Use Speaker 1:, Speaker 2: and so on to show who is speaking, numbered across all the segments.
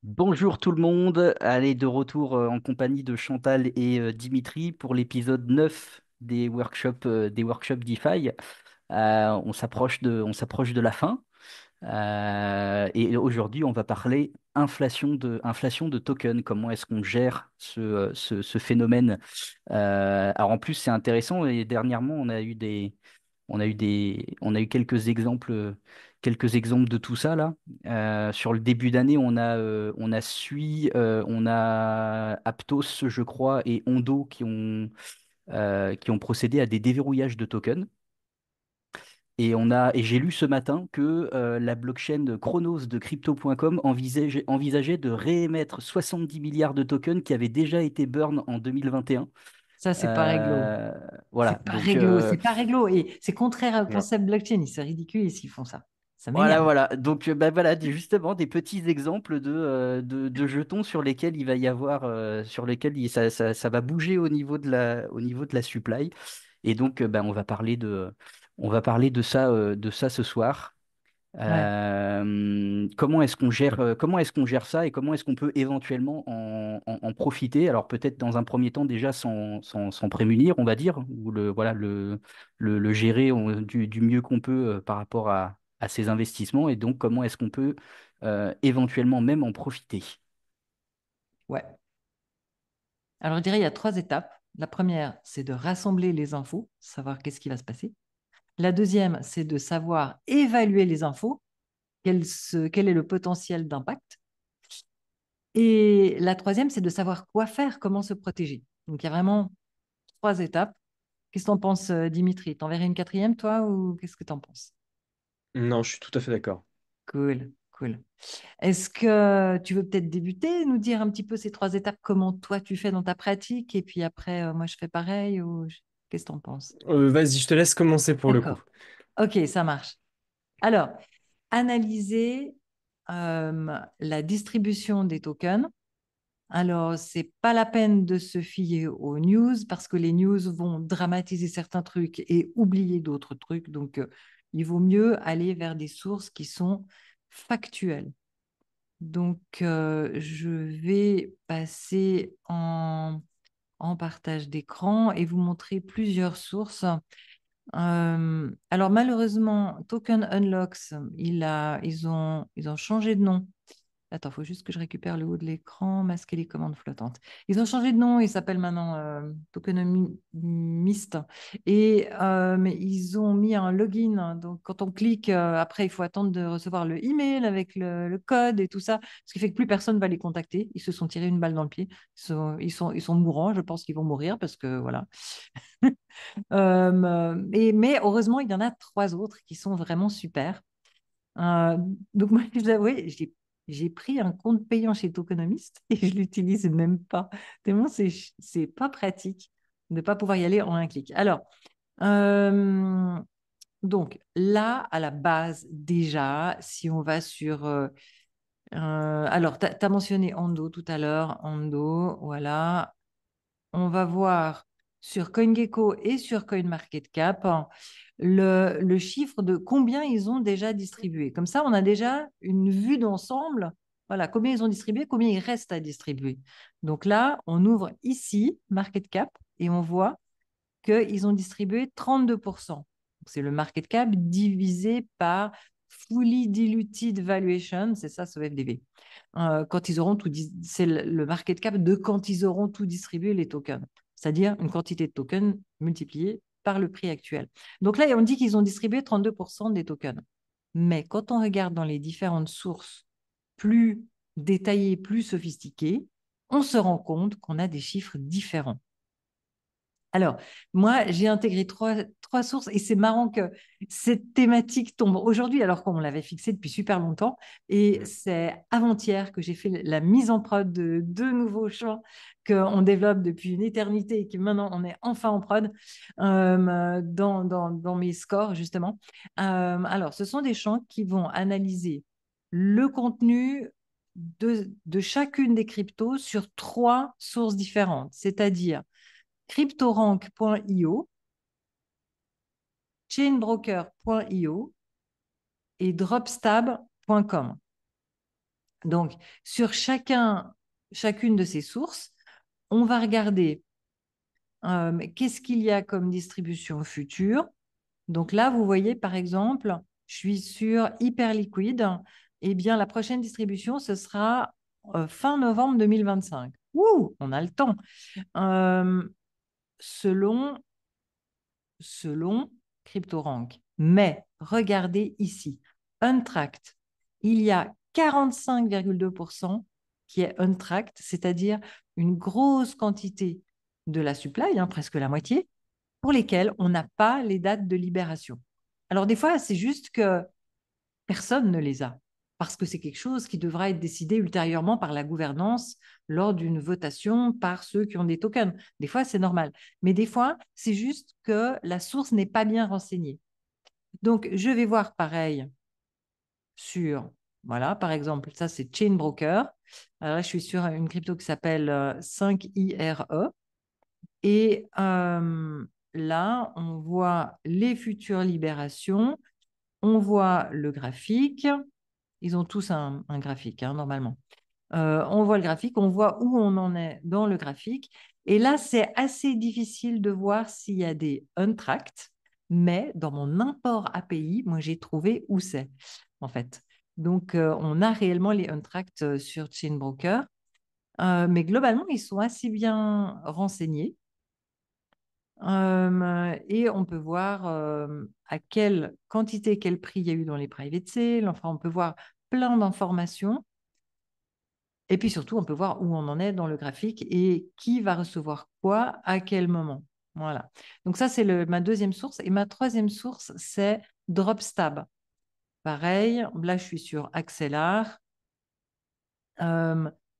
Speaker 1: Bonjour tout le monde, allez de retour en compagnie de Chantal et Dimitri pour l'épisode 9 des workshops DeFi. On s'approche de la fin et aujourd'hui on va parler inflation de tokens, comment est-ce qu'on gère ce phénomène. Alors en plus c'est intéressant et dernièrement on a eu quelques exemples de tout ça là. Sur le début d'année, on a Sui, on a Aptos, je crois, et Ondo qui ont procédé à des déverrouillages de tokens. Et j'ai lu ce matin que la blockchain Chronos de crypto.com envisageait de réémettre 70 milliards de tokens qui avaient déjà été burn en 2021.
Speaker 2: Ça, c'est pas réglo.
Speaker 1: Euh, voilà,
Speaker 2: C'est pas réglo. C'est pas réglo. Et c'est contraire au
Speaker 1: Ouais.
Speaker 2: concept blockchain. C'est ridicule s'ils font ça. Ça
Speaker 1: Voilà,
Speaker 2: m'énerve.
Speaker 1: voilà. Donc, bah, voilà, justement, des petits exemples de jetons sur lesquels il va y avoir, sur lesquels ça va bouger au niveau de la supply. Et donc, bah, on va parler de ça ce soir.
Speaker 2: Ouais.
Speaker 1: Comment est-ce qu'on gère ça et comment est-ce qu'on peut éventuellement en profiter? Alors, peut-être dans un premier temps, déjà s'en prémunir, on va dire, ou le gérer du mieux qu'on peut par rapport à ces investissements. Et donc, comment est-ce qu'on peut éventuellement même en profiter?
Speaker 2: Ouais. Alors, je dirais, il y a trois étapes. La première, c'est de rassembler les infos, savoir qu'est-ce qui va se passer. La deuxième, c'est de savoir évaluer les infos, quel est le potentiel d'impact. Et la troisième, c'est de savoir quoi faire, comment se protéger. Donc, il y a vraiment trois étapes. Qu'est-ce que t'en penses, Dimitri? T'enverrais une quatrième, toi, ou qu'est-ce que t'en penses?
Speaker 3: Non, je suis tout à fait d'accord.
Speaker 2: Cool, cool. Est-ce que tu veux peut-être débuter, nous dire un petit peu ces trois étapes, comment toi tu fais dans ta pratique, et puis après, moi je fais pareil, qu'est-ce que tu en penses?
Speaker 3: Vas-y, je te laisse commencer pour le coup.
Speaker 2: D'accord. Ok, ça marche. Alors, analyser la distribution des tokens. Alors, c'est pas la peine de se fier aux news parce que les news vont dramatiser certains trucs et oublier d'autres trucs. Donc, il vaut mieux aller vers des sources qui sont factuelles. Donc, je vais passer en partage d'écran et vous montrer plusieurs sources. Alors, malheureusement, Token Unlocks, ils ont changé de nom. Attends, il faut juste que je récupère le haut de l'écran, masquer les commandes flottantes. Ils ont changé de nom, ils s'appellent maintenant Tokenomist. Mais ils ont mis un login. Donc, quand on clique, après, il faut attendre de recevoir le email avec le code et tout ça, ce qui fait que plus personne va les contacter. Ils se sont tirés une balle dans le pied. Ils sont mourants. Je pense qu'ils vont mourir parce que voilà. Mais heureusement, il y en a trois autres qui sont vraiment super. Euh, donc moi, je dois avouer, j'ai pris un compte payant chez Tokenomist et je l'utilise même pas. Tellement c'est pas pratique de ne pas pouvoir y aller en un clic. Alors, euh, donc là, à la base, déjà, si on va sur... alors, tu as mentionné Ando tout à l'heure. Ando, voilà. On va voir sur CoinGecko et sur CoinMarketCap le chiffre de combien ils ont déjà distribué. Comme ça, on a déjà une vue d'ensemble. Voilà, combien ils ont distribué, combien il reste à distribuer. Donc là, on ouvre ici MarketCap et on voit qu'ils ont distribué 32%. C'est le market cap divisé par fully diluted valuation, c'est ça ce FDV. Quand ils auront c'est le market cap de quand ils auront tout distribué les tokens, c'est-à-dire une quantité de tokens multipliée par le prix actuel. Donc là, on dit qu'ils ont distribué 32% des tokens. Mais quand on regarde dans les différentes sources plus détaillées, plus sophistiquées, on se rend compte qu'on a des chiffres différents. Alors, moi, j'ai intégré trois sources et c'est marrant que cette thématique tombe aujourd'hui alors qu'on l'avait fixée depuis super longtemps. Et
Speaker 3: Mm.
Speaker 2: c'est avant-hier que j'ai fait la mise en prod de deux nouveaux champs qu'on développe depuis une éternité et que maintenant on est enfin en prod dans mes scores, justement. Alors, ce sont des champs qui vont analyser le contenu de chacune des cryptos sur trois sources différentes, c'est-à-dire cryptorank.io, chainbroker.io et dropstab.com. Donc, sur chacune de ces sources, on va regarder qu'est-ce qu'il y a comme distribution future. Donc là, vous voyez, par exemple, je suis sur Hyperliquid. Eh bien, la prochaine distribution, ce sera fin novembre 2025. Ouh, on a le temps. Euh, selon CryptoRank. Mais regardez ici, Untracked, il y a 45,2% qui est Untracked, c'est-à-dire une grosse quantité de la supply, presque la moitié, pour lesquelles on n'a pas les dates de libération. Alors des fois, c'est juste que personne ne les a, parce que c'est quelque chose qui devra être décidé ultérieurement par la gouvernance lors d'une votation par ceux qui ont des tokens. Des fois, c'est normal. Mais des fois, c'est juste que la source n'est pas bien renseignée. Donc, je vais voir pareil sur, voilà, par exemple, ça c'est Chain Broker. Alors là, je suis sur une crypto qui s'appelle 5IRE. Et là, on voit les futures libérations, on voit le graphique. Ils ont tous un graphique, normalement. On voit le graphique, on voit où on en est dans le graphique. Et là, c'est assez difficile de voir s'il y a des untracked, mais dans mon import API, moi, j'ai trouvé où c'est, en fait. Donc, on a réellement les untracked sur Chainbroker, mais globalement, ils sont assez bien renseignés. Et on peut voir à quelle quantité, quel prix il y a eu dans les private sales. Enfin, on peut voir plein d'informations. Et puis surtout, on peut voir où on en est dans le graphique et qui va recevoir quoi à quel moment. Voilà. Donc ça, c'est ma deuxième source. Et ma troisième source, c'est Dropstab. Pareil, là, je suis sur Axelar.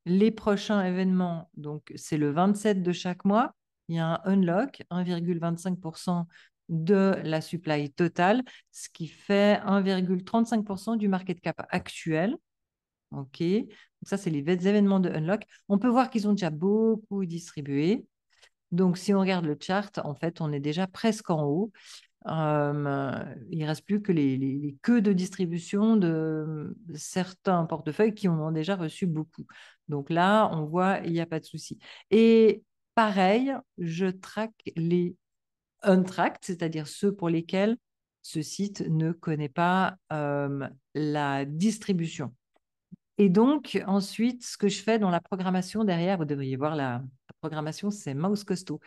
Speaker 2: Les prochains événements, donc c'est le 27 de chaque mois. Il y a un unlock, 1,25% de la supply totale, ce qui fait 1,35% du market cap actuel. OK. Donc ça, c'est les événements de Unlock. On peut voir qu'ils ont déjà beaucoup distribué. Donc, si on regarde le chart, en fait, on est déjà presque en haut. Il ne reste plus que les queues de distribution de certains portefeuilles qui en ont déjà reçu beaucoup. Donc là, on voit, il n'y a pas de souci. Et pareil, je traque les untracked, c'est-à-dire ceux pour lesquels ce site ne connaît pas la distribution. Et donc, ensuite, ce que je fais dans la programmation derrière, vous devriez voir la programmation, c'est mouse costaud.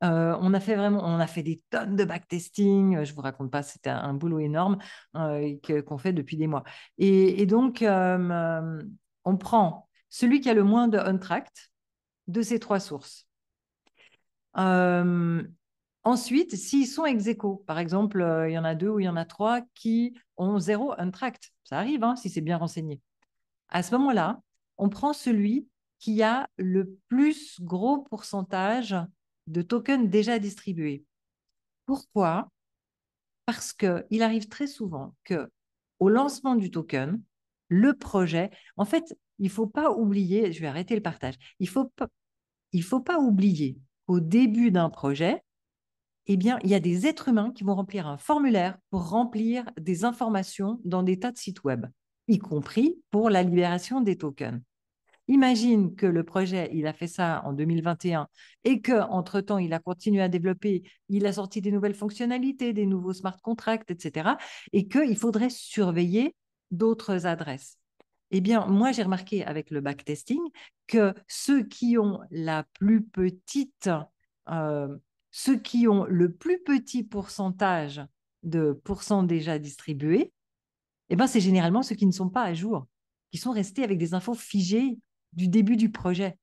Speaker 2: On a fait des tonnes de backtesting. Je vous raconte pas, c'était un boulot énorme qu'on fait depuis des mois. Et donc, on prend celui qui a le moins de untracked de ces trois sources. Ensuite, s'ils sont ex aequo, par exemple, il y en a deux ou il y en a trois qui ont zéro untracked. Ça arrive, si c'est bien renseigné. À ce moment-là, on prend celui qui a le plus gros pourcentage de tokens déjà distribués. Pourquoi? Parce qu'il arrive très souvent que au lancement du token, le projet, en fait, il ne faut pas oublier, je vais arrêter le partage, il faut pas oublier qu'au début d'un projet, eh bien, il y a des êtres humains qui vont remplir un formulaire pour remplir des informations dans des tas de sites web, y compris pour la libération des tokens. Imagine que le projet, il a fait ça en 2021 et qu'entre-temps, il a continué à développer, il a sorti des nouvelles fonctionnalités, des nouveaux smart contracts, etc. et qu'il faudrait surveiller d'autres adresses. Eh bien, moi, j'ai remarqué avec le backtesting que ceux qui ont le plus petit pourcentage de pourcents déjà distribués, eh ben, c'est généralement ceux qui ne sont pas à jour, qui sont restés avec des infos figées du début du projet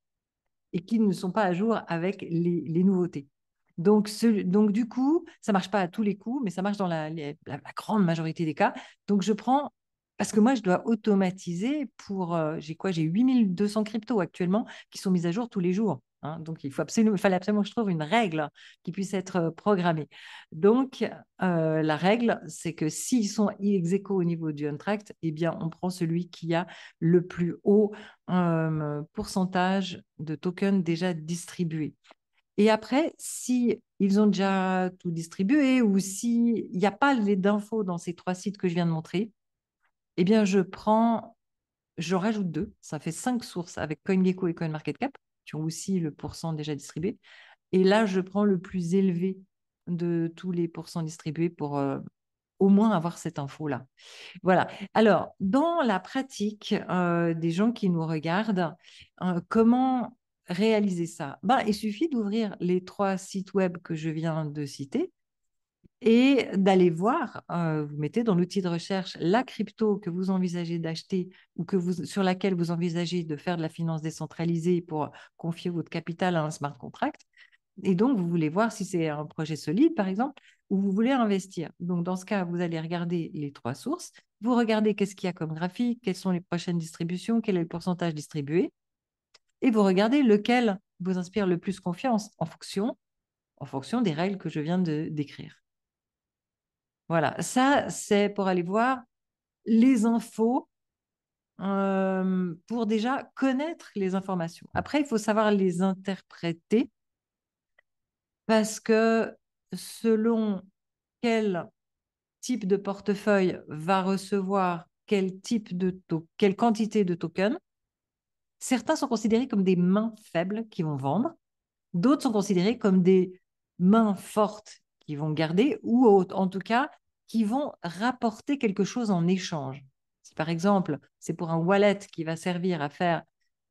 Speaker 2: et qui ne sont pas à jour avec les nouveautés. Donc, du coup, ça ne marche pas à tous les coups, mais ça marche dans la grande majorité des cas. Donc, je prends, parce que moi, je dois automatiser j'ai 8200 cryptos actuellement qui sont mises à jour tous les jours. Donc, il fallait absolument que je trouve une règle qui puisse être programmée. Donc, la règle, c'est que s'ils sont ex aequo au niveau du untracked, eh bien, on prend celui qui a le plus haut pourcentage de tokens déjà distribués. Et après, si ils ont déjà tout distribué ou s'il n'y a pas d'infos dans ces trois sites que je viens de montrer, eh bien, je prends j'en rajoute 2. Ça fait 5 sources avec CoinGecko et CoinMarketCap, qui ont aussi le pourcent déjà distribué. Et là, je prends le plus élevé de tous les pourcents distribués pour au moins avoir cette info-là. Voilà. Alors, dans la pratique des gens qui nous regardent, comment réaliser ça? Il suffit d'ouvrir les 3 sites web que je viens de citer et d'aller voir, vous mettez dans l'outil de recherche la crypto que vous envisagez d'acheter ou sur laquelle vous envisagez de faire de la finance décentralisée pour confier votre capital à un smart contract. Et donc, vous voulez voir si c'est un projet solide, par exemple, ou vous voulez investir. Donc, dans ce cas, vous allez regarder les 3 sources. Vous regardez qu'est-ce qu'il y a comme graphique, quelles sont les prochaines distributions, quel est le pourcentage distribué. Et vous regardez lequel vous inspire le plus confiance en fonction des règles que je viens de décrire. Voilà, ça, c'est pour aller voir les infos pour déjà connaître les informations. Après, il faut savoir les interpréter parce que selon quel type de portefeuille va recevoir quelle quantité de tokens, certains sont considérés comme des mains faibles qui vont vendre, d'autres sont considérés comme des mains fortes qui vont garder ou en tout cas qui vont rapporter quelque chose en échange. Si par exemple, c'est pour un wallet qui va servir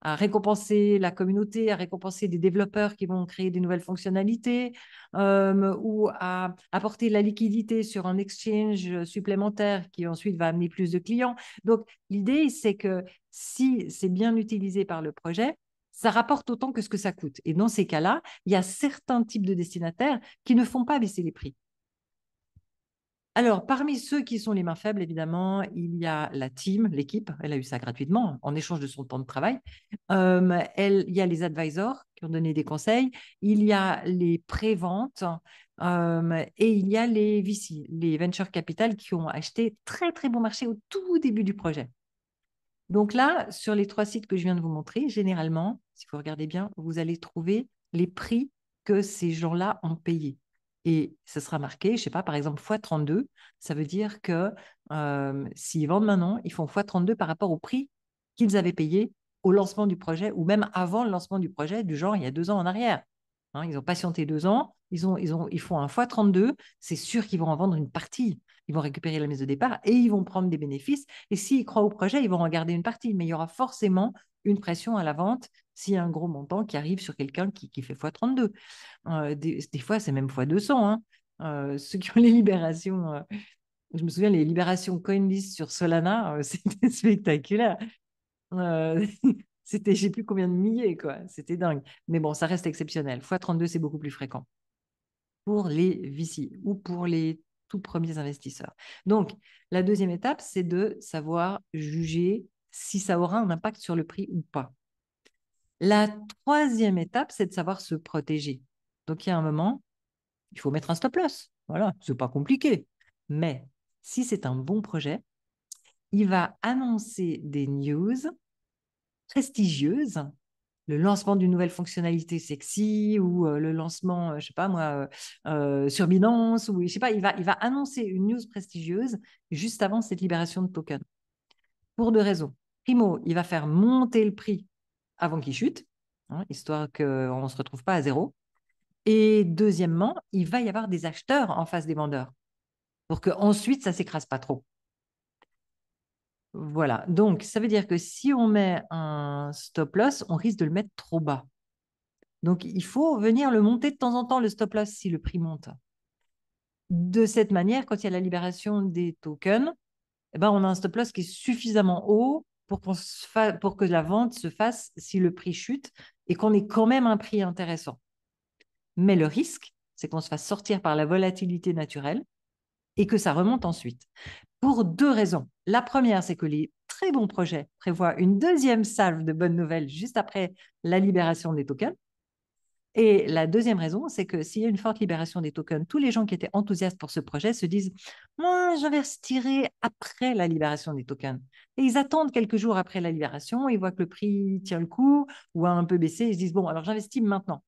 Speaker 2: à récompenser la communauté, à récompenser des développeurs qui vont créer des nouvelles fonctionnalités ou à apporter la liquidité sur un exchange supplémentaire qui ensuite va amener plus de clients. Donc, l'idée, c'est que si c'est bien utilisé par le projet, ça rapporte autant que ce que ça coûte. Et dans ces cas-là, il y a certains types de destinataires qui ne font pas baisser les prix. Alors, parmi ceux qui sont les mains faibles, évidemment, il y a la team, l'équipe. Elle a eu ça gratuitement en échange de son temps de travail. Il y a les advisors qui ont donné des conseils. Il y a les préventes et il y a les VC, les venture capital qui ont acheté très, très bon marché au tout début du projet. Donc là, sur les 3 sites que je viens de vous montrer, généralement, si vous regardez bien, vous allez trouver les prix que ces gens-là ont payés. Et ce sera marqué, je ne sais pas, par exemple, x32, ça veut dire que s'ils vendent maintenant, ils font x32 par rapport au prix qu'ils avaient payé au lancement du projet ou même avant le lancement du projet, du genre il y a 2 ans en arrière. Hein, ils ont patienté 2 ans, ils font un x32, c'est sûr qu'ils vont en vendre une partie. Ils vont récupérer la mise de départ et ils vont prendre des bénéfices. Et s'ils croient au projet, ils vont en garder une partie. Mais il y aura forcément une pression à la vente s'il y a un gros montant qui arrive sur quelqu'un qui fait x32. Des fois, c'est même x200. Hein. Ceux qui ont les libérations, je me souviens, les libérations CoinList sur Solana, c'était spectaculaire. C'était, je ne sais plus combien de milliers, quoi. C'était dingue. Mais bon, ça reste exceptionnel. x32, c'est beaucoup plus fréquent pour les VC ou pour les tout premiers investisseurs. Donc, la deuxième étape, c'est de savoir juger si ça aura un impact sur le prix ou pas. La troisième étape, c'est de savoir se protéger. Donc, il y a un moment, il faut mettre un stop loss. Voilà, c'est pas compliqué. Mais si c'est un bon projet, il va annoncer des news prestigieuses, le lancement d'une nouvelle fonctionnalité sexy ou le lancement, je sais pas moi, sur Binance ou je sais pas, il va annoncer une news prestigieuse juste avant cette libération de tokens. Pour 2 raisons. Primo, il va faire monter le prix avant qu'il chute, hein, histoire qu'on ne se retrouve pas à zéro. Et deuxièmement, il va y avoir des acheteurs en face des vendeurs pour qu'ensuite ça ne s'écrase pas trop. Voilà, donc ça veut dire que si on met un stop loss, on risque de le mettre trop bas. Donc, il faut venir le monter de temps en temps, le stop loss, si le prix monte. De cette manière, quand il y a la libération des tokens, eh ben, on a un stop loss qui est suffisamment haut pour que la vente se fasse si le prix chute et qu'on ait quand même un prix intéressant. Mais le risque, c'est qu'on se fasse sortir par la volatilité naturelle et que ça remonte ensuite. Pour 2 raisons. La première, c'est que les très bons projets prévoient une deuxième salve de bonnes nouvelles juste après la libération des tokens. Et la deuxième raison, c'est que s'il y a une forte libération des tokens, tous les gens qui étaient enthousiastes pour ce projet se disent « Moi, j'investirai après la libération des tokens ». Et ils attendent quelques jours après la libération, ils voient que le prix tient le coup ou a un peu baissé, ils se disent « Bon, alors j'investis maintenant ».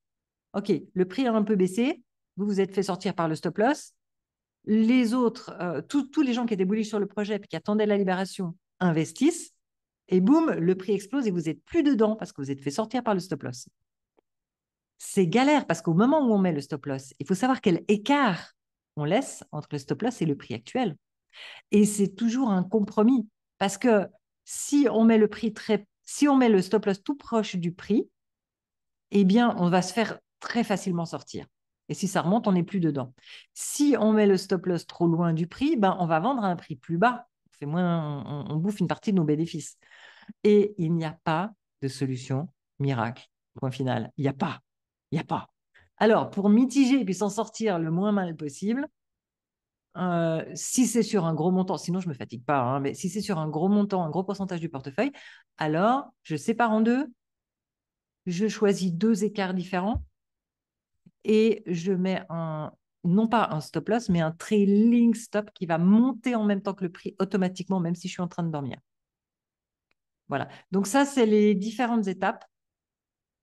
Speaker 2: OK, le prix a un peu baissé, vous vous êtes fait sortir par le stop loss. Les autres, tous les gens qui étaient bullish sur le projet et qui attendaient la libération investissent. et boum, le prix explose et vous n'êtes plus dedans parce que vous êtes fait sortir par le stop loss. C'est galère parce qu'au moment où on met le stop loss, il faut savoir quel écart on laisse entre le stop loss et le prix actuel. Et c'est toujours un compromis parce que si on met si on met le stop loss tout proche du prix, eh bien, on va se faire très facilement sortir. Et si ça remonte, on n'est plus dedans. Si on met le stop loss trop loin du prix, ben, on va vendre à un prix plus bas. On fait moins, on bouffe une partie de nos bénéfices. Et il n'y a pas de solution miracle. Point final. Il n'y a pas. Il n'y a pas. Alors, pour mitiger et puis s'en sortir le moins mal possible, si c'est sur un gros montant, sinon je ne me fatigue pas, hein, mais si c'est sur un gros montant, un gros pourcentage du portefeuille, alors je sépare en deux, je choisis deux écarts différents et je mets non pas un stop loss, mais un trailing stop qui va monter en même temps que le prix automatiquement, même si je suis en train de dormir. Voilà. Donc ça, c'est les différentes étapes.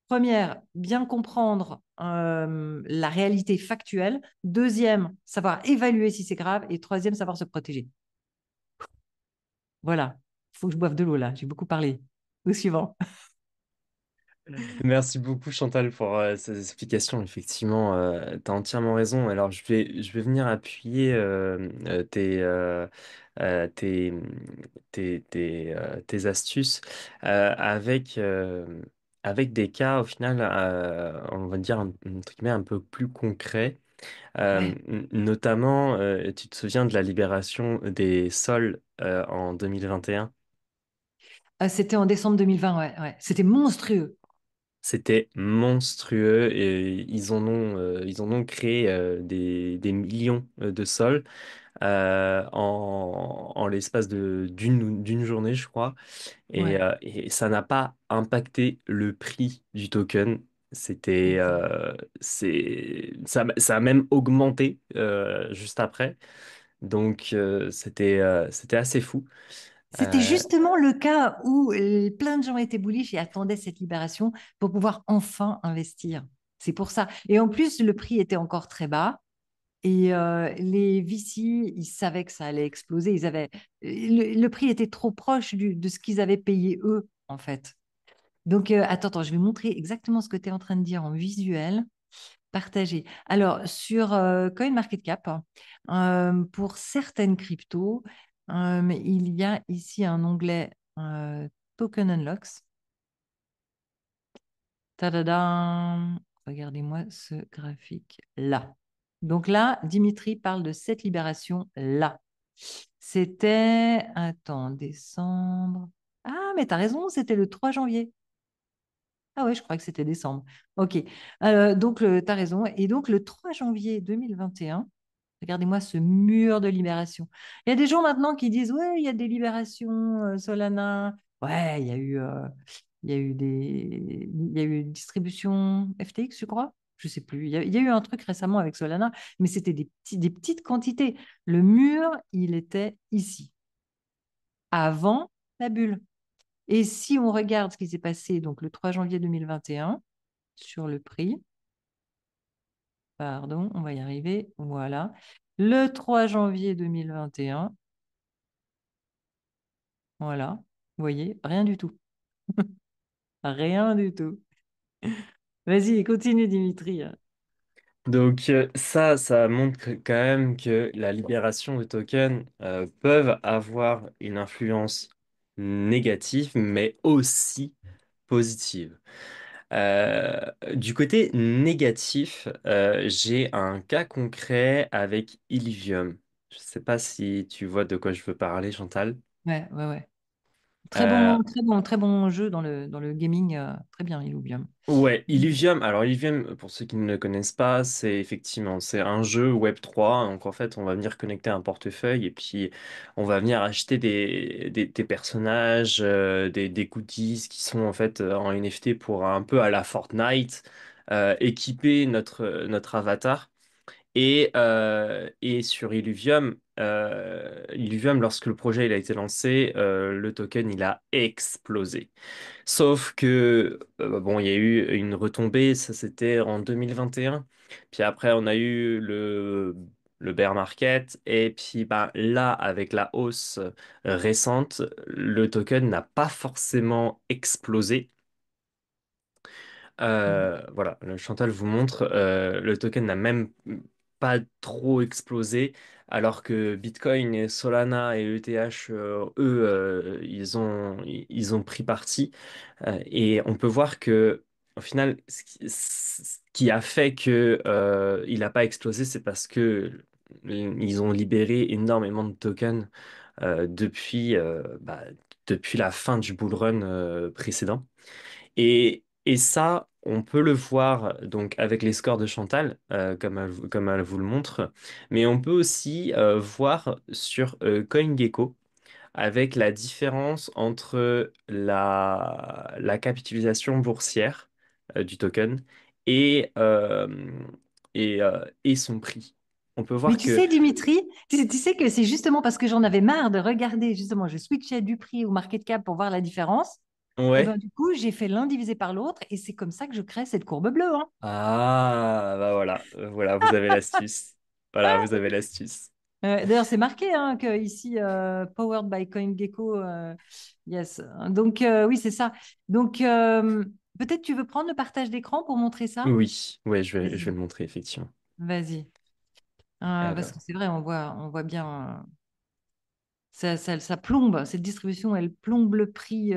Speaker 2: Première, bien comprendre la réalité factuelle. Deuxième, savoir évaluer si c'est grave. Et troisième, savoir se protéger. Voilà. Il faut que je boive de l'eau là. J'ai beaucoup parlé. Au suivant.
Speaker 3: Merci beaucoup Chantal pour ces explications. Effectivement, tu as entièrement raison. Alors, je vais venir appuyer tes, tes astuces avec, avec des cas, au final, on va dire, entre guillemets, un peu plus concrets.
Speaker 2: Ouais.
Speaker 3: Notamment, tu te souviens de la libération des sols en 2021?
Speaker 2: C'était en décembre 2020. Ouais, ouais. C'était monstrueux.
Speaker 3: C'était monstrueux et ils en ont créé des millions de sols en l'espace d'une journée, je crois.
Speaker 2: Ouais.
Speaker 3: Et ça n'a pas impacté le prix du token. C'était,
Speaker 2: Exact.
Speaker 3: ça a même augmenté juste après. Donc c'était assez fou.
Speaker 2: C'était
Speaker 3: Euh,
Speaker 2: justement le cas où plein de gens étaient bullish et attendaient cette libération pour pouvoir enfin investir. C'est pour ça. Et en plus, le prix était encore très bas. Et les VC, ils savaient que ça allait exploser. Le prix était trop proche de ce qu'ils avaient payé eux, en fait. Donc, attends, je vais montrer exactement ce que tu es en train de dire en visuel. Partagé. Alors, sur CoinMarketCap, pour certaines cryptos, il y a ici un onglet Token Unlocks. Tadadam! Regardez-moi ce graphique-là. Donc là, Dimitri parle de cette libération-là. C'était, attends, décembre. Ah, mais tu as raison, c'était le 3 janvier. Ah ouais, je crois que c'était décembre. Ok. Donc, tu as raison. Et donc, le 3 janvier 2021, regardez-moi ce mur de libération. Il y a des gens maintenant qui disent, ouais, il y a des libérations, Solana. Ouais, il y a eu une distribution FTX, je crois. Je sais plus. Il y a eu un truc récemment avec Solana, mais c'était des petites quantités. Le mur, il était ici, avant la bulle. Et si on regarde ce qui s'est passé donc le 3 janvier 2021 sur le prix, pardon, on va y arriver, voilà. Le 3 janvier 2021, voilà, vous voyez, rien du tout. Rien du tout. Vas-y, continue, Dimitri.
Speaker 3: Donc ça montre quand même que la libération de tokens peuvent avoir une influence négative, mais aussi positive. Du côté négatif, j'ai un cas concret avec Illuvium. Je ne sais pas si tu vois de quoi je veux parler, Chantal.
Speaker 2: Ouais, ouais, ouais. Très
Speaker 3: Euh,
Speaker 2: bon, très bon, très bon jeu dans le gaming. Très bien, Illuvium.
Speaker 3: Ouais, Illuvium. Alors Illuvium, pour ceux qui ne le connaissent pas, c'est un jeu Web3. Donc en fait, on va venir connecter un portefeuille et puis on va venir acheter des personnages, des goodies qui sont en fait en NFT pour un peu à la Fortnite, équiper notre avatar. Et sur Illuvium, Illuvium, lorsque le projet il a été lancé, le token il a explosé. Sauf que, bon, il y a eu une retombée, ça c'était en 2021. Puis après, on a eu le bear market. Et puis bah, là, avec la hausse récente, le token n'a pas forcément explosé. Voilà, le Chantal vous montre, le token n'a même pas trop explosé, alors que Bitcoin et Solana et ETH, eux, ils ont pris parti. Et on peut voir que, au final, ce qui a fait que, il n'a pas explosé, c'est parce que ils ont libéré énormément de tokens depuis la fin du bull run précédent. Et ça, on peut le voir donc avec les scores de Chantal, comme elle vous le montre, mais on peut aussi voir sur CoinGecko avec la différence entre la capitalisation boursière du token et, euh, et son prix. On peut
Speaker 2: Mais
Speaker 3: voir
Speaker 2: tu
Speaker 3: que,
Speaker 2: sais, Dimitri, tu sais que c'est justement parce que j'en avais marre de regarder, justement, je switchais du prix au market cap pour voir la différence. Et
Speaker 3: ouais.
Speaker 2: ben du coup, j'ai fait l'un divisé par l'autre et c'est comme ça que je crée cette courbe bleue, hein.
Speaker 3: Ah, bah voilà, voilà, vous avez l'astuce. Voilà, vous avez l'astuce.
Speaker 2: D'ailleurs, c'est marqué hein, que ici, powered by CoinGecko. Yes. Donc, oui, c'est ça. Donc, peut-être tu veux prendre le partage d'écran pour montrer ça?
Speaker 3: Oui, ouais, je vais
Speaker 2: Vas-y,
Speaker 3: le montrer, effectivement.
Speaker 2: vas-y. Parce que
Speaker 3: Alors,
Speaker 2: c'est vrai, on voit bien, ça plombe, cette distribution, elle plombe le prix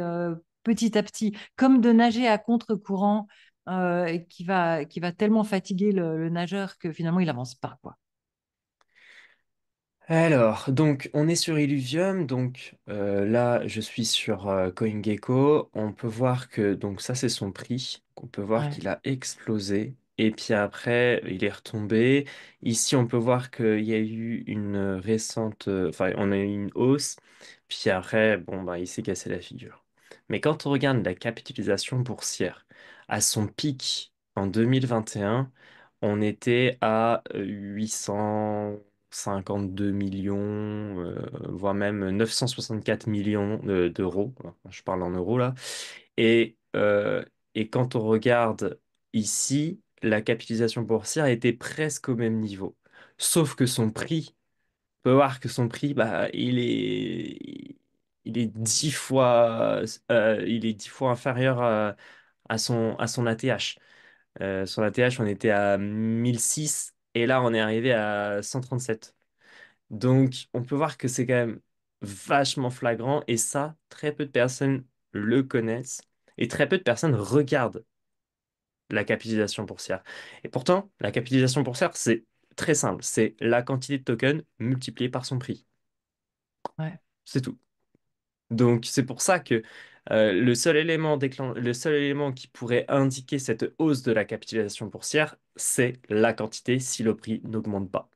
Speaker 2: petit à petit, comme de nager à contre-courant et qui va tellement fatiguer le nageur que finalement, il avance pas, quoi.
Speaker 3: donc on est sur Illuvium, donc là je suis sur CoinGecko. On peut voir que donc ça c'est son prix. On peut voir
Speaker 2: Ouais.
Speaker 3: qu'il a explosé et puis après il est retombé. Ici on peut voir qu'il y a eu une récente, enfin on a eu une hausse. Puis après bon bah il s'est cassé la figure. Mais quand on regarde la capitalisation boursière à son pic en 2021, on était à 852 millions, voire même 964 millions d'euros. Je parle en euros là. Et, euh, et quand on regarde ici, la capitalisation boursière était presque au même niveau. Sauf que son prix, on peut voir que son prix, bah, il est 10 fois inférieur à son ATH. Sur la TH, on était à 1006 et là, on est arrivé à 137. Donc, on peut voir que c'est quand même vachement flagrant et ça, très peu de personnes le connaissent et très peu de personnes regardent la capitalisation boursière. Et pourtant, la capitalisation boursière, c'est très simple. C'est la quantité de tokens multipliée par son prix.
Speaker 2: Ouais.
Speaker 3: C'est tout. Donc, c'est pour ça que le seul élément qui pourrait indiquer cette hausse de la capitalisation boursière, c'est la quantité si le prix n'augmente pas.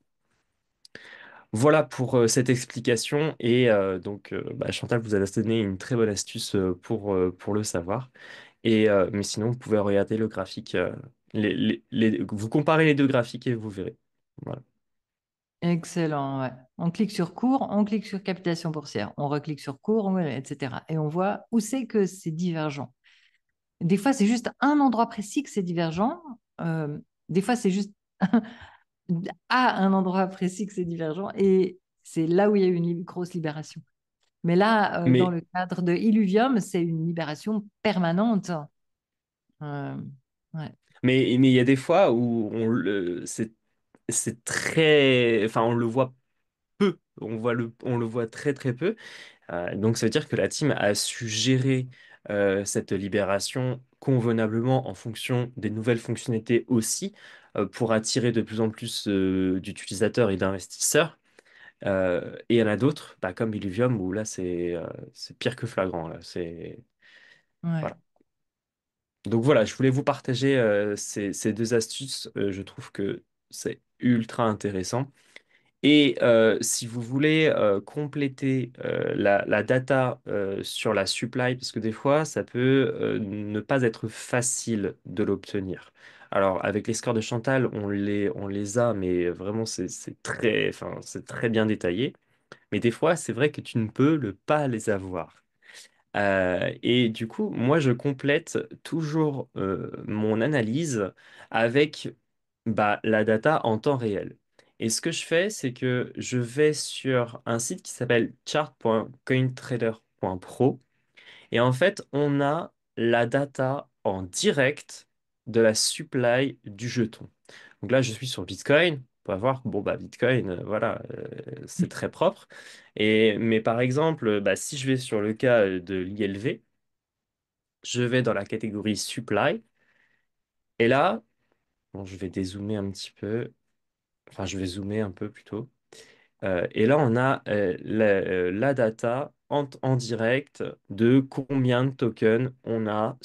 Speaker 3: Voilà pour cette explication. Et donc, bah, Chantal vous a donné une très bonne astuce pour le savoir. Mais sinon, vous pouvez regarder le graphique. Vous comparez les deux graphiques et vous verrez. Voilà.
Speaker 2: Excellent, ouais. On clique sur cours, on clique sur capitalisation boursière, on reclique sur cours, etc. Et on voit où c'est que c'est divergent. Des fois, c'est juste un endroit précis que c'est divergent. Des fois, c'est juste à un endroit précis que c'est divergent. Et c'est là où il y a eu une grosse libération. Mais là, dans
Speaker 3: Mais,
Speaker 2: le cadre de Illuvium, c'est une libération permanente. Euh, ouais,
Speaker 3: mais il y a des fois où c'est très, enfin, on le voit peu. On le voit très très peu. Donc ça veut dire que la team a su gérer cette libération convenablement en fonction des nouvelles fonctionnalités aussi pour attirer de plus en plus d'utilisateurs et d'investisseurs. Et il y en a d'autres, bah, comme Illuvium, où là c'est pire que flagrant. Là.
Speaker 2: ouais.
Speaker 3: Voilà. Donc voilà, je voulais vous partager ces deux astuces. Je trouve que c'est ultra intéressant. Et si vous voulez compléter la data sur la supply, parce que des fois, ça peut ne pas être facile de l'obtenir. Alors, avec les scores de Chantal, on les a, mais vraiment, enfin, c'est très bien détaillé. Mais des fois, c'est vrai que tu ne peux pas les avoir. Et du coup, moi, je complète toujours mon analyse avec bah, la data en temps réel. Et ce que je fais, c'est que je vais sur un site qui s'appelle chart.cointrader.pro. Et en fait, on a la data en direct de la supply du jeton. Donc là, je suis sur Bitcoin. On peut voir, bon, bah, Bitcoin, voilà, c'est très propre. Mais par exemple, bah, si je vais sur le cas de l'ILV, je vais dans la catégorie supply. Et là, bon, je vais dézoomer un petit peu. Enfin, je vais zoomer un peu plutôt. Et là, on a la data en direct de combien de tokens on a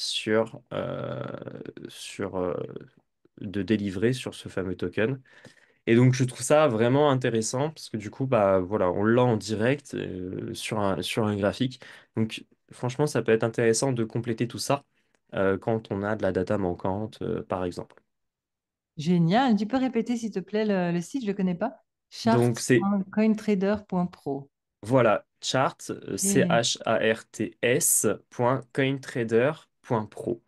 Speaker 3: de délivrés sur ce fameux token. Et donc, je trouve ça vraiment intéressant parce que du coup, bah, voilà, on l'a en direct sur un graphique. Donc, franchement, ça peut être intéressant de compléter tout ça quand on a de la data manquante, par exemple.
Speaker 2: Génial. Tu peux répéter, s'il te plaît, le site, je ne le connais pas.
Speaker 3: Donc, c'est
Speaker 2: Charts.cointrader.pro.
Speaker 3: Voilà, chart,
Speaker 2: Et-
Speaker 3: charts.cointrader.pro.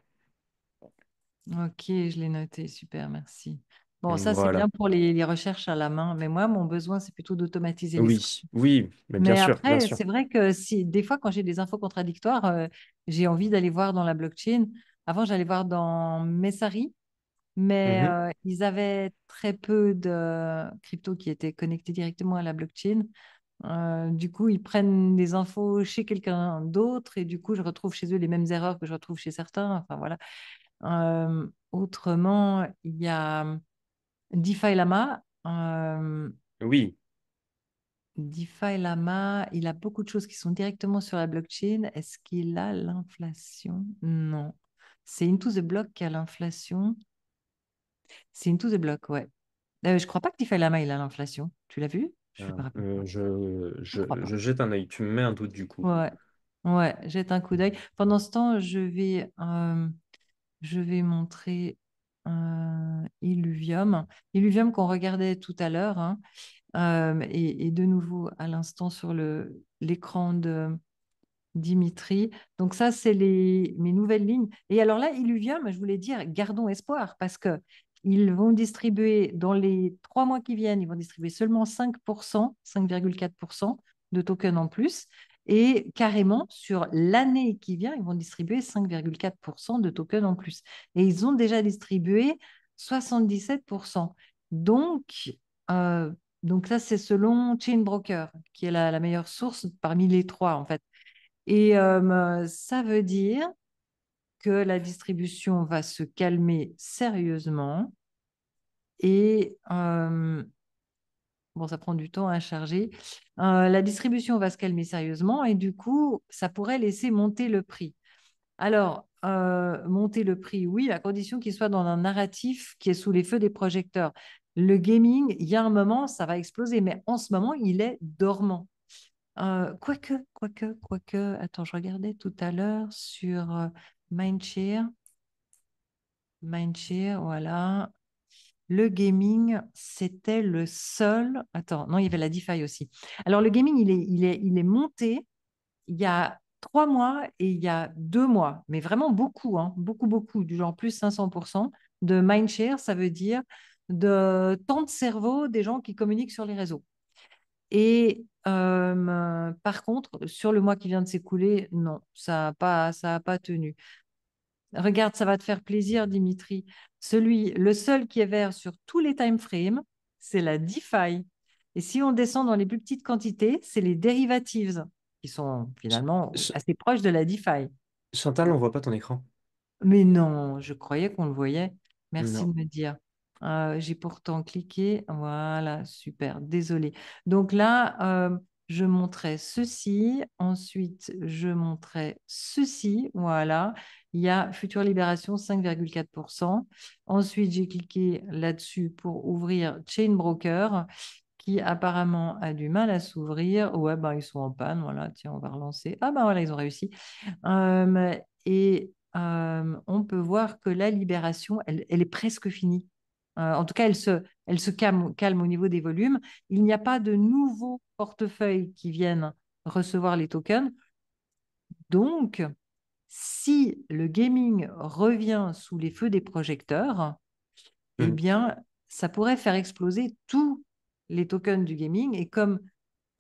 Speaker 2: Ok, je l'ai noté. Super, merci. Bon, ça, c'est
Speaker 3: Voilà.
Speaker 2: bien pour les recherches à la main, mais moi, mon besoin, c'est plutôt d'automatiser les scripts.
Speaker 3: Oui, oui, mais bien
Speaker 2: Mais
Speaker 3: sûr, bien
Speaker 2: après,
Speaker 3: sûr.
Speaker 2: c'est vrai que si des fois, quand j'ai des infos contradictoires, j'ai envie d'aller voir dans la blockchain. Avant, j'allais voir dans Messari, mais
Speaker 3: Mhm.
Speaker 2: ils avaient très peu de crypto qui étaient connectés directement à la blockchain. Du coup, ils prennent des infos chez quelqu'un d'autre et du coup, je retrouve chez eux les mêmes erreurs que je retrouve chez certains. Enfin, voilà. Autrement, il y a DeFi Lama.
Speaker 3: Oui,
Speaker 2: DeFi Lama, il a beaucoup de choses qui sont directement sur la blockchain. Est-ce qu'il a l'inflation? Non. C'est Into the Block qui a l'inflation. C'est Into the Block, ouais. Je crois pas que DeFi Lama, il a l'inflation. Tu l'as vu? Je ne me rappelle pas. Je crois pas.
Speaker 3: je jette un œil. Tu me mets un doute du coup.
Speaker 2: Ouais, ouais, jette un coup d'œil. Pendant ce temps, je vais montrer Illuvium. Illuvium qu'on regardait tout à l'heure, hein, et de nouveau à l'instant sur l'écran de Dimitri. Donc ça, c'est mes nouvelles lignes. Et alors là, Illuvium, je voulais dire, gardons espoir parce que ils vont distribuer dans les 3 mois qui viennent, ils vont distribuer seulement 5%, 5,4% de tokens en plus. Et carrément, sur l'année qui vient, ils vont distribuer 5,4% de tokens en plus. Et ils ont déjà distribué 77%. Donc, euh, donc ça, c'est selon Chainbroker, qui est la meilleure source parmi les trois, en fait. Et ça veut dire que la distribution va se calmer sérieusement et bon, ça prend du temps à charger. La distribution va se calmer sérieusement et du coup, ça pourrait laisser monter le prix. Alors, monter le prix, oui, à condition qu'il soit dans un narratif qui est sous les feux des projecteurs. Le gaming, il y a un moment, ça va exploser, mais en ce moment, il est dormant. Quoique, attends, je regardais tout à l'heure sur Mindshare. Mindshare, voilà. Le gaming, c'était le seul. Attends, non, il y avait la DeFi aussi. Alors, le gaming, il est monté il y a 3 mois et il y a 2 mois, mais vraiment beaucoup, hein, beaucoup, beaucoup, du genre plus 500% de Mindshare, ça veut dire de temps de cerveau des gens qui communiquent sur les réseaux. Et par contre, sur le mois qui vient de s'écouler, non, ça a pas tenu. Regarde, ça va te faire plaisir, Dimitri. Le seul qui est vert sur tous les time frames, c'est la DeFi. Et si on descend dans les plus petites quantités, c'est les derivatives, qui sont
Speaker 3: Ch-
Speaker 2: finalement
Speaker 3: Ch-
Speaker 2: assez proches de la DeFi.
Speaker 3: Chantal, on voit pas ton écran.
Speaker 2: Mais non, je croyais qu'on le voyait. Merci de
Speaker 3: Non.
Speaker 2: me dire. J'ai pourtant cliqué. Voilà, super. Désolée. Donc là, je montrais ceci. Ensuite, je montrais ceci. Voilà. Il y a Future Libération 5,4%. Ensuite, j'ai cliqué là-dessus pour ouvrir Chain Broker qui apparemment a du mal à s'ouvrir. Ouais, ben, ils sont en panne. Voilà, tiens, on va relancer. Ah ben voilà, ils ont réussi. Et on peut voir que la libération, elle est presque finie. En tout cas, elle se calme au niveau des volumes. Il n'y a pas de nouveaux portefeuilles qui viennent recevoir les tokens. Donc, si le gaming revient sous les feux des projecteurs, eh
Speaker 3: Mhm.
Speaker 2: bien, ça pourrait faire exploser tous les tokens du gaming. Et comme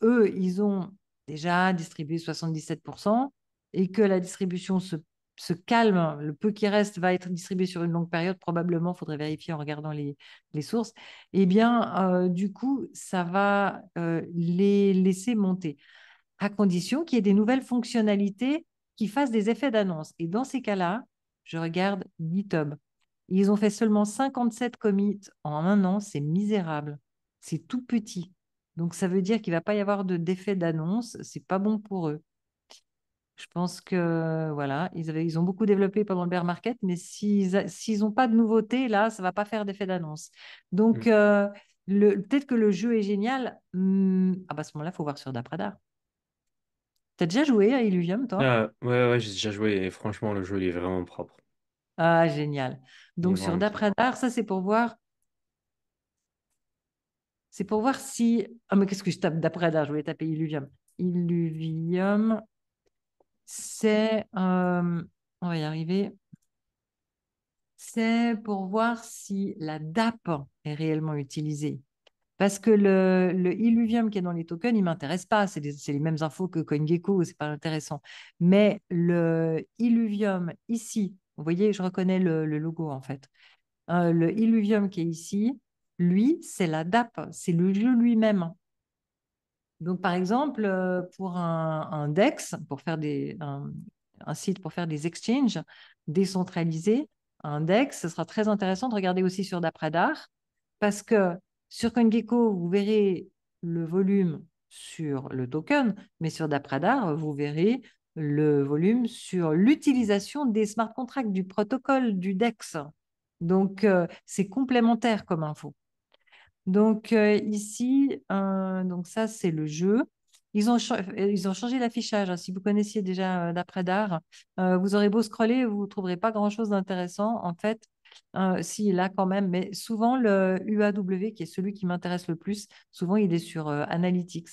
Speaker 2: eux, ils ont déjà distribué 77% et que la distribution se calme, le peu qui reste va être distribué sur une longue période, probablement, il faudrait vérifier en regardant les sources, eh bien, du coup, ça va les laisser monter, à condition qu'il y ait des nouvelles fonctionnalités qui fassent des effets d'annonce. Et dans ces cas-là, je regarde GitHub. Ils ont fait seulement 57 commits en un an, c'est misérable. C'est tout petit. Donc, ça veut dire qu'il ne va pas y avoir d'effet d'annonce. C'est pas bon pour eux. Je pense que voilà, ils ont beaucoup développé pendant le bear market, mais s'ils n'ont pas de nouveautés, là, ça ne va pas faire d'effet d'annonce. Donc,
Speaker 3: Mm.
Speaker 2: peut-être que le jeu est génial. Ah bah, à ce moment-là, il faut voir sur Dapradar. T'as déjà joué à Illuvium, toi?
Speaker 3: Ah, ouais, ouais, j'ai déjà joué et franchement, le jeu, il est vraiment propre.
Speaker 2: Ah, génial.
Speaker 3: Il est
Speaker 2: Donc, sur
Speaker 3: vraiment propre.
Speaker 2: Dapradar, ça, c'est pour voir si. Ah, mais qu'est-ce que je tape Dapradar? Je voulais taper Illuvium. Illuvium, on va y arriver. C'est pour voir si la DAP est réellement utilisée. Parce que le Illuvium qui est dans les tokens, il ne m'intéresse pas. C'est les mêmes infos que CoinGecko, c'est pas intéressant. Mais le Illuvium ici, vous voyez, je reconnais le logo en fait. Le Illuvium qui est ici, lui, c'est la DAP, c'est le jeu lui-même. Donc, par exemple, pour un DEX, un site pour faire des exchanges décentralisés, un DEX, ce sera très intéressant de regarder aussi sur Dapradar parce que sur CoinGecko, vous verrez le volume sur le token, mais sur Dapradar, vous verrez le volume sur l'utilisation des smart contracts, du protocole du DEX. Donc, c'est complémentaire comme info. Donc ici, donc ça c'est le jeu. Ils ont changé l'affichage, hein. Si vous connaissiez déjà d'après-d'art, vous aurez beau scroller, vous ne trouverez pas grand-chose d'intéressant. En fait, si, là quand même, mais souvent le UAW, qui est celui qui m'intéresse le plus, souvent il est sur Analytics.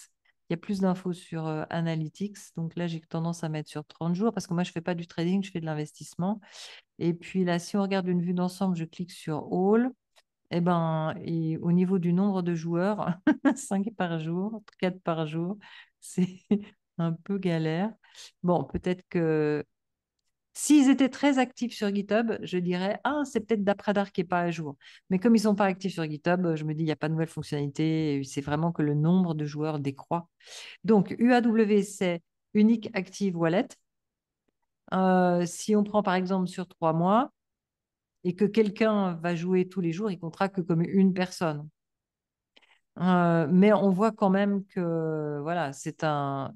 Speaker 2: Il y a plus d'infos sur Analytics. Donc là, j'ai tendance à mettre sur 30 jours parce que moi, je ne fais pas du trading, je fais de l'investissement. Et puis là, si on regarde une vue d'ensemble, je clique sur All. Eh ben, et au niveau du nombre de joueurs, 5 par jour, 4 par jour, c'est un peu galère. Bon, peut-être que s'ils étaient très actifs sur GitHub, je dirais, ah, c'est peut-être Dapradar qui n'est pas à jour. Mais comme ils ne sont pas actifs sur GitHub, je me dis, il n'y a pas de nouvelles fonctionnalités. C'est vraiment que le nombre de joueurs décroît. Donc, UAW, c'est Unique Active Wallet. Si on prend par exemple sur 3 mois, et que quelqu'un va jouer tous les jours, il comptera que comme une personne. Mais on voit quand même que voilà, c'est un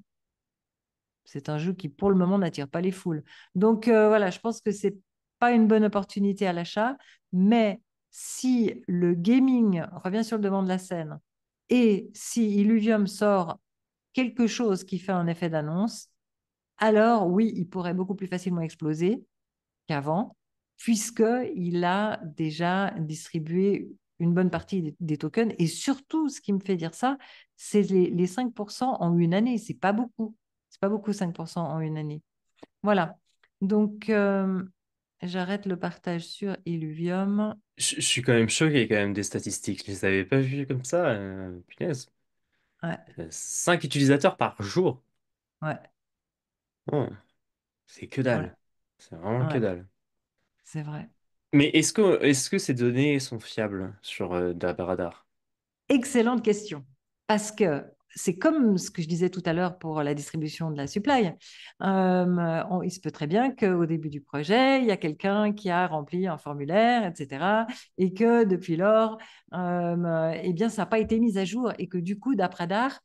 Speaker 2: jeu qui, pour le moment, n'attire pas les foules. Donc voilà, je pense que c'est pas une bonne opportunité à l'achat, mais si le gaming revient sur le devant de la scène et si Illuvium sort quelque chose qui fait un effet d'annonce, alors oui, il pourrait beaucoup plus facilement exploser qu'avant, puisqu'il a déjà distribué une bonne partie des tokens. Et surtout, ce qui me fait dire ça, c'est les 5% en une année. C'est pas beaucoup. C'est pas beaucoup, 5% en une année. Voilà. Donc, j'arrête le partage sur Illuvium.
Speaker 3: Je suis quand même choqué quand même des statistiques. Je les avais pas vues comme ça. Punaise.
Speaker 2: Ouais,
Speaker 3: 5 utilisateurs par jour.
Speaker 2: ouais,
Speaker 3: Oh, c'est que
Speaker 2: ouais,
Speaker 3: dalle. C'est vraiment que
Speaker 2: ouais,
Speaker 3: dalle.
Speaker 2: c'est vrai.
Speaker 3: Mais est-ce que ces données sont fiables sur Radar?
Speaker 2: Excellente question. Parce que c'est comme ce que je disais tout à l'heure pour la distribution de la supply. Il se peut très bien qu'au début du projet, il y a quelqu'un qui a rempli un formulaire, etc. Et que depuis lors, eh bien, ça n'a pas été mis à jour. Et que du coup, Dapradar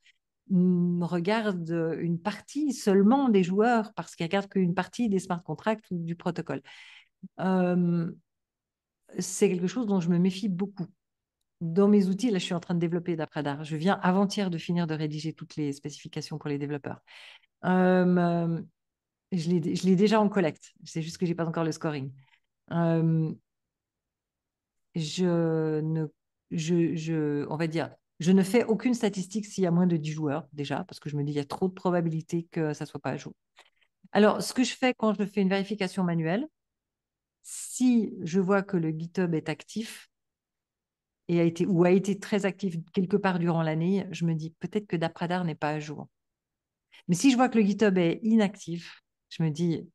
Speaker 2: regarde une partie seulement des joueurs parce qu'il regarde qu'une partie des smart contracts ou du protocole. Euh, c'est quelque chose dont je me méfie beaucoup dans mes outils. Là, je suis en train de développer Dapradar. Je viens avant-hier de finir de rédiger toutes les spécifications pour les développeurs. Euh, je l'ai déjà en collecte. C'est juste que j'ai pas encore le scoring. Euh, je ne, on va dire, je ne fais aucune statistique s'il y a moins de 10 joueurs déjà, parce que je me dis il y a trop de probabilités que ça soit pas à jour. Alors, ce que je fais quand je fais une vérification manuelle, si je vois que le GitHub est actif, et a été très actif quelque part durant l'année, je me dis peut-être que Dapradar n'est pas à jour. Mais si je vois que le GitHub est inactif, je me dis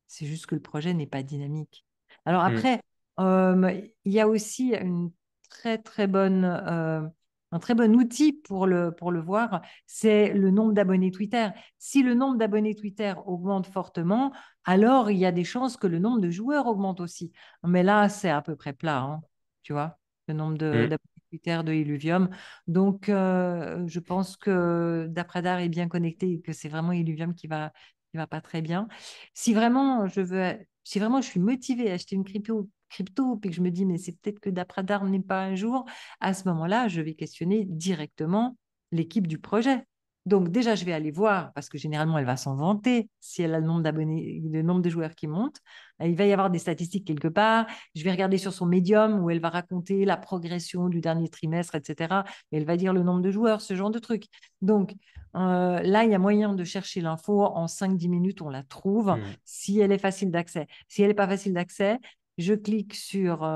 Speaker 2: c'est juste que le projet n'est pas dynamique. Alors
Speaker 3: Hmm.
Speaker 2: après, il y a aussi très, très un très bon outil pour le voir, c'est le nombre d'abonnés Twitter. Si le nombre d'abonnés Twitter augmente fortement, alors il y a des chances que le nombre de joueurs augmente aussi. Mais là, c'est à peu près plat, hein, tu vois, le nombre
Speaker 3: Hmm.
Speaker 2: d'abonnés Twitter de Illuvium. Donc, je pense que Dapradar est bien connecté et que c'est vraiment Illuvium qui va pas très bien. Si vraiment je suis motivée à acheter une crypto, puis que je me dis, mais c'est peut-être que Dapradar n'est pas un jour, à ce moment-là, je vais questionner directement l'équipe du projet. Donc déjà, je vais aller voir, parce que généralement, elle va s'en vanter si elle a le nombre d'abonnés, le nombre de joueurs qui monte. Il va y avoir des statistiques quelque part. Je vais regarder sur son médium où elle va raconter la progression du dernier trimestre, etc. Et elle va dire le nombre de joueurs, ce genre de trucs. Donc, là, il y a moyen de chercher l'info en 5-10 minutes, on la trouve
Speaker 3: Hmm.
Speaker 2: si elle est facile d'accès. Si elle n'est pas facile d'accès, je clique sur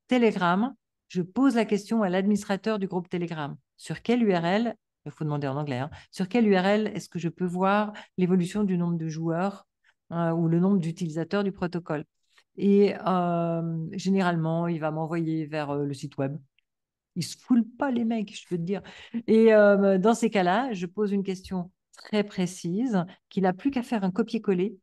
Speaker 2: Telegram, je pose la question à l'administrateur du groupe Telegram. Sur quelle URL, il faut demander en anglais, hein, sur quelle URL est-ce que je peux voir l'évolution du nombre de joueurs ou le nombre d'utilisateurs du protocole? Et généralement, il va m'envoyer vers le site web. Ils se foulent pas, les mecs, je peux te dire. Et dans ces cas-là, je pose une question très précise qu'il n'a plus qu'à faire un copier-coller.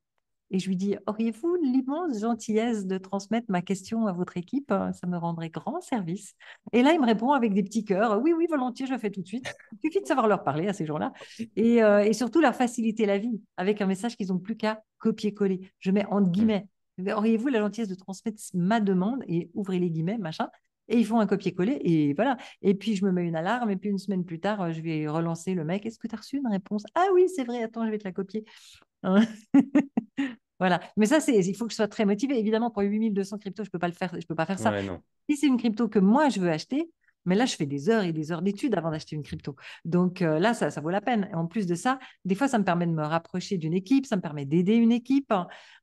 Speaker 2: Et je lui dis, auriez-vous l'immense gentillesse de transmettre ma question à votre équipe? Ça me rendrait grand service. Et là, il me répond avec des petits cœurs. Oui, oui, volontiers, je le fais tout de suite. Il suffit de savoir leur parler à ces gens-là. Et surtout, leur faciliter la vie avec un message qu'ils n'ont plus qu'à copier-coller. Je mets entre
Speaker 3: Hmm.
Speaker 2: guillemets. Auriez-vous la gentillesse de transmettre ma demande et ouvrez les guillemets, machin. Et ils font un copier-coller et voilà. Et puis, je me mets une alarme. Et puis, une semaine plus tard, je vais relancer le mec. Est-ce que tu as reçu une réponse? Ah oui, c'est vrai. Attends, je vais te la copier. Hein. Voilà. Mais ça, il faut que je sois très motivée. Évidemment, pour 8200 cryptos, je peux pas le faire. Je peux pas faire ça.
Speaker 3: Ouais, non.
Speaker 2: Si c'est une crypto que moi, je veux acheter, mais là, je fais des heures et des heures d'études avant d'acheter une crypto. Donc là, ça vaut la peine. Et en plus de ça, des fois, ça me permet de me rapprocher d'une équipe, ça me permet d'aider une équipe,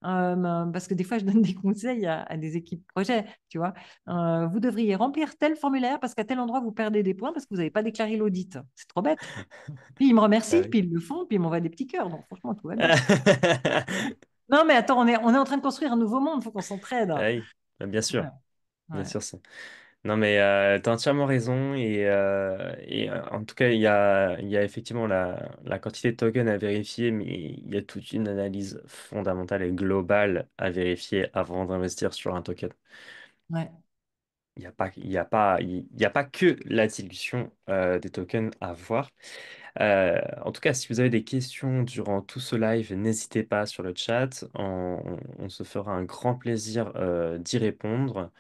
Speaker 2: hein, parce que des fois, je donne des conseils à des équipes projet, tu vois. Vous devriez remplir tel formulaire parce qu'à tel endroit, vous perdez des points parce que vous n'avez pas déclaré l'audit. C'est trop bête. Puis ils me
Speaker 3: Ah
Speaker 2: remercient,
Speaker 3: oui.
Speaker 2: puis ils le font, puis ils m'envoient des petits cœurs. Donc franchement, tout va bien. Non, mais attends, on est en train de construire un nouveau monde, il faut qu'on s'entraide.
Speaker 3: Ah oui, bah, bien sûr.
Speaker 2: Voilà.
Speaker 3: Bien
Speaker 2: Ouais.
Speaker 3: sûr, ça. Non, mais tu as entièrement raison. Et en tout cas, il y a effectivement la quantité de tokens à vérifier, mais il y a toute une analyse fondamentale et globale à vérifier avant d'investir sur un token.
Speaker 2: Ouais.
Speaker 3: Il n'y a pas, il y a pas, il y a pas que la dilution des tokens à voir. En tout cas, si vous avez des questions durant tout ce live, n'hésitez pas sur le chat. On se fera un grand plaisir d'y répondre.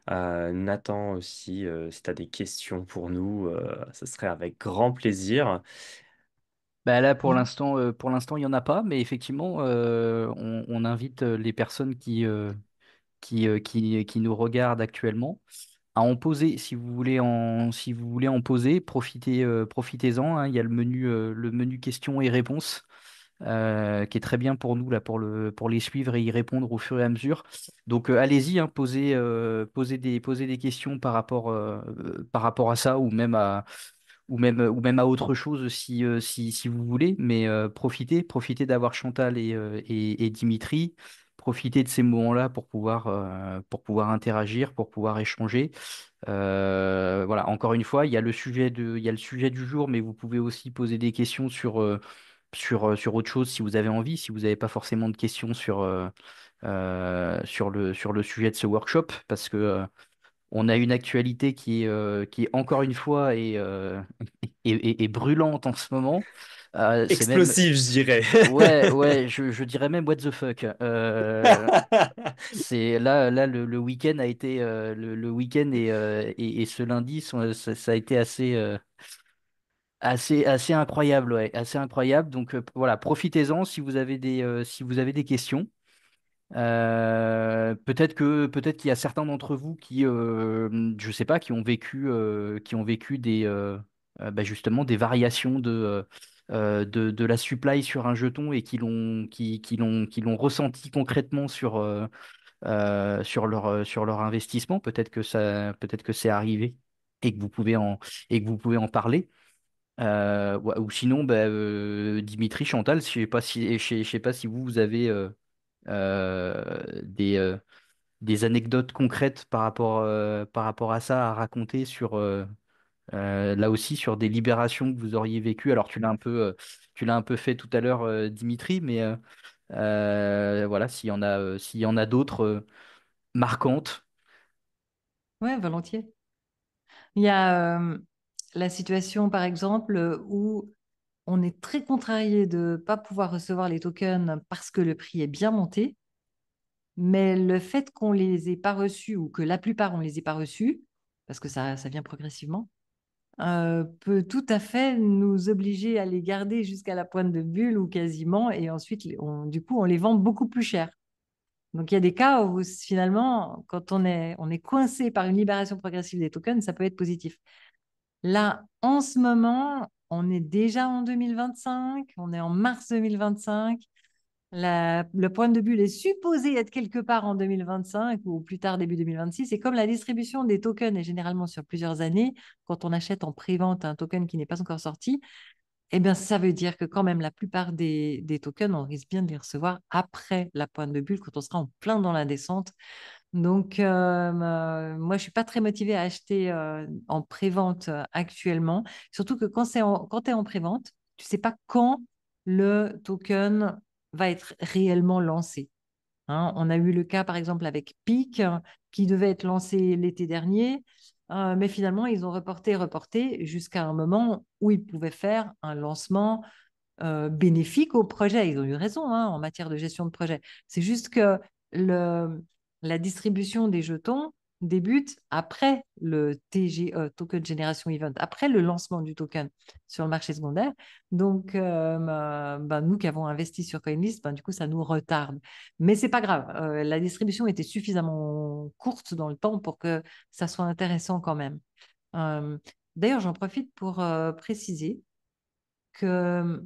Speaker 3: Nathan aussi, si tu as des questions pour nous, ce serait avec grand plaisir.
Speaker 1: Bah là,
Speaker 2: Ouais.
Speaker 1: pour l'instant, il n'y en a pas, mais effectivement, on invite les personnes qui nous regardent actuellement à en poser. Si vous voulez en poser, profitez-en, hein. Il y a le menu questions et réponses qui est très bien pour nous là, pour les suivre et y répondre au fur et à mesure. Donc allez-y, hein, posez des questions par rapport à ça ou même à autre chose si vous voulez. Mais profitez d'avoir Chantal et Dimitri. Profitez de ces moments-là pour pouvoir interagir, pour pouvoir échanger. Voilà, encore une fois, il y a le sujet du jour, mais vous pouvez aussi poser des questions sur autre chose si vous avez envie, si vous n'avez pas forcément de questions sur le sujet de ce workshop, parce que on a une actualité qui est encore une fois et brûlante en ce moment. C'est même,
Speaker 3: Explosif, je dirais.
Speaker 1: ouais, ouais, je dirais même what the fuck. C'est là, le week-end a été le week-end et ce lundi ça a été assez incroyable, ouais, assez incroyable. Donc voilà, profitez-en si vous avez des questions. Peut-être qu'il y a certains d'entre vous qui, je sais pas, qui ont vécu justement des variations de la supply sur un jeton et qui l'ont ressenti concrètement sur leur investissement. Peut-être que c'est arrivé. et que vous pouvez en parler. Ou sinon, bah, Dimitri, Chantal, je sais pas si vous avez des anecdotes concrètes par rapport à ça à raconter là aussi sur des libérations que vous auriez vécues. Alors tu l'as un peu fait tout à l'heure, Dimitri, mais voilà, s'il y en a d'autres marquantes.
Speaker 2: Ouais, volontiers. Il y a la situation, par exemple, où on est très contrarié de ne pas pouvoir recevoir les tokens parce que le prix est bien monté, mais le fait qu'on ne les ait pas reçus ou que la plupart on ne les ait pas reçus, parce que ça vient progressivement, peut tout à fait nous obliger à les garder jusqu'à la pointe de bulle ou quasiment, et ensuite, du coup, on les vend beaucoup plus cher. Donc, il y a des cas où finalement, quand on est coincé par une libération progressive des tokens, ça peut être positif. Là, en ce moment, on est déjà en 2025, on est en mars 2025. Le point de bulle est supposé être quelque part en 2025 ou plus tard début 2026. Et comme la distribution des tokens est généralement sur plusieurs années, quand on achète en pré-vente un token qui n'est pas encore sorti, eh bien, ça veut dire que quand même la plupart des tokens, on risque bien de les recevoir après la pointe de bulle, quand on sera en plein dans la descente. Donc, moi, je suis pas très motivée à acheter en pré-vente actuellement. Surtout que quand tu es en pré-vente, tu sais pas quand le token va être réellement lancé. Hein. On a eu le cas, par exemple, avec Peak, qui devait être lancé l'été dernier, mais finalement, ils ont reporté jusqu'à un moment où ils pouvaient faire un lancement bénéfique au projet. Ils ont eu raison hein, en matière de gestion de projet. C'est juste que la distribution des jetons débute après le TGE, Token Generation Event, après le lancement du token sur le marché secondaire. Donc, nous qui avons investi sur CoinList, du coup, ça nous retarde. Mais c'est pas grave. La distribution était suffisamment courte dans le temps pour que ça soit intéressant quand même. Euh, D'ailleurs, j'en profite pour préciser que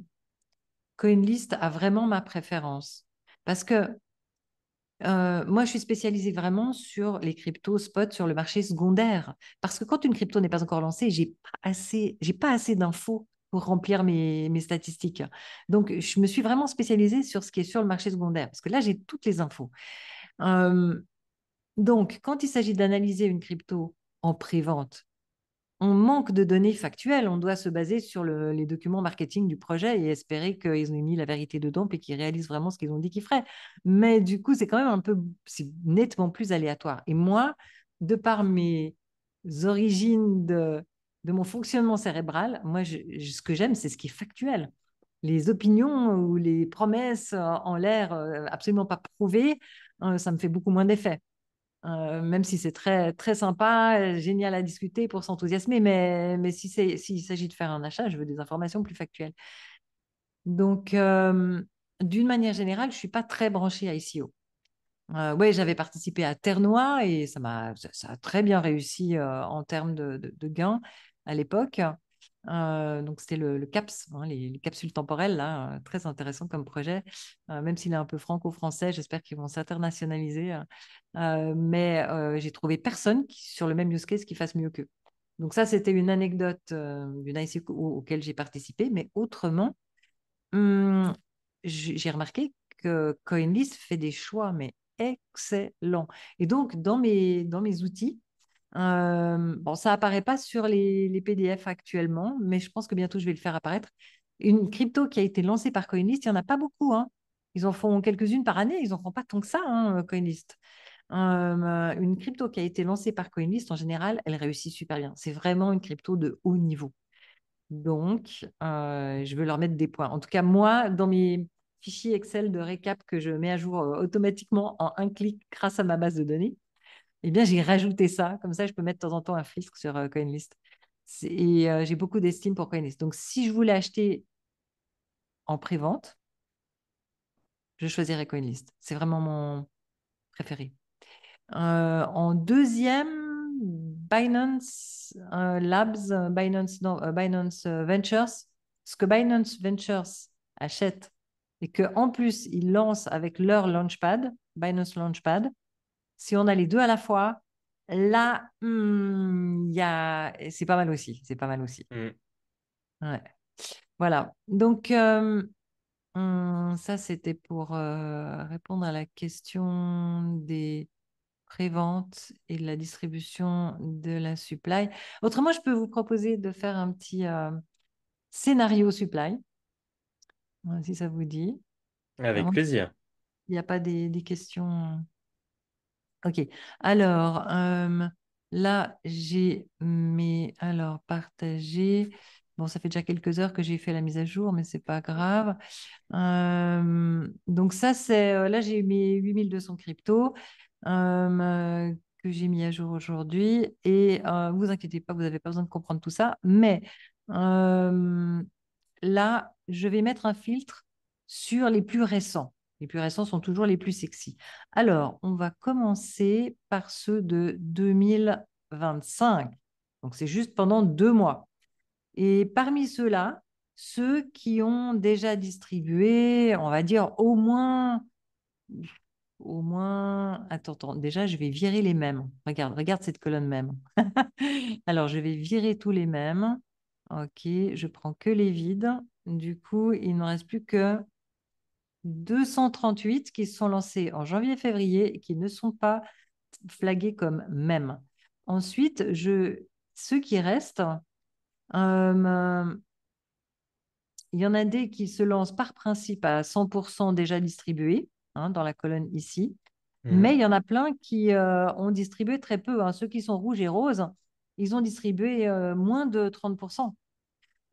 Speaker 2: CoinList a vraiment ma préférence. Parce que moi, je suis spécialisée vraiment sur les cryptos spot sur le marché secondaire. Parce que quand une crypto n'est pas encore lancée, j'ai pas assez d'infos pour remplir mes statistiques. Donc, je me suis vraiment spécialisée sur ce qui est sur le marché secondaire. Parce que là, j'ai toutes les infos. Euh, donc, quand il s'agit d'analyser une crypto en pré-vente, on manque de données factuelles. On doit se baser sur les documents marketing du projet et espérer qu'ils ont mis la vérité dedans et qu'ils réalisent vraiment ce qu'ils ont dit qu'ils feraient. Mais du coup, c'est quand même c'est nettement plus aléatoire. Et moi, de par mes origines de mon fonctionnement cérébral, moi, ce que j'aime, c'est ce qui est factuel. Les opinions ou les promesses en l'air absolument pas prouvées, ça me fait beaucoup moins d'effet. Même si c'est très, très sympa, génial à discuter pour s'enthousiasmer, mais s'il s'agit de faire un achat, je veux des informations plus factuelles. Donc, d'une manière générale, je ne suis pas très branchée à ICO. Oui, j'avais participé à Ternois et ça a très bien réussi en termes de gains à l'époque. Donc, c'était le CAPS, hein, les capsules temporelles, là, très intéressant comme projet. Même s'il est un peu franco-français, j'espère qu'ils vont s'internationaliser. Mais j'ai trouvé personne sur le même use case qui fasse mieux qu'eux. Donc, ça, c'était une anecdote d'une ICO auquel j'ai participé. Mais autrement, hum, j'ai remarqué que CoinList fait des choix, mais excellents. Et donc, dans mes outils, bon, ça apparaît pas sur les PDF actuellement, mais je pense que bientôt je vais le faire apparaître. Une crypto qui a été lancée par CoinList, il n'y en a pas beaucoup. Hein. Ils en font quelques-unes par année, ils en font pas tant que ça, hein, CoinList. Une crypto qui a été lancée par CoinList, en général, elle réussit super bien. C'est vraiment une crypto de haut niveau. Donc, je veux leur mettre des points. En tout cas, moi, dans mes fichiers Excel de récap que je mets à jour automatiquement en un clic grâce à ma base de données, eh bien, j'ai rajouté ça. Comme ça, je peux mettre de temps en temps un filtre sur CoinList. Et j'ai beaucoup d'estime pour CoinList. Donc, si je voulais acheter en pré-vente, je choisirais CoinList. C'est vraiment mon préféré. En deuxième, Binance Labs, Binance Ventures. Ce que Binance Ventures achète et qu'en plus, ils lancent avec leur Launchpad, Binance Launchpad. Si on a les deux à la fois, Là, c'est pas mal aussi. C'est pas mal aussi.
Speaker 3: Hmm.
Speaker 2: Ouais. Voilà. Donc, ça, c'était pour répondre à la question des préventes et de la distribution de la supply. Autrement, je peux vous proposer de faire un petit scénario supply, si ça vous dit.
Speaker 3: Avec
Speaker 2: Avant,
Speaker 3: plaisir.
Speaker 2: il n'y a pas des questions. Ok. Alors, là, j'ai mes. Alors, partagé. Bon, ça fait déjà quelques heures que j'ai fait la mise à jour, mais c'est pas grave. Donc, ça, c'est. Là, j'ai mes 8200 cryptos que j'ai mis à jour aujourd'hui. Et vous inquiétez pas, vous n'avez pas besoin de comprendre tout ça. Mais euh, là, je vais mettre un filtre sur les plus récents. Les plus récents sont toujours les plus sexy. Alors, on va commencer par ceux de 2025. Donc, c'est juste pendant 2 mois. Et parmi ceux-là, ceux qui ont déjà distribué, on va dire attends, déjà, je vais virer les mêmes. Regarde cette colonne même. Alors, je vais virer tous les mêmes. Ok, je prends que les vides. Du coup, il ne me reste plus que 238 qui sont lancés en janvier-février et qui ne sont pas flagués comme mêmes. Ensuite, ceux qui restent, euh, il y en a des qui se lancent par principe à 100% déjà distribués, hein, dans la colonne ici.
Speaker 3: Hmm.
Speaker 2: Mais il y en a plein qui ont distribué très peu, hein. Ceux qui sont rouges et roses, ils ont distribué moins de 30%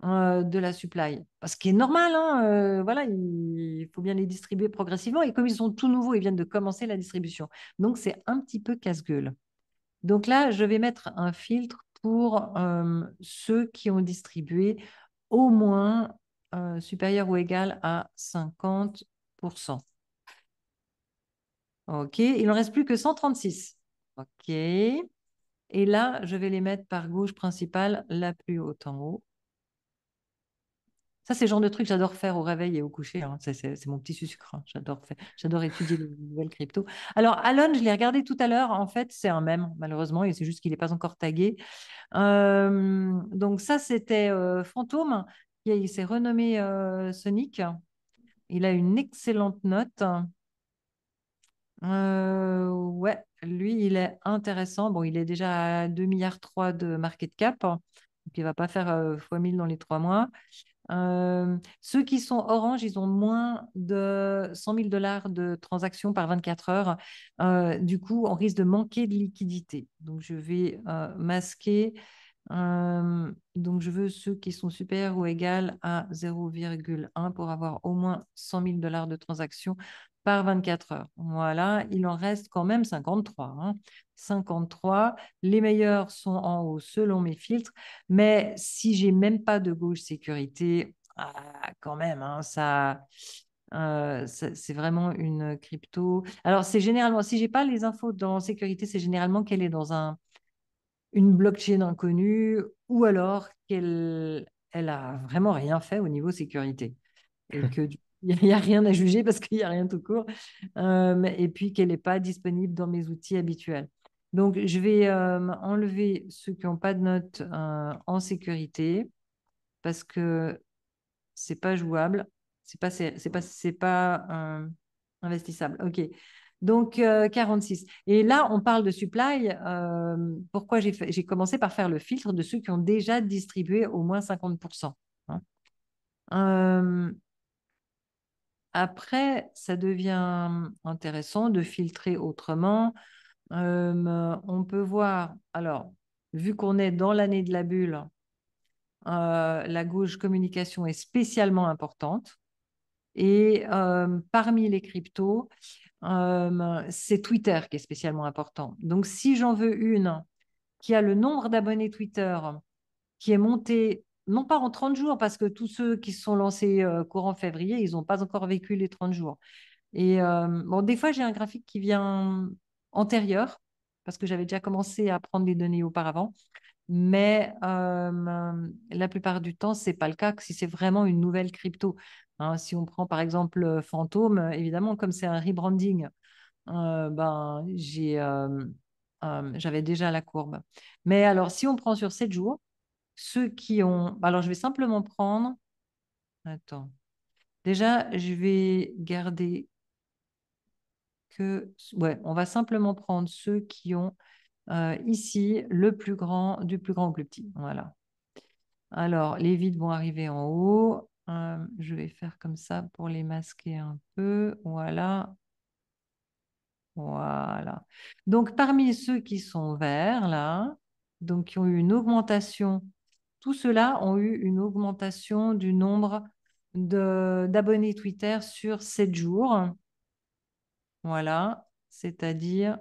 Speaker 2: de la supply. Ce qui est normal, hein, voilà, il faut bien les distribuer progressivement. Et comme ils sont tout nouveaux, ils viennent de commencer la distribution. Donc, c'est un petit peu casse-gueule. Donc là, je vais mettre un filtre pour ceux qui ont distribué au moins supérieur ou égal à 50%. OK, il n'en reste plus que 136. OK. Et là, je vais les mettre par gauche principale, la plus haute en haut. Ça, c'est le genre de truc que j'adore faire au réveil et au coucher, hein. C'est mon petit sucre, hein. J'adore étudier les nouvelles cryptos. Alors, Alon, je l'ai regardé tout à l'heure. En fait, c'est un mème, malheureusement, et c'est juste qu'il n'est pas encore tagué. Donc, ça, c'était Fantôme. Il s'est renommé Sonic. Il a une excellente note. Ouais, lui, il est intéressant. Bon, il est déjà à 2,3 milliards de market cap. Donc, il ne va pas faire fois 1000 dans les 3 mois. Ceux qui sont orange, ils ont moins de 100 000 dollars de transactions par 24 heures. Du coup, on risque de manquer de liquidité. Donc, je vais masquer. Donc, je veux ceux qui sont supérieurs ou égaux à 0,1 pour avoir au moins 100 000 dollars de transactions par 24 heures. Voilà, il en reste quand même 53, hein. 53. Les meilleurs sont en haut selon mes filtres. Mais si j'ai même pas de gauche sécurité, quand même, hein, c'est vraiment une crypto. Alors, c'est généralement, si j'ai pas les infos dans sécurité, c'est généralement qu'elle est dans une blockchain inconnue ou alors qu'elle elle a vraiment rien fait au niveau sécurité et que il n'y a rien à juger parce qu'il n'y a rien tout court. Et puis qu'elle n'est pas disponible dans mes outils habituels. Donc, je vais enlever ceux qui n'ont pas de notes en sécurité parce que c'est pas jouable, c'est pas investissable. OK. Donc, 46. Et là, on parle de supply. Pourquoi j'ai commencé par faire le filtre de ceux qui ont déjà distribué au moins 50%, hein. Euh, Après, ça devient intéressant de filtrer autrement. On peut voir, alors, vu qu'on est dans l'année de la bulle, la gauche communication est spécialement importante. Et parmi les cryptos, c'est Twitter qui est spécialement important. Donc, si j'en veux une qui a le nombre d'abonnés Twitter qui est monté, non pas en 30 jours, parce que tous ceux qui se sont lancés courant février, ils n'ont pas encore vécu les 30 jours. Et bon, des fois, j'ai un graphique qui vient antérieur, parce que j'avais déjà commencé à prendre les données auparavant. Mais la plupart du temps, ce n'est pas le cas que si c'est vraiment une nouvelle crypto, hein. Si on prend par exemple Fantôme, évidemment, comme c'est un rebranding, ben, j'ai j'avais déjà la courbe. Mais alors, si on prend sur 7 jours, ceux qui ont... Alors, je vais simplement prendre... Attends. Déjà, je vais garder que... Ouais, on va simplement prendre ceux qui ont ici le plus grand, du plus grand au plus petit. Voilà. Alors, les vides vont arriver en haut. Je vais faire comme ça pour les masquer un peu. Voilà. Voilà. Donc, parmi ceux qui sont verts, là, donc qui ont eu une augmentation, tous ceux-là ont eu une augmentation du nombre d'abonnés Twitter sur 7 jours. Voilà. C'est-à-dire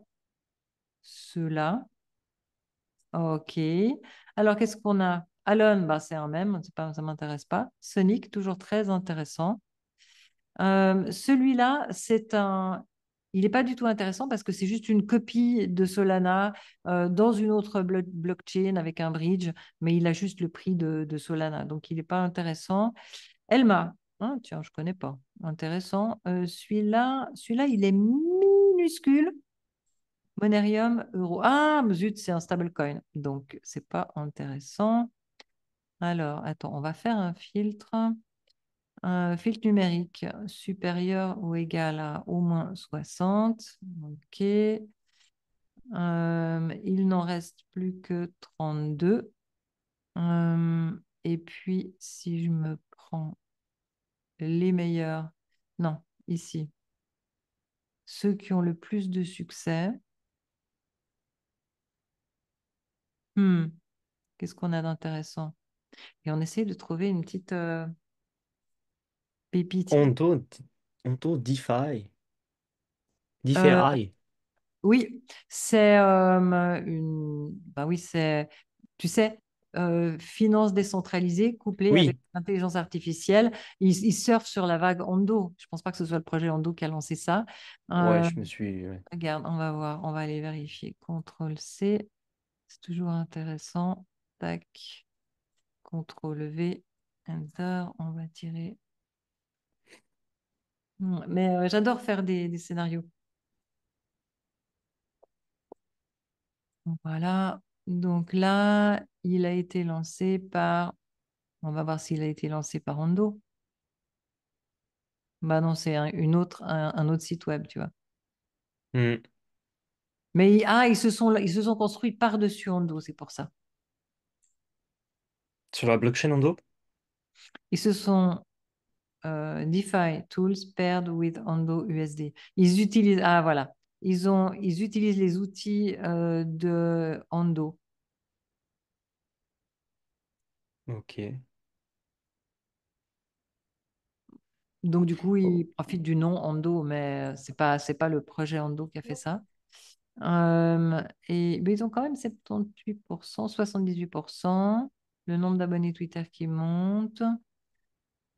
Speaker 2: ceux-là. OK. Alors, qu'est-ce qu'on a? Alon, bah, c'est un même, pas, ça ne m'intéresse pas. Sonic, toujours très intéressant. Celui-là, il n'est pas du tout intéressant parce que c'est juste une copie de Solana dans une autre blockchain avec un bridge, mais il a juste le prix de Solana. Donc, il n'est pas intéressant. Elma, hein, tiens, je ne connais pas. Intéressant. Celui-là, il est minuscule. Monerium, euro. Ah, zut, c'est un stablecoin. Donc, c'est pas intéressant. Alors, attends, on va faire un filtre. Un filtre numérique supérieur ou égal à au moins 60. OK. Il n'en reste plus que 32. Et puis, si je me prends les meilleurs, non, ici, ceux qui ont le plus de succès, hmm, qu'est-ce qu'on a d'intéressant? Et on essaie de trouver une petite pépite.
Speaker 3: Onto, Onto DeFi.
Speaker 2: Euh,
Speaker 3: DeFi.
Speaker 2: oui, c'est bah oui, c'est, tu sais, finance décentralisée couplée avec
Speaker 3: Oui,
Speaker 2: l'intelligence artificielle. Ils surfent sur la vague Ondo. Je pense pas que ce soit le projet Ondo qui a lancé ça.
Speaker 3: ouais,
Speaker 2: Euh,
Speaker 3: je me suis. Ouais.
Speaker 2: regarde, on va voir, on va aller vérifier. CTRL C, c'est toujours intéressant. Tac, CTRL V, Enter, on va tirer. Mais j'adore faire des scénarios. Voilà. Donc là, il a été lancé par. On va voir s'il a été lancé par Ondo. Bah non, c'est un autre site web, tu vois.
Speaker 3: Hmm.
Speaker 2: Mais ils se sont construits par-dessus Ondo, c'est pour ça.
Speaker 3: Sur la blockchain Ondo?
Speaker 2: Ils se sont DeFi Tools paired with Ondo USD. Ils utilisent, ah voilà, ils utilisent les outils de Ondo.
Speaker 3: Ok.
Speaker 2: Donc du coup,
Speaker 3: Oh.
Speaker 2: ils profitent du nom Ondo, mais c'est pas le projet Ondo qui a fait ça. Mais ils ont quand même 78%, 78%. Le nombre d'abonnés Twitter qui monte.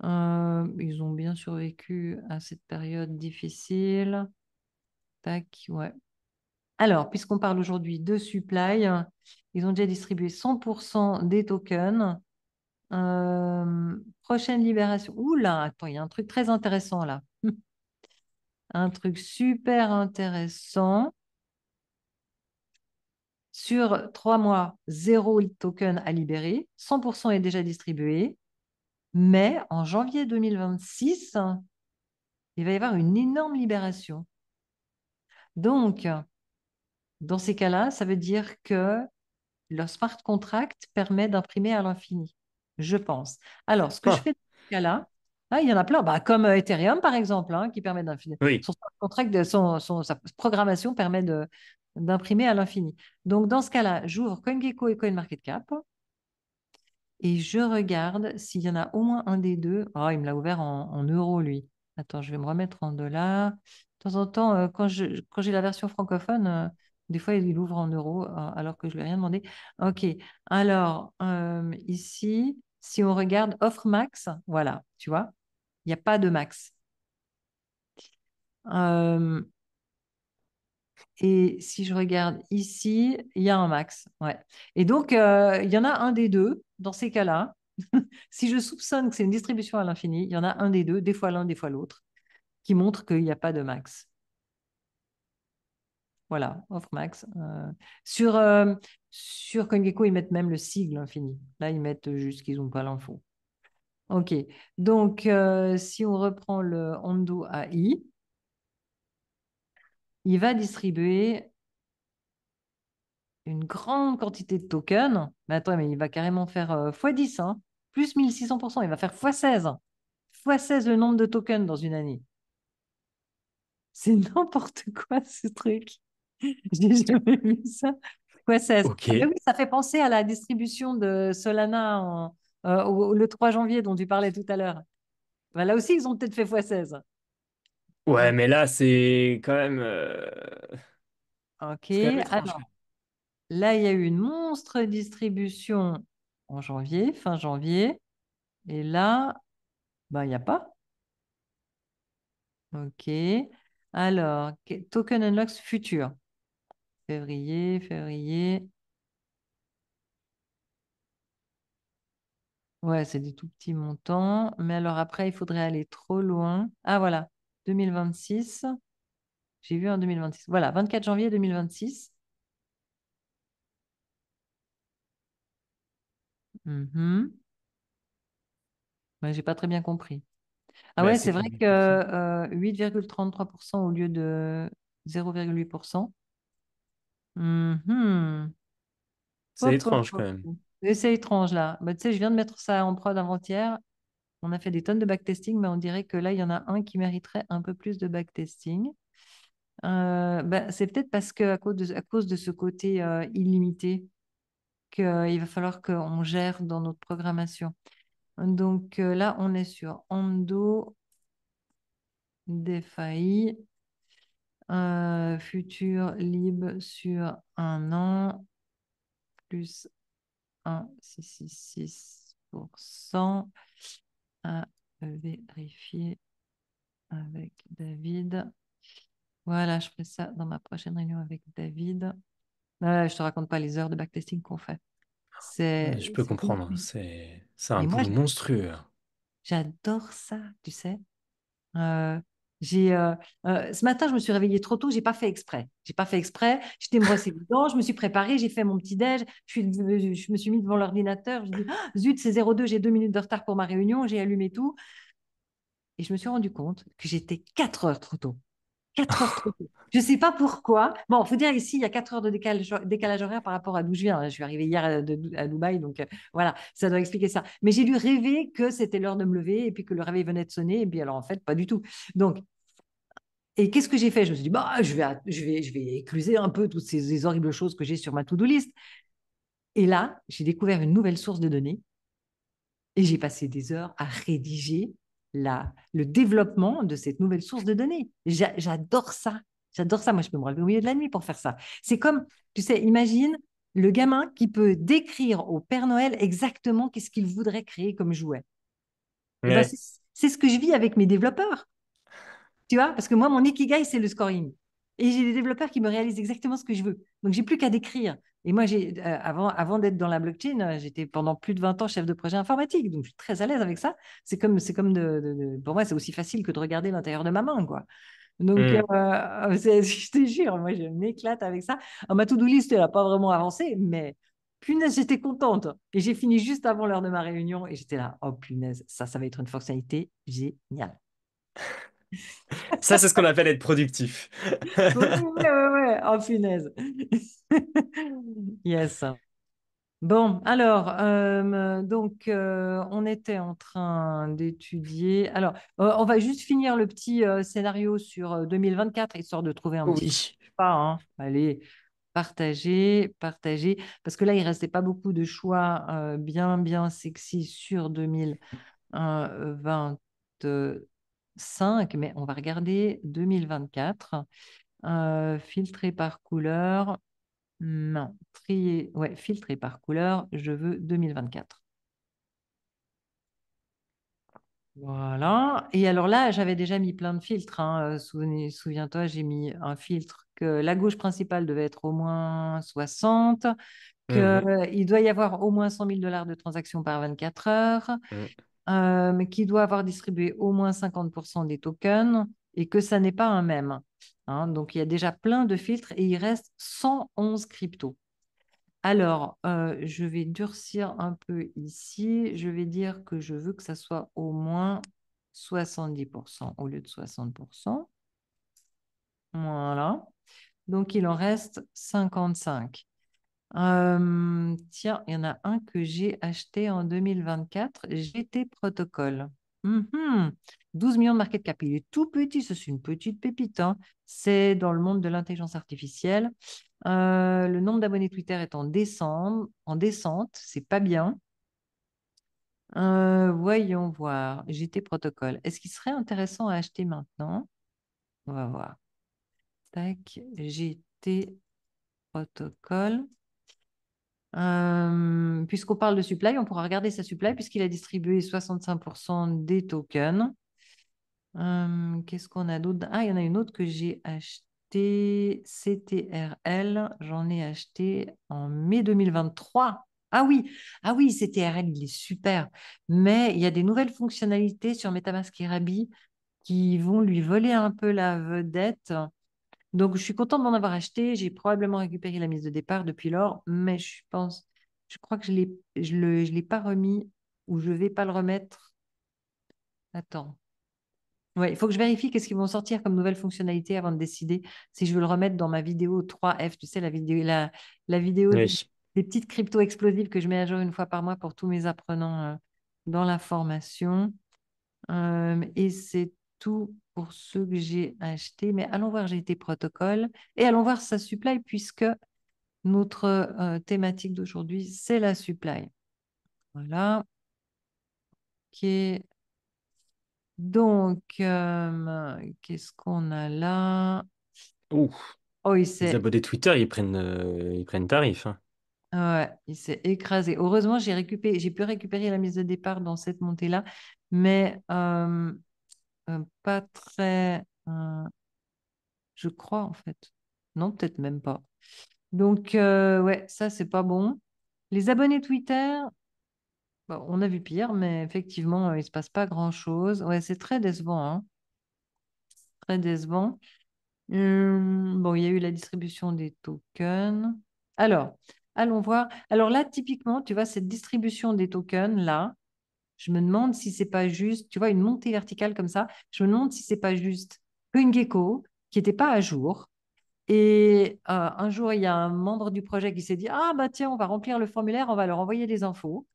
Speaker 2: Ils ont bien survécu à cette période difficile. Tac, ouais. Alors, puisqu'on parle aujourd'hui de supply, ils ont déjà distribué 100% des tokens. Prochaine libération. Oula, attends, il y a un truc très intéressant là. Un truc super intéressant. Sur 3 mois, zéro token à libérer, 100% est déjà distribué. Mais en janvier 2026, il va y avoir une énorme libération. Donc, dans ces cas-là, ça veut dire que leur smart contract permet d'imprimer à l'infini, je pense. Alors, ce que je
Speaker 3: Ah,
Speaker 2: fais dans ce cas-là, il y en a plein, bah, comme Ethereum par exemple, hein, qui permet d'imprimer.
Speaker 3: oui.
Speaker 2: Son smart contract, sa programmation permet d'imprimer à l'infini. Donc, dans ce cas-là, j'ouvre CoinGecko et CoinMarketCap et je regarde s'il y en a au moins un des deux. Oh, il me l'a ouvert en euros, lui. Attends, je vais me remettre en dollars. De temps en temps, quand j'ai la version francophone, des fois, il ouvre en euros alors que je ne lui ai rien demandé. OK. Alors, ici, si on regarde offre max, voilà, tu vois, il n'y a pas de max. Euh, et si je regarde ici, il y a un max. Ouais. Et donc, il y en a un des deux dans ces cas-là. Si je soupçonne que c'est une distribution à l'infini, il y en a un des deux, des fois l'un, des fois l'autre, qui montre qu'il n'y a pas de max. Voilà, Offmax. Sur CoinGecko, ils mettent même le sigle infini. Là, ils mettent juste qu'ils n'ont pas l'info. OK. Donc, si on reprend le Hondo AI, il va distribuer une grande quantité de tokens. Mais attends, mais il va carrément faire x10, hein, plus 1600%. Il va faire x16. x16 le nombre de tokens dans une année. C'est n'importe quoi ce truc. J'ai jamais vu ça. x16.
Speaker 3: Ok.
Speaker 2: Mais oui, ça fait penser à la distribution de Solana le 3 janvier dont tu parlais tout à l'heure. Ben, là aussi, ils ont peut-être fait x16.
Speaker 3: Ouais,
Speaker 2: Hein.
Speaker 3: mais là, c'est quand même,
Speaker 2: OK.
Speaker 3: c'est quand même étrange.
Speaker 2: Alors, là, il y a eu une monstre distribution en janvier, fin janvier. Et là, ben, il n'y a pas. OK. Alors, token unlocks futur. Février. Ouais, c'est des tout petits montants. Mais alors après, il faudrait aller trop loin. Ah, voilà. 2026. J'ai vu en 2026. Voilà, 24 janvier 2026. Mhm. Ouais, j'ai pas très bien compris. Ah
Speaker 3: Bah,
Speaker 2: ouais,
Speaker 3: c'est
Speaker 2: c'est vrai
Speaker 3: combien
Speaker 2: que
Speaker 3: de pourcents?
Speaker 2: 8,33% au lieu de 0,8%. Mhm.
Speaker 3: C'est
Speaker 2: Hop, hop,
Speaker 3: étrange quand
Speaker 2: hop.
Speaker 3: même.
Speaker 2: Et c'est étrange là. Bah, tu sais, je viens de mettre ça en prod avant-hier. On a fait des tonnes de backtesting, mais on dirait que là, il y en a un qui mériterait un peu plus de backtesting. Bah, c'est peut-être parce que à cause de ce côté illimité qu'il va falloir qu'on gère dans notre programmation. Donc là, on est sur Ando, DeFi, futur libre sur un an, plus 1,666% à vérifier avec David. Voilà, je ferai ça dans ma prochaine réunion avec David. Je ne te raconte pas les heures de backtesting qu'on fait.
Speaker 3: Ouais,
Speaker 2: C'est
Speaker 3: je peux
Speaker 2: c'est
Speaker 3: comprendre.
Speaker 2: compliqué.
Speaker 3: C'est un
Speaker 2: Mais moi,
Speaker 3: boulot monstrueux.
Speaker 2: j'adore ça, tu sais. Euh, ce matin, je me suis réveillée trop tôt, j'ai pas fait exprès. J'ai pas fait exprès. J'étais me brosser les dents, je me suis préparée, j'ai fait mon petit déj, je me suis mis devant l'ordinateur, je dis ah, zut, c'est 02, j'ai 2 minutes de retard pour ma réunion, j'ai allumé tout et je me suis rendu compte que j'étais 4 heures trop tôt. 4 heures trop tôt. Je ne sais pas pourquoi. Bon, il faut dire ici, il y a 4 heures de décalage horaire par rapport à d'où je viens. Je suis arrivée hier à Dubaï, donc voilà, ça doit expliquer ça. Mais j'ai dû rêver que c'était l'heure de me lever et puis que le réveil venait de sonner. Et puis alors, en fait, pas du tout. Donc, et qu'est-ce que j'ai fait? Je me suis dit, bah, je vais écluser un peu toutes ces horribles choses que j'ai sur ma to-do list. Et là, j'ai découvert une nouvelle source de données et j'ai passé des heures à rédiger le développement de cette nouvelle source de données. J'adore ça. J'adore ça. Moi, je peux me relever au milieu de la nuit pour faire ça. C'est comme, tu sais, imagine le gamin qui peut décrire au Père Noël exactement qu'est-ce qu'il voudrait créer comme jouet. Et ben,
Speaker 3: Ouais.
Speaker 2: c'est ce que je vis avec mes développeurs. Tu vois, parce que moi, mon ikigai, c'est le scoring. Et j'ai des développeurs qui me réalisent exactement ce que je veux. Donc, j'ai plus qu'à décrire. Et moi, avant d'être dans la blockchain, j'étais pendant plus de 20 ans chef de projet informatique. Donc, je suis très à l'aise avec ça. C'est comme pour moi, c'est aussi facile que de regarder l'intérieur de ma main, quoi. Donc,
Speaker 3: Hmm.
Speaker 2: je te jure, moi, je m'éclate avec ça. Alors, ma to-do list, elle n'a pas vraiment avancé, mais punaise, j'étais contente. Et j'ai fini juste avant l'heure de ma réunion et j'étais là, oh punaise, ça va être une fonctionnalité géniale.
Speaker 3: Ça, c'est ce qu'on appelle être productif.
Speaker 2: Ouais, ouais, ouais, ouais. Oh, punaise. Yes. Bon, alors, donc, on était en train d'étudier. Alors, on va juste finir le petit scénario sur 2024, histoire de trouver un petit truc.
Speaker 3: Oui.
Speaker 2: Pas, hein. Allez, partager. Parce que là, il restait pas beaucoup de choix bien, bien sexy sur 2025, mais on va regarder 2024. Filtrer par couleur. Non, trier. Ouais, filtrer par couleur. Je veux 2024. Voilà. Et alors là, j'avais déjà mis plein de filtres, hein. Souviens-toi, j'ai mis un filtre que la gauche principale devait être au moins 60,
Speaker 3: Mhm.
Speaker 2: qu'il doit y avoir au moins 100 000 dollars de transactions par 24 heures,
Speaker 3: Mhm.
Speaker 2: mais qu'il doit avoir distribué au moins 50% des tokens et que ça n'est pas un mème. Hein. Donc, il y a déjà plein de filtres et il reste 111 cryptos. Alors, je vais durcir un peu ici. Je vais dire que je veux que ça soit au moins 70% au lieu de 60%. Voilà. Donc, il en reste 55. Tiens, il y en a un que j'ai acheté en 2024, GT Protocol. Mhm. 12 millions de market cap. Il est tout petit, c'est une petite pépite. Hein. C'est dans le monde de l'intelligence artificielle. Le nombre d'abonnés Twitter est en descente, c'est pas bien. Voyons voir. GT Protocol. Est-ce qu'il serait intéressant à acheter maintenant? On va voir. Tac, GT Protocol. Puisqu'on parle de supply, on pourra regarder sa supply puisqu'il a distribué 65% des tokens. Qu'est-ce qu'on a d'autre? Ah, il y en a une autre que j'ai achetée, CTRL. J'en ai acheté en mai 2023. Ah oui, CTRL, il est super. Mais il y a des nouvelles fonctionnalités sur MetaMask et Rabi qui vont lui voler un peu la vedette. Donc, je suis contente d'en avoir acheté. J'ai probablement récupéré la mise de départ depuis lors, mais je crois que je l'ai pas remis ou je vais pas le remettre. Attends. Ouais, il faut que je vérifie qu'est-ce qu'ils vont sortir comme nouvelle fonctionnalité avant de décider si je veux le remettre dans ma vidéo 3F. Tu sais, la vidéo
Speaker 3: Oui.
Speaker 2: des petites cryptos explosives que je mets à jour une fois par mois pour tous mes apprenants dans la formation. Et c'est tout pour ceux que j'ai achetés. Mais allons voir GT Protocol et allons voir sa supply puisque notre thématique d'aujourd'hui, c'est la supply. Voilà. OK. Donc, qu'est-ce qu'on a là?
Speaker 3: Ouh,
Speaker 2: Oh,
Speaker 3: les abonnés Twitter, ils prennent tarif. Hein.
Speaker 2: ouais, il s'est écrasé. Heureusement, j'ai pu récupérer la mise de départ dans cette montée-là, mais pas très, je crois en fait. Non, peut-être même pas. Donc, ouais, ça, c'est pas bon. Les abonnés Twitter, bon, on a vu pire, mais effectivement, il se passe pas grand-chose. Ouais, c'est très décevant, hein. Très décevant. Bon, il y a eu la distribution des tokens. Alors, allons voir. Alors là, typiquement, tu vois, cette distribution des tokens, là, je me demande si c'est pas juste, tu vois, une montée verticale comme ça, je me demande si c'est pas juste CoinGecko qui n'était pas à jour. Et un jour, il y a un membre du projet qui s'est dit, ah bah tiens, on va remplir le formulaire, on va leur envoyer des infos.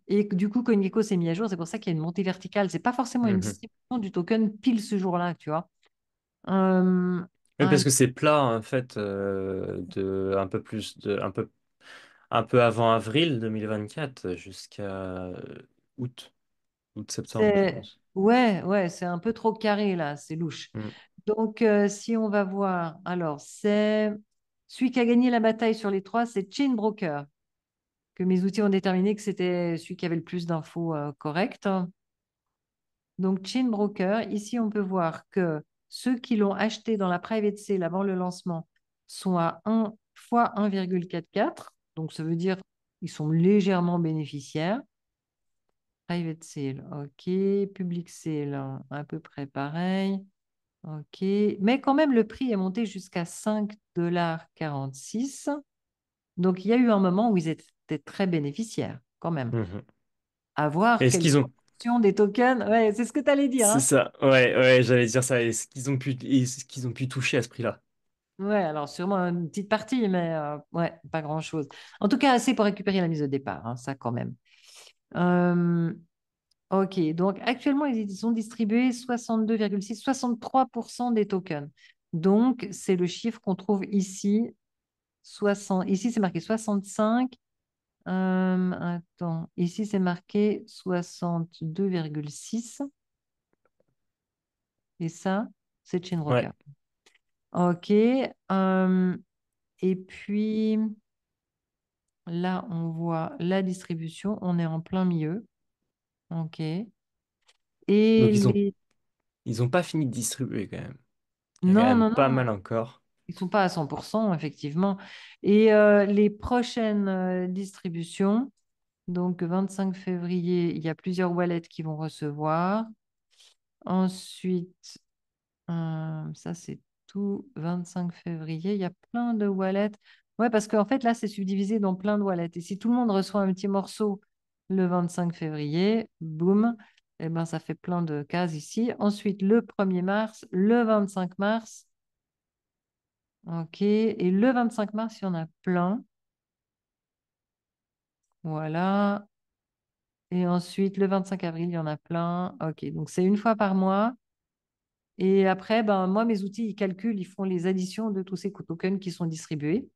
Speaker 2: Et du coup, CoinGecko s'est mis à jour. C'est pour ça qu'il y a une montée verticale. C'est pas forcément une
Speaker 3: Mhm.
Speaker 2: distribution du token pile ce jour-là, tu vois. Euh,
Speaker 3: Oui,
Speaker 2: ah,
Speaker 3: parce que c'est plat en fait un peu avant avril 2024 jusqu'à août, août-septembre, je pense.
Speaker 2: ouais, ouais, c'est un peu trop carré là, c'est louche.
Speaker 3: Mm.
Speaker 2: Donc, si on va voir, alors, c'est celui qui a gagné la bataille sur les trois, c'est Chain Broker, que mes outils ont déterminé que c'était celui qui avait le plus d'infos correctes. Donc, Chain Broker, ici, on peut voir que ceux qui l'ont acheté dans la private sale avant le lancement sont à 1 fois 1,44. Donc, ça veut dire qu'ils sont légèrement bénéficiaires. Private sale, OK. Public sale, hein, à peu près pareil. OK. Mais quand même, le prix est monté jusqu'à 5,46 $. Donc, il y a eu un moment où ils étaient très bénéficiaires, quand même.
Speaker 3: Mhm.
Speaker 2: À voir
Speaker 3: Est-ce
Speaker 2: quelle
Speaker 3: qu'ils ont...
Speaker 2: proportion des tokens. Ouais, c'est ce que tu allais dire,
Speaker 3: C'est
Speaker 2: hein?
Speaker 3: ça, ouais, ouais, j'allais dire ça. Est-ce qu'ils ont pu toucher à ce prix-là?
Speaker 2: Ouais, alors sûrement une petite partie, mais ouais, pas grand-chose. En tout cas, assez pour récupérer la mise au départ, hein, ça quand même. Euh, OK, donc actuellement, ils ont distribué 62,6, 63% des tokens. Donc, c'est le chiffre qu'on trouve ici. 60, ici, c'est marqué 65. Attends, ici, c'est marqué 62,6. Et ça, c'est Chain
Speaker 3: Ouais.
Speaker 2: Broker. OK. Et puis, là, on voit la distribution. On est en plein milieu. OK. Et
Speaker 3: Donc
Speaker 2: les...
Speaker 3: ils ont pas fini de distribuer quand même. Il y a quand
Speaker 2: Non,
Speaker 3: même
Speaker 2: non,
Speaker 3: pas
Speaker 2: non.
Speaker 3: mal encore.
Speaker 2: Ils ne sont pas à 100%, effectivement. Et les prochaines distributions, donc 25 février, il y a plusieurs wallets qui vont recevoir. Ensuite, Ça, c'est tout 25 février. Il y a plein de wallets. Ouais, parce qu'en fait, là, c'est subdivisé dans plein de wallets. Et si tout le monde reçoit un petit morceau le 25 février, boum, eh ben, ça fait plein de cases ici. Ensuite, le 1er mars, le 25 mars. OK. Et le 25 mars, il y en a plein. Voilà. Et ensuite, le 25 avril, il y en a plein. OK. Donc, c'est une fois par mois. Et après, ben, moi, mes outils, ils calculent, ils font les additions de tous ces tokens qui sont distribués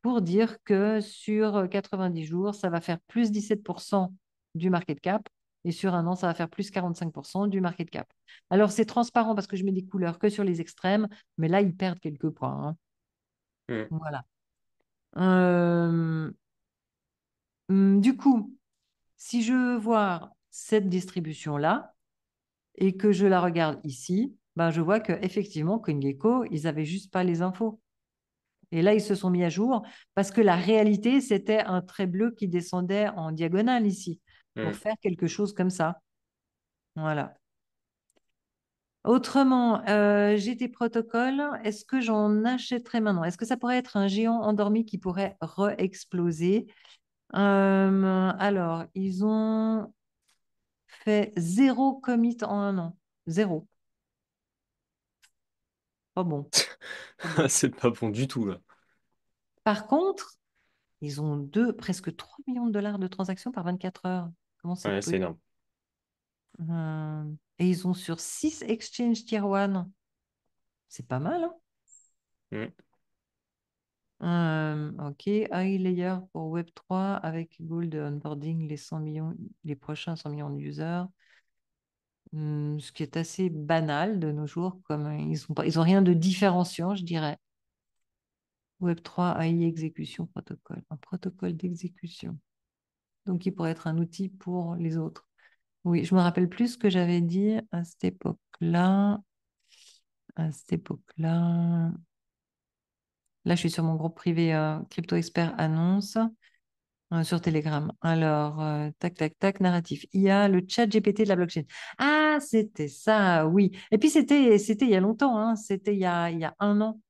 Speaker 2: pour dire que sur 90 jours, ça va faire plus 17% du market cap et sur un an, ça va faire plus 45% du market cap. Alors, c'est transparent parce que je mets des couleurs que sur les extrêmes, mais là, ils perdent quelques points, hein.
Speaker 3: Hmm.
Speaker 2: Voilà. Euh, du coup, si je veux voir cette distribution-là et que je la regarde ici, ben, je vois qu'effectivement, CoinGecko, ils n'avaient juste pas les infos. Et là, ils se sont mis à jour parce que la réalité, c'était un trait bleu qui descendait en diagonale ici pour
Speaker 3: Hmm.
Speaker 2: faire quelque chose comme ça. Voilà. Autrement, GT Protocol, est-ce que j'en achèterais maintenant? Est-ce que ça pourrait être un géant endormi qui pourrait re-exploser? Alors, ils ont fait 0 commit en un an. Zéro. Pas bon. Pas bon.
Speaker 3: C'est pas bon du tout, là.
Speaker 2: Par contre, ils ont presque 3 millions de dollars de transactions par 24 heures. Comment c'est
Speaker 3: Ouais, c'est
Speaker 2: possible?
Speaker 3: énorme.
Speaker 2: Et ils ont sur 6 exchanges tier 1. C'est pas mal, hein?
Speaker 3: Hmm.
Speaker 2: Ok, high layer pour Web3 avec goal de onboarding les 100 millions, les prochains 100 millions de users. Ce qui est assez banal de nos jours, comme ils ont rien de différenciant, je dirais. Web3 AI exécution protocole, un protocole d'exécution. Donc, il pourrait être un outil pour les autres. Oui, je me rappelle plus ce que j'avais dit à cette époque-là. À cette époque-là. Là, je suis sur mon groupe privé Crypto Expert Annonce sur Telegram. Alors, tac, tac, tac, narratif. Il y a le chat GPT de la blockchain. Ah, c'était ça, oui. Et puis, c'était il y a longtemps, hein. C'était il y a un an.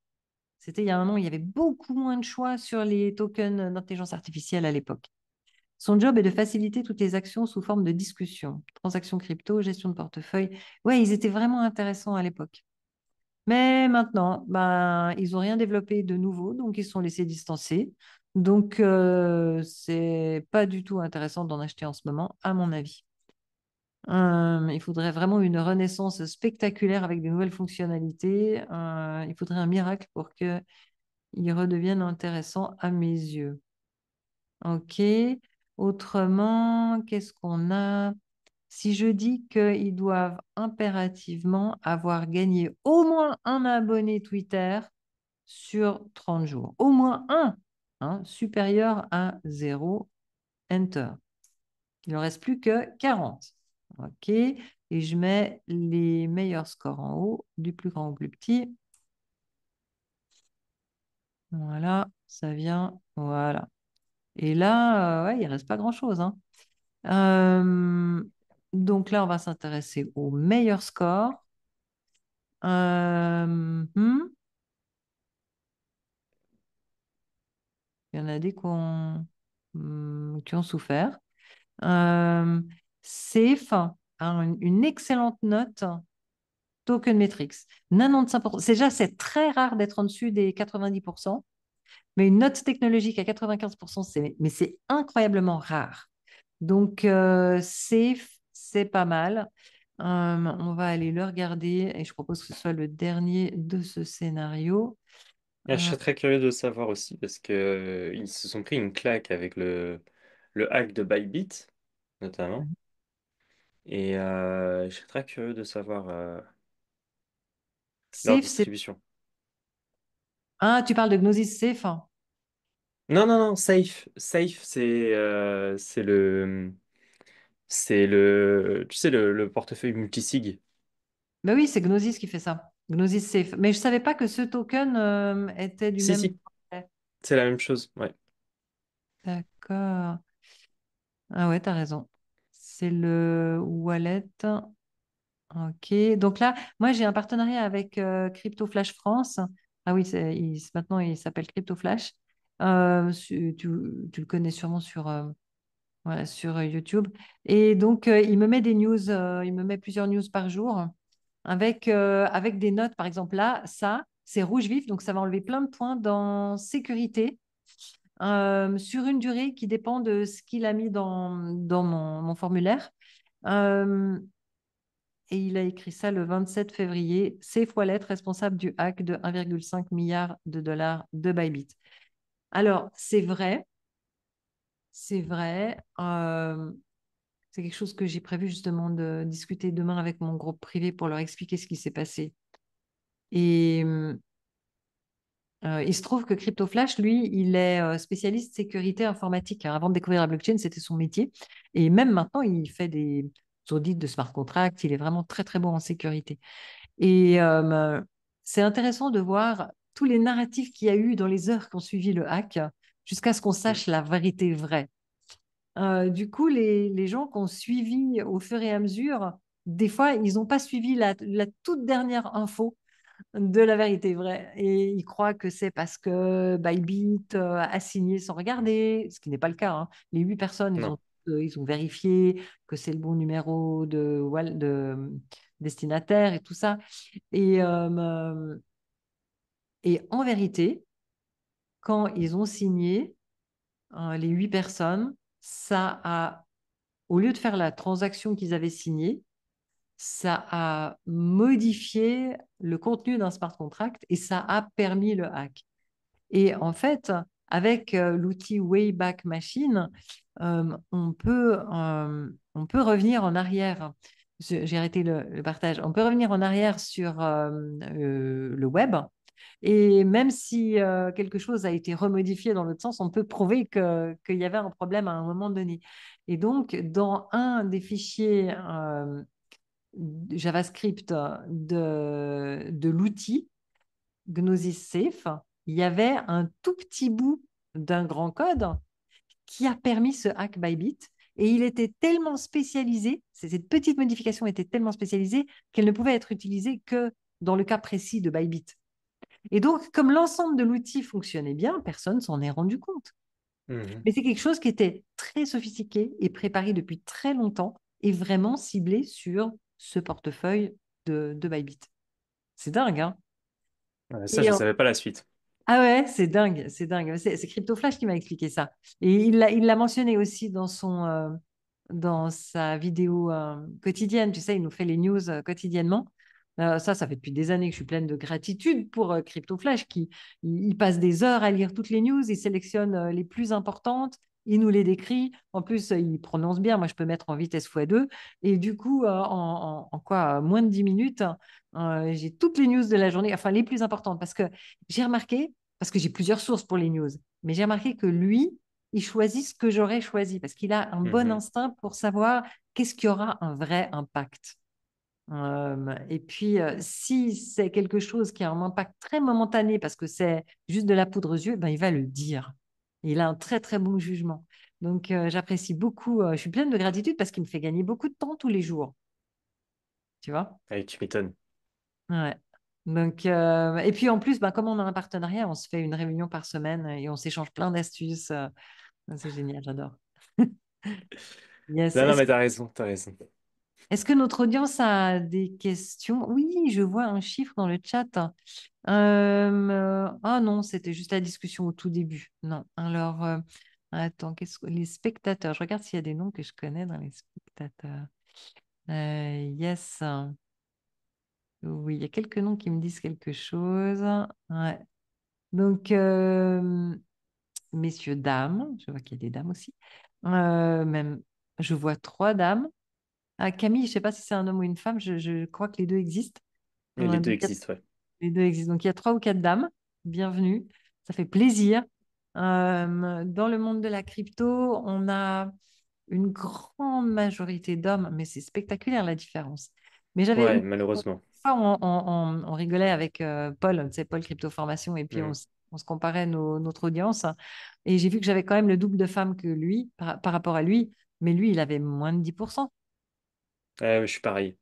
Speaker 2: C'était il y a un an. Il y avait beaucoup moins de choix sur les tokens d'intelligence artificielle à l'époque. Son job est de faciliter toutes les actions sous forme de discussion. Transactions crypto, gestion de portefeuille. Ouais, ils étaient vraiment intéressants à l'époque. Mais maintenant, ben, ils n'ont rien développé de nouveau, donc ils se sont laissés distancer. Donc, c'est pas du tout intéressant d'en acheter en ce moment, à mon avis. Il faudrait vraiment une renaissance spectaculaire avec des nouvelles fonctionnalités. Il faudrait un miracle pour qu'ils redeviennent intéressants à mes yeux. OK. Autrement, qu'est-ce qu'on a? Si je dis qu'ils doivent impérativement avoir gagné au moins un abonné Twitter sur 30 jours, au moins un, hein, supérieur à zéro, Enter. Il ne reste plus que 40. OK. Et je mets les meilleurs scores en haut, du plus grand au plus petit. Voilà, ça vient. Voilà. Et là, ouais, il ne reste pas grand-chose, hein. Euh, donc là, on va s'intéresser aux meilleurs scores. Hmm, il y en a des qui ont souffert. Euh, Safe a une excellente note Token Metrics. 95%. Déjà, c'est très rare d'être en dessus des 90%, mais une note technologique à 95%, mais c'est incroyablement rare. Donc, Safe, c'est pas mal. On va aller le regarder et je propose que ce soit le dernier de ce scénario.
Speaker 3: Ah, je
Speaker 2: Euh,
Speaker 3: serais très curieux de savoir aussi parce que ils se sont pris une claque avec le hack de Bybit, notamment. Et je serais très curieux de savoir leur
Speaker 2: Safe, c'est...
Speaker 3: distribution.
Speaker 2: Ah, tu parles de Gnosis Safe, hein.
Speaker 3: Non, non, non, Safe. Safe, c'est le, tu sais, le portefeuille multisig.
Speaker 2: Ben oui, c'est Gnosis qui fait ça. Gnosis Safe. Mais je ne savais pas que ce token était du
Speaker 3: Si,
Speaker 2: même
Speaker 3: si,
Speaker 2: projet.
Speaker 3: c'est la même chose. Ouais.
Speaker 2: D'accord. Ah ouais, tu as raison. C'est le wallet. Ok, donc là, moi j'ai un partenariat avec Crypto Flash France. Ah oui, maintenant il s'appelle Crypto Flash. Tu le connais sûrement voilà, sur YouTube. Et donc il me met des news, il me met plusieurs news par jour avec des notes. Par exemple, là, ça, c'est rouge vif, donc ça va enlever plein de points dans sécurité sur une durée qui dépend de ce qu'il a mis dans mon formulaire. Euh, et il a écrit ça le 27 février. Safe Wallet, responsable du hack de 1,5 milliard de dollars de Bybit. Alors, c'est vrai. C'est quelque chose que j'ai prévu justement de discuter demain avec mon groupe privé pour leur expliquer ce qui s'est passé. Et il se trouve que CryptoFlash, lui, il est spécialiste sécurité informatique. Alors, avant de découvrir la blockchain, c'était son métier. Et même maintenant, il fait des audits de smart contracts. Il est vraiment très, très bon en sécurité. Et c'est intéressant de voir tous les narratifs qu'il y a eu dans les heures qui ont suivi le hack jusqu'à ce qu'on
Speaker 3: Mm.
Speaker 2: sache la vérité vraie. Du coup, les gens qui ont suivi au fur et à mesure, des fois, ils n'ont pas suivi la toute dernière info de la vérité vraie. Et ils croient que c'est parce que Bybit a signé sans regarder, ce qui n'est pas le cas, hein. Les 8 personnes,
Speaker 3: Non.
Speaker 2: ils ont vérifié que c'est le bon numéro de destinataire et tout ça. Et, et en vérité, quand ils ont signé, les 8 personnes, ça a, au lieu de faire la transaction qu'ils avaient signée, ça a modifié le contenu d'un smart contract et ça a permis le hack. Et en fait, avec l'outil Wayback Machine, on peut revenir en arrière. J'ai arrêté le partage. On peut revenir en arrière sur le web. Et même si quelque chose a été remodifié dans l'autre sens, on peut prouver qu'il y avait un problème à un moment donné. Et donc, dans un des fichiers JavaScript de l'outil, Gnosis Safe, il y avait un tout petit bout d'un grand code qui a permis ce hack Bybit. Et il était tellement spécialisé, cette petite modification était tellement spécialisée qu'elle ne pouvait être utilisée que dans le cas précis de Bybit. Et donc, comme l'ensemble de l'outil fonctionnait bien, personne s'en est rendu compte.
Speaker 3: Mhm.
Speaker 2: Mais c'est quelque chose qui était très sophistiqué et préparé depuis très longtemps et vraiment ciblé sur ce portefeuille de Bybit. C'est dingue, hein?
Speaker 3: Ouais, ça,
Speaker 2: Et
Speaker 3: je savais pas la suite.
Speaker 2: ah ouais, c'est dingue, c'est dingue. C'est CryptoFlash qui m'a expliqué ça. Et il l'a mentionné aussi dans sa vidéo quotidienne. Tu sais, il nous fait les news quotidiennement. Ça fait depuis des années que je suis pleine de gratitude pour CryptoFlash il passe des heures à lire toutes les news, il sélectionne les plus importantes, il nous les décrit. En plus, il prononce bien. Moi, je peux mettre en vitesse x2. Et du coup, en quoi, moins de 10 minutes, j'ai toutes les news de la journée, enfin les plus importantes. Parce que j'ai remarqué, parce que j'ai plusieurs sources pour les news, mais j'ai remarqué que lui, il choisit ce que j'aurais choisi parce qu'il a un bon
Speaker 3: Mhm.
Speaker 2: instinct pour savoir qu'est-ce qui aura un vrai impact. Et puis, si c'est quelque chose qui a un impact très momentané parce que c'est juste de la poudre aux yeux, ben, il va le dire. Il a un très, très bon jugement. Donc, j'apprécie beaucoup. Je suis pleine de gratitude parce qu'il me fait gagner beaucoup de temps tous les jours. Tu vois?
Speaker 3: Allez, tu m'étonnes.
Speaker 2: Ouais. Donc, et puis en plus, ben, comme on a un partenariat, on se fait une réunion par semaine et on s'échange plein d'astuces. C'est génial, j'adore. Yes.
Speaker 3: Non, non, mais t'as raison, t'as raison.
Speaker 2: Est-ce que notre audience a des questions? Oui, je vois un chiffre dans le chat. Ah non, c'était juste la discussion au tout début. Non. Alors, attends, les spectateurs, je regarde s'il y a des noms que je connais dans les spectateurs. Yes. Oui, il y a quelques noms qui me disent quelque chose. Ouais. Donc, messieurs, dames, je vois qu'il y a des dames aussi. Même, je vois 3 dames. Ah, Camille, je ne sais pas si c'est un homme ou une femme, je crois que les deux existent.
Speaker 3: Et les deux
Speaker 2: Donc,
Speaker 3: existent, ouais.
Speaker 2: les deux existent. Donc, il y a 3 ou 4 dames. Bienvenue. Ça fait plaisir. Dans le monde de la crypto, on a une grande majorité d'hommes, mais c'est spectaculaire la différence. Mais j'avais
Speaker 3: Ouais,
Speaker 2: une
Speaker 3: malheureusement.
Speaker 2: fois, on rigolait avec Paul, tu sais, Paul Crypto Formation, et puis
Speaker 3: Mhm.
Speaker 2: on se comparait notre audience. Et j'ai vu que j'avais quand même le double de femmes que lui par rapport à lui, mais lui, il avait moins de 10%.
Speaker 3: Ouais, je suis pareil.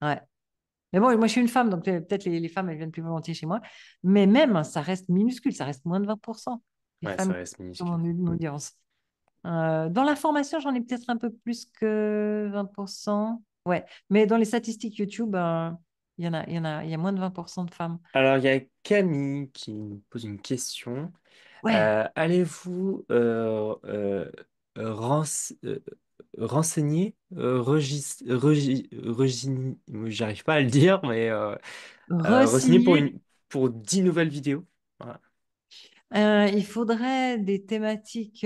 Speaker 2: Ouais. Mais bon, moi, je suis une femme, donc peut-être les femmes, elles viennent plus volontiers chez moi. Mais même, ça reste minuscule, ça reste moins de 20% des
Speaker 3: Ouais, ça
Speaker 2: femmes
Speaker 3: reste
Speaker 2: dans
Speaker 3: minuscule.
Speaker 2: mon audience. Dans la formation, j'en ai peut-être un peu plus que 20%. Ouais, mais dans les statistiques YouTube, il y a moins de 20% de femmes.
Speaker 3: Alors, il y a Camille qui nous pose une question.
Speaker 2: Ouais,
Speaker 3: Allez-vous rense- euh, renseigner, j'arrive pas à le dire, mais renseigner
Speaker 2: re-signer.
Speaker 3: pour 10 nouvelles vidéos. Voilà.
Speaker 2: Il faudrait des thématiques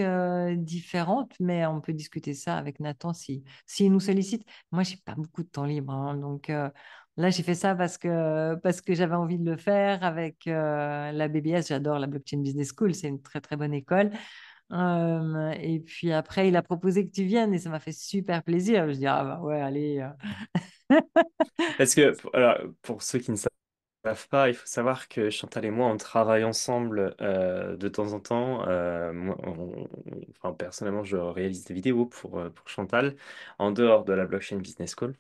Speaker 2: différentes, mais on peut discuter ça avec Nathan s'il nous sollicite. Moi, j'ai pas beaucoup de temps libre, hein, donc là, j'ai fait ça parce que j'avais envie de le faire avec la BBS. J'adore la Blockchain Business School, c'est une très très bonne école. Et puis après, il a proposé que tu viennes et ça m'a fait super plaisir. Je dis ah bah ouais, allez.
Speaker 3: Parce que, alors, pour ceux qui ne savent pas, il faut savoir que Chantal et moi, on travaille ensemble de temps en temps. Enfin, personnellement, je réalise des vidéos pour Chantal en dehors de la Blockchain Business School.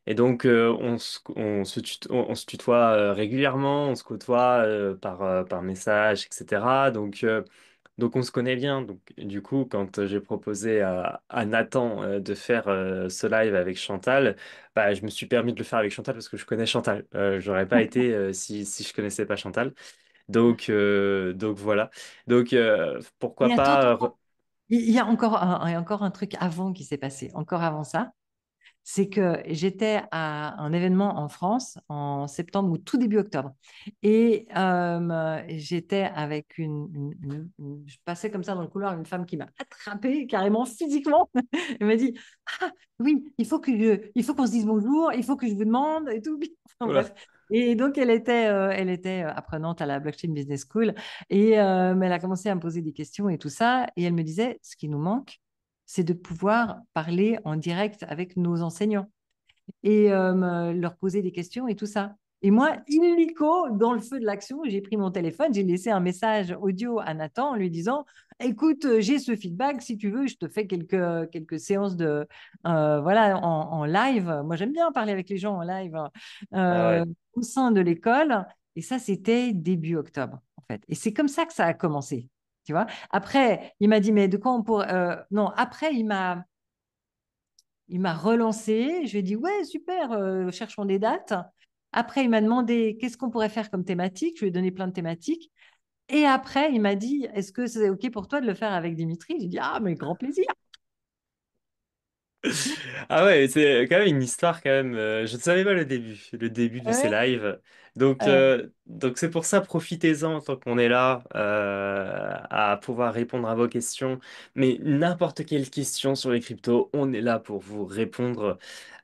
Speaker 3: Et donc, on se tutoie régulièrement, on se côtoie par message, etc. Donc, on se connaît bien. Donc, du coup, quand j'ai proposé à Nathan de faire ce live avec Chantal, bah, je me suis permis de le faire avec Chantal parce que je connais Chantal. J'aurais pas été si je connaissais pas Chantal. Donc voilà. Donc, pourquoi
Speaker 2: Et attends,
Speaker 3: pas.
Speaker 2: attends, attends. Il y a encore un truc avant qui s'est passé, encore avant ça. C'est que j'étais à un événement en France en septembre ou tout début octobre. Et j'étais avec je passais comme ça dans le couloir, une femme qui m'a attrapée carrément physiquement. Elle m'a dit, ah oui, il faut qu'on se dise bonjour, il faut que je vous demande et tout. Enfin,
Speaker 3: Voilà.
Speaker 2: bref. Et donc, elle était apprenante à la Blockchain Business School et elle a commencé à me poser des questions et tout ça. Et elle me disait, ce qui nous manque, c'est de pouvoir parler en direct avec nos enseignants et leur poser des questions et tout ça. Et moi, illico, dans le feu de l'action, j'ai pris mon téléphone, j'ai laissé un message audio à Nathan en lui disant, écoute, j'ai ce feedback, si tu veux, je te fais quelques séances voilà, en live. Moi, j'aime bien parler avec les gens en live
Speaker 3: Ah
Speaker 2: euh,
Speaker 3: ouais.
Speaker 2: au sein de l'école. Et ça, c'était début octobre, en fait. Et c'est comme ça que ça a commencé. Tu vois. Après, il m'a dit, mais de quoi on pourrait. Non, après, il m'a relancé. Je lui ai dit, ouais, super, cherchons des dates. Après, il m'a demandé qu'est-ce qu'on pourrait faire comme thématique. Je lui ai donné plein de thématiques. Et après, il m'a dit, est-ce que c'est OK pour toi de le faire avec Dimitri? J'ai dit, ah, mais grand plaisir.
Speaker 3: Ah ouais, c'est quand même une histoire quand même. Je ne savais pas le début de ces
Speaker 2: Ouais.
Speaker 3: lives. Donc c'est pour ça, profitez-en tant qu'on est là à pouvoir répondre à vos questions. Mais n'importe quelle question sur les cryptos, on est là pour vous répondre.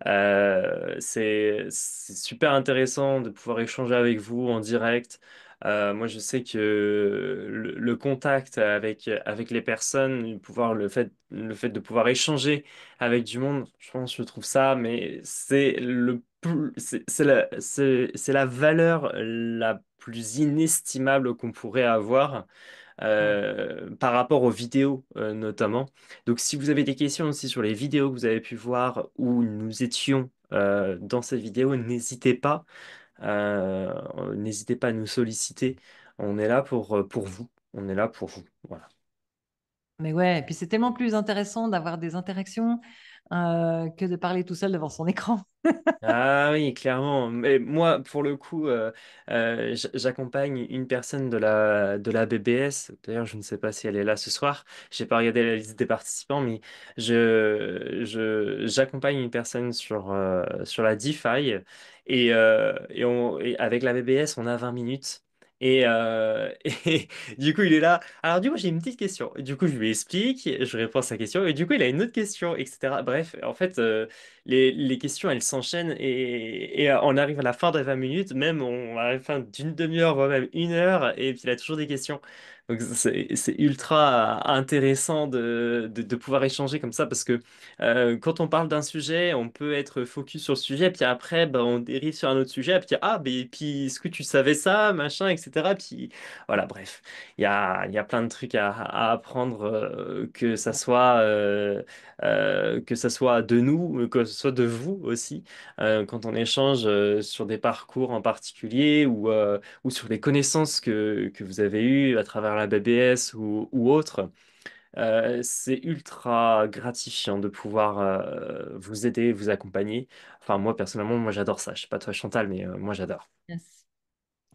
Speaker 3: C'est super intéressant de pouvoir échanger avec vous en direct. Moi, je sais que le contact avec les personnes, le fait de pouvoir échanger avec du monde, je trouve ça, mais c'est la valeur la plus inestimable qu'on pourrait avoir
Speaker 2: Ouais.
Speaker 3: par rapport aux vidéos notamment. Donc si vous avez des questions aussi sur les vidéos que vous avez pu voir où nous étions dans ces vidéos, n'hésitez pas à nous solliciter. On est là pour vous. On est là pour vous. Voilà.
Speaker 2: Mais ouais, et puis c'est tellement plus intéressant d'avoir des interactions que de parler tout seul devant son écran.
Speaker 3: Ah oui, clairement. Mais moi, pour le coup, j'accompagne une personne de la BBS. D'ailleurs, je ne sais pas si elle est là ce soir. J'ai pas regardé la liste des participants, mais j'accompagne une personne sur la DeFi. Et avec la BBS, on a 20 minutes. Et du coup, il est là. Alors, du coup, j'ai une petite question. Du coup, je lui explique, je réponds à sa question. Et du coup, il a une autre question, etc. Bref, en fait. Les questions, elles s'enchaînent et on arrive à la fin des 20 minutes, même on arrive à la fin d'une demi-heure, voire même 1 heure, et puis il a toujours des questions. Donc c'est ultra intéressant de pouvoir échanger comme ça parce que quand on parle d'un sujet, on peut être focus sur le sujet, puis après, bah, on dérive sur un autre sujet, puis ah, mais puis est-ce que tu savais ça, machin, etc. etc. Puis voilà, bref, il y a plein de trucs à apprendre, que ça soit de nous, que ce soit de vous aussi, quand on échange sur des parcours en particulier ou sur les connaissances que vous avez eues à travers la BBS ou autre. C'est ultra gratifiant de pouvoir vous aider, vous accompagner. Enfin, moi, personnellement, moi, j'adore ça. Je sais pas toi, Chantal, mais moi, j'adore.
Speaker 2: Yes.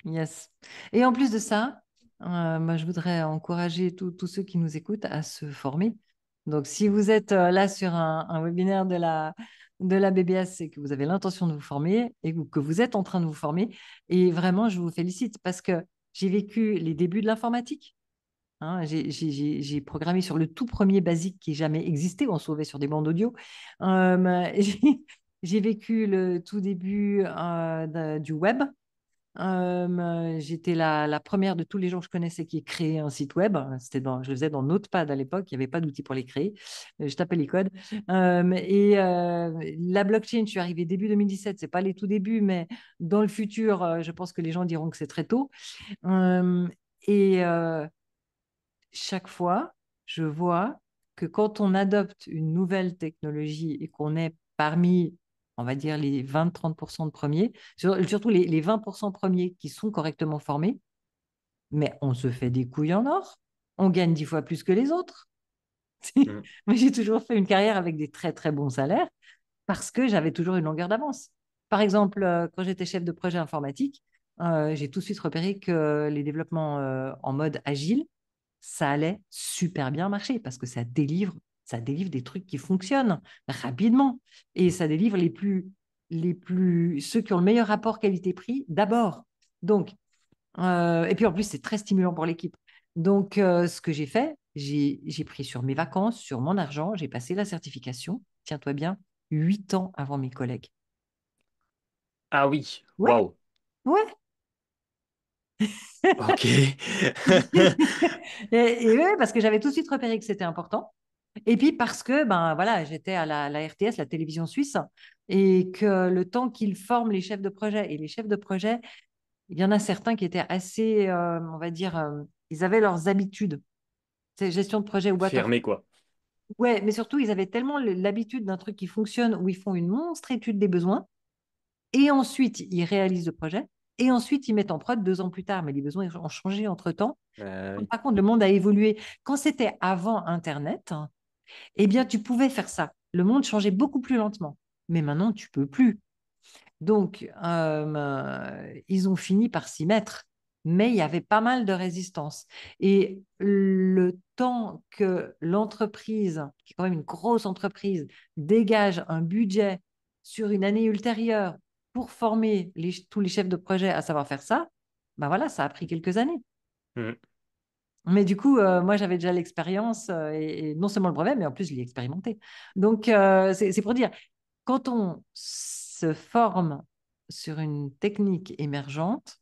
Speaker 2: Yes. Et en plus de ça, moi, je voudrais encourager tous ceux qui nous écoutent à se former. Donc, si vous êtes là sur un webinaire de la BBS et que vous avez l'intention de vous former et que vous êtes en train de vous former, et vraiment, je vous félicite parce que j'ai vécu les débuts de l'informatique. Hein, j'ai programmé sur le tout premier basique qui ait jamais existé. On sauvait sur des bandes audio. J'ai j'ai vécu le tout début du web. J'étais la première de tous les gens que je connaissais qui créait un site web. Je le faisais dans Notepad à l'époque. Il n'y avait pas d'outil pour les créer. Je tapais les codes. La blockchain, je suis arrivée début 2017. C'est pas les tout débuts, mais dans le futur, je pense que les gens diront que c'est très tôt. Euh, et chaque fois, je vois que quand on adopte une nouvelle technologie et qu'on est parmi, on va dire, les 20-30% de premiers, surtout les 20% premiers qui sont correctement formés, mais on se fait des couilles en or. On gagne 10 fois plus que les autres.
Speaker 3: Mm.
Speaker 2: Moi, j'ai toujours fait une carrière avec des très, très bons salaires parce que j'avais toujours une longueur d'avance. Par exemple, quand j'étais chef de projet informatique, j'ai tout de suite repéré que les développements en mode agile, ça allait super bien marcher parce que ça délivre des trucs qui fonctionnent rapidement et ça délivre ceux qui ont le meilleur rapport qualité-prix d'abord. Donc, et puis en plus, c'est très stimulant pour l'équipe. Donc, ce que j'ai fait, j'ai pris sur mes vacances, sur mon argent, j'ai passé la certification, tiens-toi bien, 8 ans avant mes collègues.
Speaker 3: Ah oui,
Speaker 2: Ouais,
Speaker 3: waouh.
Speaker 2: ouais.
Speaker 3: Ok.
Speaker 2: Et ouais, parce que j'avais tout de suite repéré que c'était important. Et puis parce que ben voilà, j'étais à la RTS, la télévision suisse, et que le temps qu'ils forment les chefs de projet, et les chefs de projet, il y en a certains qui étaient assez, on va dire, ils avaient leurs habitudes. C'est gestion de projet waterfall.
Speaker 3: Fermé, quoi.
Speaker 2: Ouais, mais surtout, ils avaient tellement l'habitude d'un truc qui fonctionne où ils font une monstre étude des besoins, et ensuite ils réalisent le projet, et ensuite ils mettent en prod 2 ans plus tard, mais les besoins ont changé entre-temps.
Speaker 3: Oui.
Speaker 2: Par contre, le monde a évolué. Quand c'était avant Internet, eh bien, tu pouvais faire ça. Le monde changeait beaucoup plus lentement. Mais maintenant, tu peux plus. Donc, ils ont fini par s'y mettre. Mais il y avait pas mal de résistance. Et le temps que l'entreprise, qui est quand même une grosse entreprise, dégage un budget sur une année ultérieure pour former tous les chefs de projet à savoir faire ça, ben voilà, ça a pris quelques années.
Speaker 3: Mm.
Speaker 2: Mais du coup, moi, j'avais déjà l'expérience et non seulement le brevet, mais en plus, je l'ai expérimenté. Donc, c'est pour dire, quand on se forme sur une technique émergente,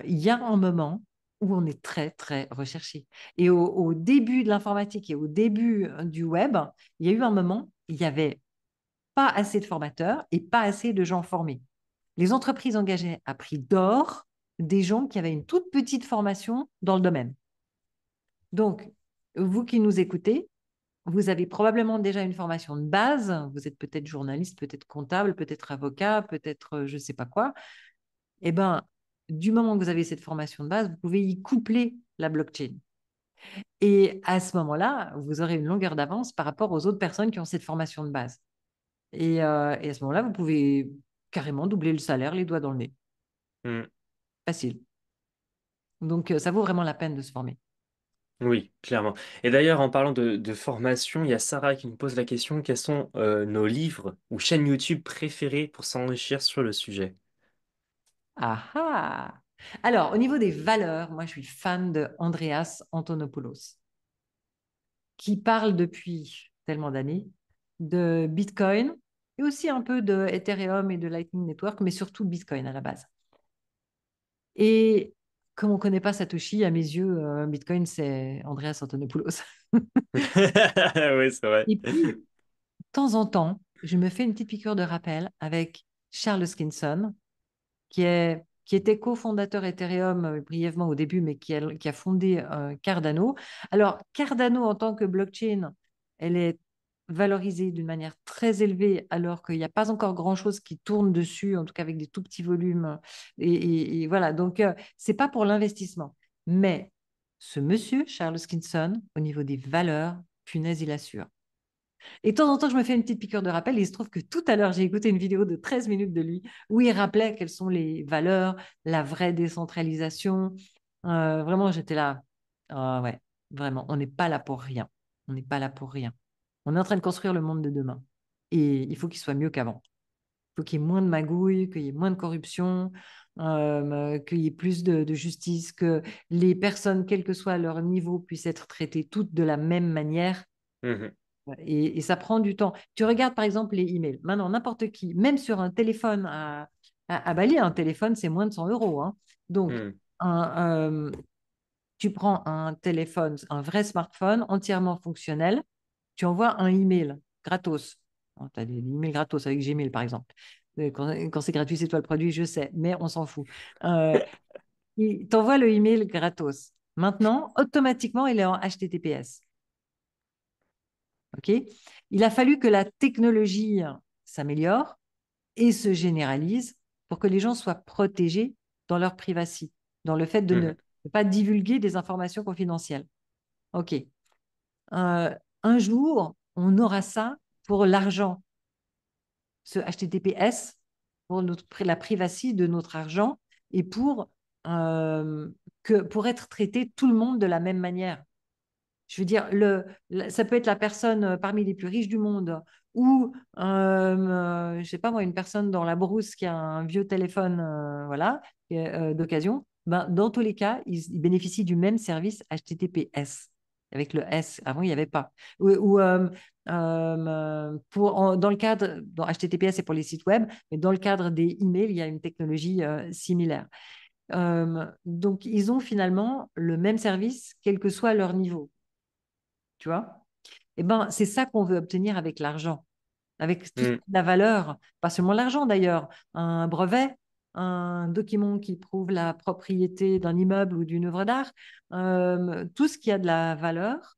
Speaker 2: il y a un moment où on est très, très recherché. Et au début de l'informatique et au début du web, il y a eu un moment, il n'y avait pas assez de formateurs et pas assez de gens formés. Les entreprises engagées à prix d'or des gens qui avaient une toute petite formation dans le domaine. Donc, vous qui nous écoutez, vous avez probablement déjà une formation de base. Vous êtes peut-être journaliste, peut-être comptable, peut-être avocat, peut-être je ne sais pas quoi. Eh bien, du moment que vous avez cette formation de base, vous pouvez y coupler la blockchain. Et à ce moment-là, vous aurez une longueur d'avance par rapport aux autres personnes qui ont cette formation de base. Et à ce moment-là, vous pouvez carrément doubler le salaire, les doigts dans le nez.
Speaker 3: Mm.
Speaker 2: Facile. Donc, ça vaut vraiment la peine de se former.
Speaker 3: Oui, clairement. Et d'ailleurs, en parlant de formation, il y a Sarah qui nous pose la question, quels sont nos livres ou chaînes YouTube préférées pour s'enrichir sur le sujet?
Speaker 2: Ah ah! Alors, au niveau des valeurs, moi, je suis fan de Andreas Antonopoulos, qui parle depuis tellement d'années de Bitcoin et aussi un peu de Ethereum et de Lightning Network, mais surtout Bitcoin à la base. Et comme on ne connaît pas Satoshi, à mes yeux, Bitcoin, c'est Andreas Antonopoulos.
Speaker 3: Oui, c'est vrai.
Speaker 2: Et puis, de temps en temps, je me fais une petite piqûre de rappel avec Charles Hoskinson, qui est qui était cofondateur Ethereum brièvement au début, mais qui a fondé Cardano. Alors, Cardano en tant que blockchain, elle est valorisée d'une manière très élevée, alors qu'il n'y a pas encore grand-chose qui tourne dessus, en tout cas avec des tout petits volumes. Et voilà, donc c'est pas pour l'investissement. Mais ce monsieur, Charles Hoskinson, au niveau des valeurs, punaise, il assure. Et de temps en temps, je me fais une petite piqûre de rappel. Et il se trouve que tout à l'heure, j'ai écouté une vidéo de 13 minutes de lui où il rappelait quelles sont les valeurs, la vraie décentralisation. Vraiment, j'étais là. Ah ouais, vraiment, on n'est pas là pour rien. On n'est pas là pour rien. On est en train de construire le monde de demain. Et il faut qu'il soit mieux qu'avant. Il faut qu'il y ait moins de magouilles, qu'il y ait moins de corruption, qu'il y ait plus de justice, que les personnes, quel que soit leur niveau, puissent être traitées toutes de la même manière.
Speaker 3: Mhm.
Speaker 2: Et ça prend du temps. Tu regardes par exemple les emails. Maintenant, n'importe qui, même sur un téléphone à Bali, un téléphone, c'est moins de 100 euros, hein. Donc,
Speaker 3: Mhm.
Speaker 2: tu prends un téléphone, un vrai smartphone entièrement fonctionnel, tu envoies un email gratos. Tu as des emails gratos avec Gmail, par exemple. Quand c'est gratuit, c'est toi le produit, je sais, mais on s'en fout. Il t'envoie le email gratos. Maintenant, automatiquement, il est en HTTPS. OK? Il a fallu que la technologie s'améliore et se généralise pour que les gens soient protégés dans leur privacy, dans le fait de
Speaker 3: Mhm.
Speaker 2: ne pas divulguer des informations confidentielles. OK. Un jour, on aura ça pour l'argent, ce HTTPS, pour la privacy de notre argent et euh, pour être traité tout le monde de la même manière. Je veux dire, ça peut être la personne parmi les plus riches du monde ou, je ne sais pas moi, une personne dans la brousse qui a un vieux téléphone voilà, d'occasion. Ben, dans tous les cas, ils bénéficient du même service HTTPS. Avec le S, avant, il n'y avait pas. Dans le cadre, dans HTTPS, c'est pour les sites web, mais dans le cadre des emails, il y a une technologie similaire. Donc, ils ont finalement le même service, quel que soit leur niveau. Tu vois? Eh ben, c'est ça qu'on veut obtenir avec l'argent, avec toute
Speaker 3: Mhm.
Speaker 2: la valeur, pas seulement l'argent d'ailleurs, un brevet, un document qui prouve la propriété d'un immeuble ou d'une œuvre d'art, tout ce qui a de la valeur,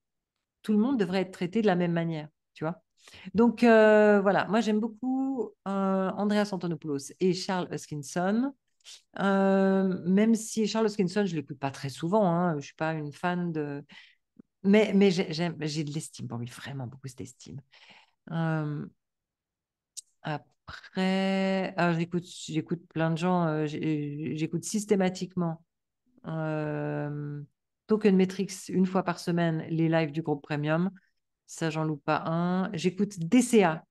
Speaker 2: tout le monde devrait être traité de la même manière, tu vois. Donc voilà, moi j'aime beaucoup Andreas Antonopoulos et Charles Hoskinson. Même si Charles Hoskinson, je ne l'écoute pas très souvent, hein, je ne suis pas une fan de, mais j'ai de l'estime pour lui, vraiment beaucoup d'estime. Euh, Après, j'écoute plein de gens, j'écoute systématiquement Token Metrics une fois par semaine, les lives du groupe Premium. Ça, j'en loupe pas un. J'écoute DCA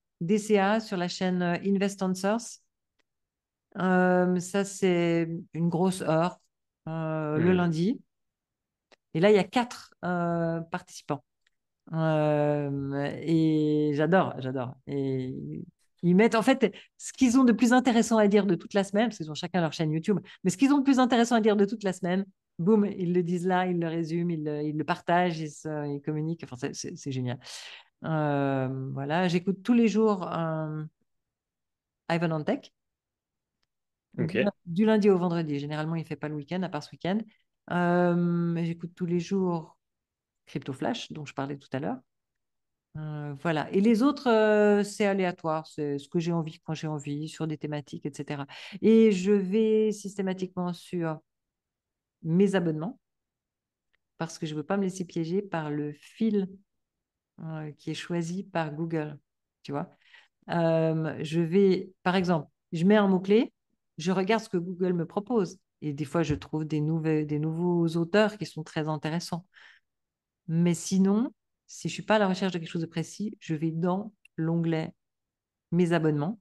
Speaker 2: sur la chaîne Invest Answers. Ça, c'est une grosse heure le
Speaker 3: Mhm.
Speaker 2: lundi. Et là, il y a 4 participants. Et j'adore. Et ils mettent en fait ce qu'ils ont de plus intéressant à dire de toute la semaine, parce qu'ils ont chacun leur chaîne YouTube, mais ce qu'ils ont de plus intéressant à dire de toute la semaine, boum, ils le disent là, ils le résument, ils le partagent, ils communiquent. Enfin, c'est génial. Voilà, j'écoute tous les jours Ivan on Tech,
Speaker 3: Ok.
Speaker 2: du lundi au vendredi. Généralement, il ne fait pas le week-end, à part ce week-end. J'écoute tous les jours Crypto Flash, dont je parlais tout à l'heure. Voilà. Et les autres, c'est aléatoire. C'est ce que j'ai envie quand j'ai envie, sur des thématiques, etc. Et je vais systématiquement sur mes abonnements parce que je ne veux pas me laisser piéger par le fil qui est choisi par Google. Tu vois? Je vais, par exemple, je mets un mot-clé, je regarde ce que Google me propose. Et des fois, je trouve des nouveaux auteurs qui sont très intéressants. Mais sinon, si je ne suis pas à la recherche de quelque chose de précis, je vais dans l'onglet Mes abonnements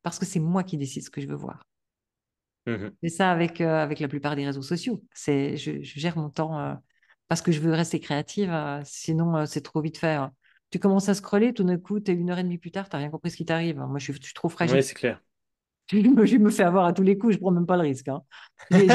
Speaker 2: parce que c'est moi qui décide ce que je veux voir.
Speaker 3: Mhm.
Speaker 2: C'est ça avec la plupart des réseaux sociaux. Je gère mon temps parce que je veux rester créative, sinon c'est trop vite fait, hein. Tu commences à scroller, tout d'un coup, tu es 1 heure et demie plus tard, tu n'as rien compris ce qui t'arrive. Moi, je suis trop fragile.
Speaker 3: Ouais, c'est clair.
Speaker 2: Je me fais avoir à tous les coups, je ne prends même pas le risque, hein. J'ai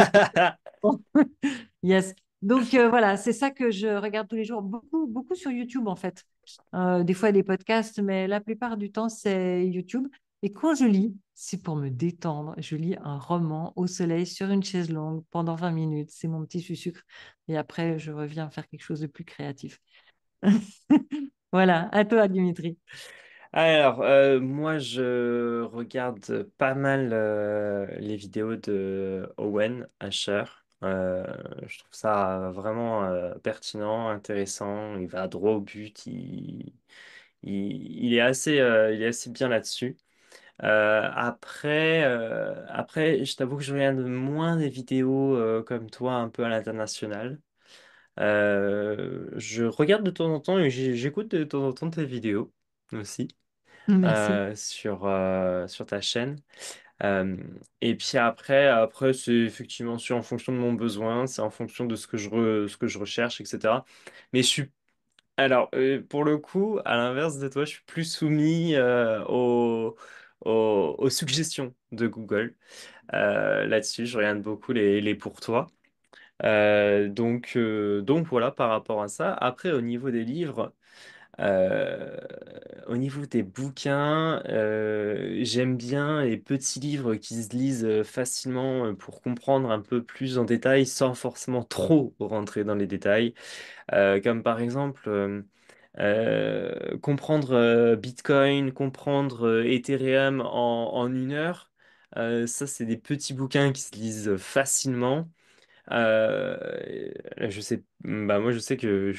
Speaker 2: Yes. Donc voilà, c'est ça que je regarde tous les jours, beaucoup sur YouTube en fait. Des fois des podcasts, mais la plupart du temps c'est YouTube. Et quand je lis, c'est pour me détendre. Je lis un roman au soleil sur une chaise longue pendant 20 minutes. C'est mon petit sucre. Et après, je reviens faire quelque chose de plus créatif. Voilà, à toi, Dimitri.
Speaker 3: Alors, moi, je regarde pas mal les vidéos de Owen Asher. Euh, je trouve ça vraiment pertinent, intéressant. Il va droit au but. Il est assez bien là-dessus. Après, je t'avoue que je regarde moins des vidéos comme toi, un peu à l'international. Je regarde de temps en temps et j'écoute de temps en temps tes vidéos aussi
Speaker 2: Merci.
Speaker 3: sur ta chaîne. Euh, et puis après c'est effectivement en fonction de mon besoin, c'est en fonction de ce que je recherche, etc. Mais pour le coup, à l'inverse de toi, je suis plus soumis aux suggestions de Google. Là-dessus, je regarde beaucoup les pour toi. Donc voilà par rapport à ça. Après, au niveau des livres, euh, au niveau des bouquins, j'aime bien les petits livres qui se lisent facilement pour comprendre un peu plus en détail sans forcément trop rentrer dans les détails. Comme par exemple comprendre Bitcoin, comprendre Ethereum en une heure. Ça, c'est des petits bouquins qui se lisent facilement. Moi je sais que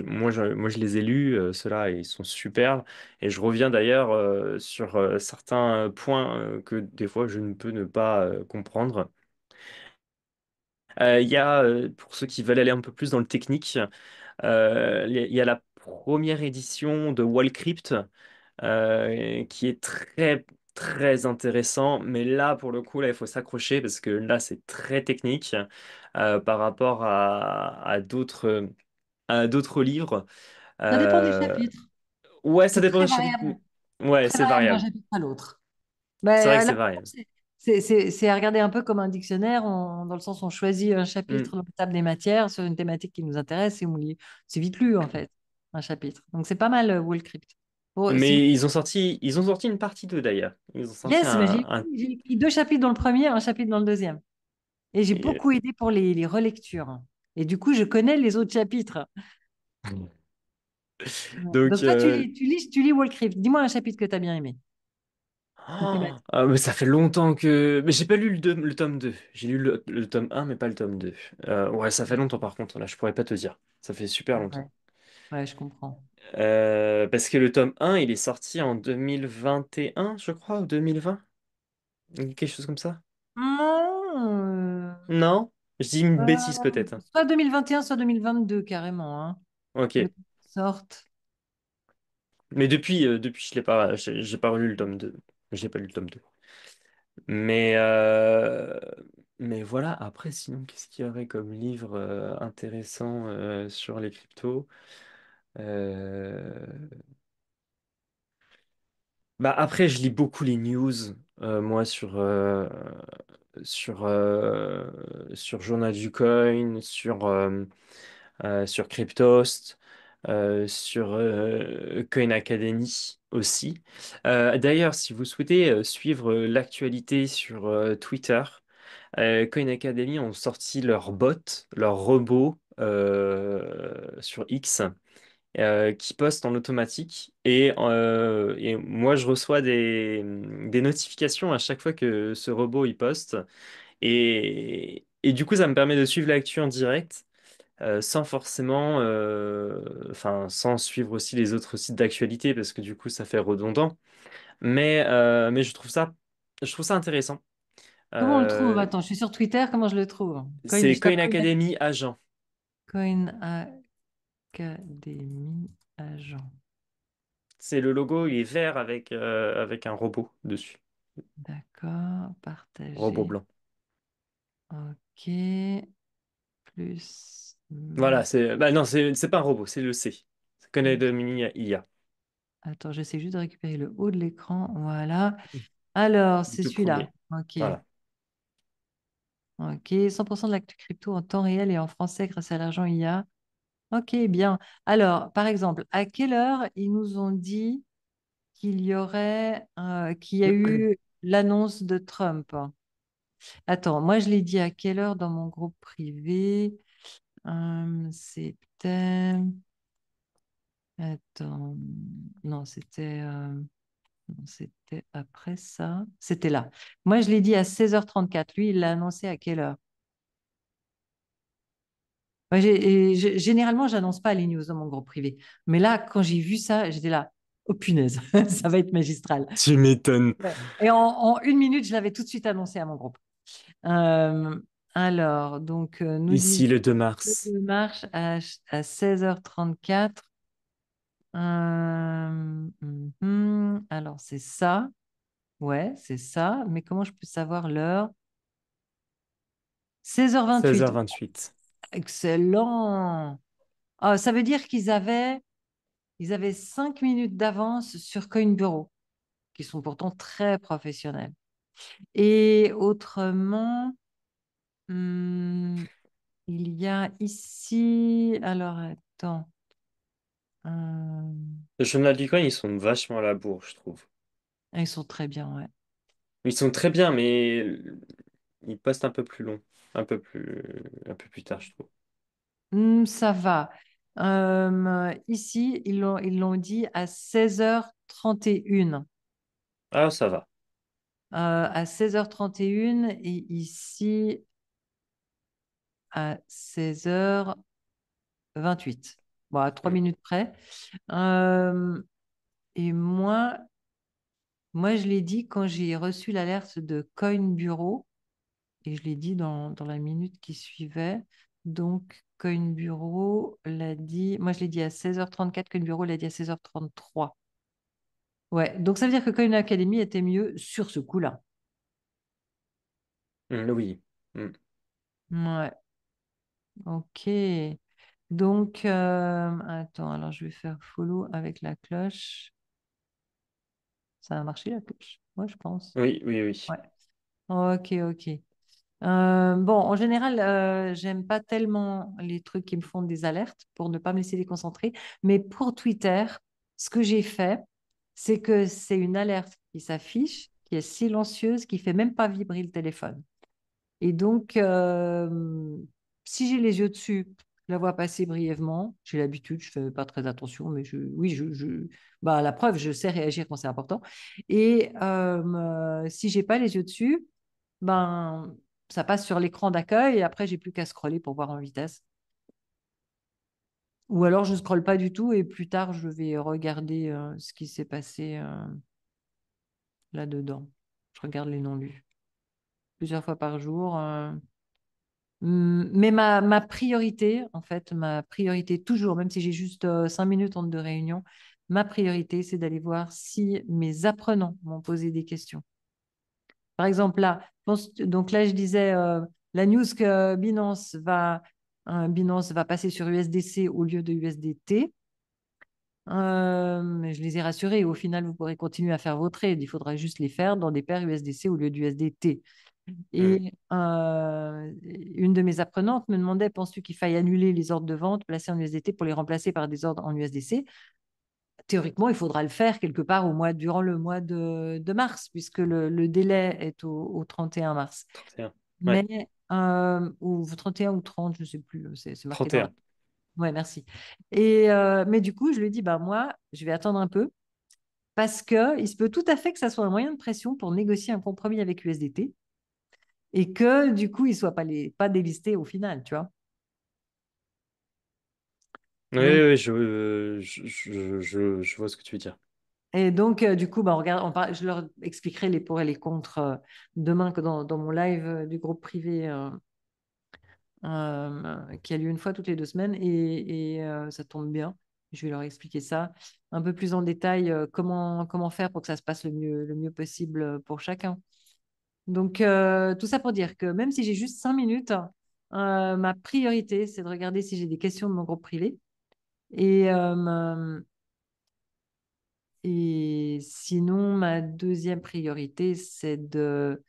Speaker 3: moi je les ai lus, ceux-là, et ils sont superbes. Et je reviens d'ailleurs sur certains points que des fois je ne peux ne pas comprendre. Il y a, pour ceux qui veulent aller un peu plus dans le technique, il y a la première édition de Wallcrypt qui est très très intéressant. Mais là, pour le coup, là, il faut s'accrocher parce que là, c'est très technique par rapport à d'autres livres.
Speaker 2: Ça dépend des
Speaker 3: Euh,
Speaker 2: chapitres.
Speaker 3: ouais, ça
Speaker 2: C'est
Speaker 3: dépend des chapitres. Ouais,
Speaker 2: très
Speaker 3: c'est
Speaker 2: variable d'un
Speaker 3: variable.
Speaker 2: chapitre à l'autre.
Speaker 3: C'est vrai
Speaker 2: Ben,
Speaker 3: que c'est
Speaker 2: l'important,
Speaker 3: variable.
Speaker 2: c'est à regarder un peu comme un dictionnaire, dans le sens où on choisit un
Speaker 3: Hmm.
Speaker 2: chapitre dans la table des matières sur une thématique qui nous intéresse et c'est vite lu, en fait, un chapitre. Donc, c'est pas mal, Wallcrypt. Si vous...
Speaker 3: Mais ils ont sorti une partie 2 d'ailleurs. Ils ont sorti
Speaker 2: Yes, mais j'ai écrit 2 chapitres dans le premier, un chapitre dans le deuxième. Et j'ai
Speaker 3: euh,
Speaker 2: beaucoup aidé pour les relectures. Et du coup, je connais les autres chapitres. Ouais.
Speaker 3: Donc,
Speaker 2: Donc, toi, tu lis Wallcrypt. Dis-moi un chapitre que tu as bien aimé. Une thématique.
Speaker 3: mais ça fait longtemps que. Mais j'ai pas lu le tome 2. J'ai lu le tome 1, mais pas le tome 2. Ouais, ça fait longtemps par contre, là, je pourrais pas te dire. Ça fait super
Speaker 2: Ouais,
Speaker 3: longtemps.
Speaker 2: ouais, je comprends.
Speaker 3: Parce que le tome 1, il est sorti en 2021, je crois, ou 2020. Quelque chose comme ça.
Speaker 2: Non,
Speaker 3: Non? Je dis une bêtise
Speaker 2: euh,
Speaker 3: peut-être, hein.
Speaker 2: soit 2021, soit 2022, carrément. Hein. Le
Speaker 3: Ok.
Speaker 2: temps qu'ils sortent.
Speaker 3: Mais depuis, j'ai pas relu le tome 2. J'ai pas lu le tome 2. Mais, euh, mais voilà, après, sinon, qu'est-ce qu'il y aurait comme livre intéressant sur les cryptos? Euh, Bah après, je lis beaucoup les news, moi, sur Journal du Coin, sur Cryptost, sur Coin Academy aussi. D'ailleurs, si vous souhaitez suivre l'actualité sur Twitter, Coin Academy ont sorti leur bot, leur robot sur X qui postent en automatique et moi je reçois des notifications à chaque fois que ce robot il poste et du coup ça me permet de suivre l'actu en direct sans forcément sans suivre aussi les autres sites d'actualité parce que du coup ça fait redondant mais je trouve ça intéressant.
Speaker 2: Comment on le trouve?
Speaker 3: Euh,
Speaker 2: Attends, je suis sur Twitter, comment je le trouve?
Speaker 3: c'est
Speaker 2: Je tape
Speaker 3: Coin Academy Agent.
Speaker 2: Coin Academy Agent.
Speaker 3: C'est le logo, il est vert avec un robot dessus.
Speaker 2: D'accord,
Speaker 3: Robot
Speaker 2: partager.
Speaker 3: blanc.
Speaker 2: Ok, plus.
Speaker 3: Voilà, bah non, c'est pas un robot, c'est le C. C'est Connery Mini IA.
Speaker 2: Attends, j'essaie juste de récupérer le haut de l'écran. Voilà. Alors,
Speaker 3: Le
Speaker 2: c'est
Speaker 3: tout
Speaker 2: celui-là.
Speaker 3: premier.
Speaker 2: Ok.
Speaker 3: Voilà.
Speaker 2: Ok. 100% de l'actu crypto en temps réel et en français grâce à l'argent IA. Ok, bien. Alors, par exemple, à quelle heure ils nous ont dit qu'il y aurait, qu'il y a eu l'annonce de Trump. Attends, moi je l'ai dit à quelle heure dans mon groupe privé? C'était. Attends, non, c'était après ça. C'était là. Moi je l'ai dit à 16h34. Lui, il l'a annoncé à quelle heure? Moi, généralement, j'annonce pas les news dans mon groupe privé. Mais là, quand j'ai vu ça, j'étais là. Oh punaise, ça va être magistral.
Speaker 3: Tu m'étonnes.
Speaker 2: Ouais. Et en 1 minute, je l'avais tout de suite annoncé à mon groupe. Euh, alors, donc, nous disons
Speaker 3: Ici, le 2 mars.
Speaker 2: marche à 16h34. Alors, c'est ça. Ouais, c'est ça. Mais comment je peux savoir l'heure? 16h28.
Speaker 3: 16h28.
Speaker 2: Excellent. Ah, ça veut dire ils avaient 5 minutes d'avance sur Coinbureau, qui sont pourtant très professionnels. Et autrement, hum, il y a ici, alors attends,
Speaker 3: Le journal du coin, ils sont vachement à la bourre, je trouve.
Speaker 2: ils sont très bien, ouais.
Speaker 3: Ils sont très bien, mais ils postent un peu plus long. Un peu plus tard, je trouve.
Speaker 2: Ça va. Ici, ils l'ont dit à 16h31.
Speaker 3: Ah, ça va.
Speaker 2: À 16h31 et ici à 16h28. Bon, à 3 minutes près. Euh, et moi, je l'ai dit quand j'ai reçu l'alerte de Coin Bureau, et je l'ai dit dans la minute qui suivait. Donc, Coin Bureau l'a dit, moi je l'ai dit à 16h34, Coin Bureau l'a dit à 16h33. Ouais, donc ça veut dire que Coin Academy était mieux sur ce coup-là.
Speaker 3: Oui. Mm.
Speaker 2: Ouais, ok. Donc, attends, alors je vais faire follow avec la cloche. Ça a marché la cloche? Ouais, je pense.
Speaker 3: Oui, oui, oui.
Speaker 2: Ouais. Ok, ok. Bon, en général, j'aime pas tellement les trucs qui me font des alertes pour ne pas me laisser déconcentrer. Mais pour Twitter, ce que j'ai fait, c'est que c'est une alerte qui s'affiche, qui est silencieuse, qui fait même pas vibrer le téléphone. Et donc, si j'ai les yeux dessus, je la vois passer brièvement. J'ai l'habitude, je fais pas très attention, mais oui, bah, la preuve, je sais réagir quand c'est important. Et si j'ai pas les yeux dessus, ben, ça passe sur l'écran d'accueil et après, j'ai plus qu'à scroller pour voir en vitesse. Ou alors, je scrolle pas du tout et plus tard, je vais regarder ce qui s'est passé là-dedans. Je regarde les non lus plusieurs fois par jour. Mais ma priorité, en fait, ma priorité toujours, même si j'ai juste 5 minutes entre deux réunions, ma priorité, c'est d'aller voir si mes apprenants m'ont posé des questions. Par exemple, là, donc là, je disais la news que Binance va passer sur USDC au lieu de USDT. Je les ai rassurés. Au final, vous pourrez continuer à faire vos trades. Il faudra juste les faire dans des paires USDC au lieu d'USDT.
Speaker 3: Mm.
Speaker 2: Et une de mes apprenantes me demandait, penses-tu qu'il faille annuler les ordres de vente placés en USDT pour les remplacer par des ordres en USDC? Théoriquement, il faudra le faire quelque part durant le mois de mars, puisque le délai est au 31 mars.
Speaker 3: 31. Ouais,
Speaker 2: Mais, ou 31 ou 30, je ne sais plus, c'est marqué dans la.
Speaker 3: 31.
Speaker 2: Ouais, merci. Mais du coup, je lui ai dit, bah, moi, je vais attendre un peu, parce qu'il se peut tout à fait que ça soit un moyen de pression pour négocier un compromis avec USDT et que du coup, ils ne soient pas délistés au final, tu vois.
Speaker 3: Oui,
Speaker 2: Donc,
Speaker 3: oui, je vois ce que tu veux dire.
Speaker 2: du coup, bah, je leur expliquerai les pour et les contre demain que dans mon live du groupe privé qui a lieu une fois toutes les 2 semaines et ça tombe bien. Je vais leur expliquer ça un peu plus en détail, comment faire pour que ça se passe le mieux possible pour chacun. Donc, tout ça pour dire que même si j'ai juste 5 minutes, ma priorité, c'est de regarder si j'ai des questions de mon groupe privé. Et sinon, ma deuxième priorité, c'est de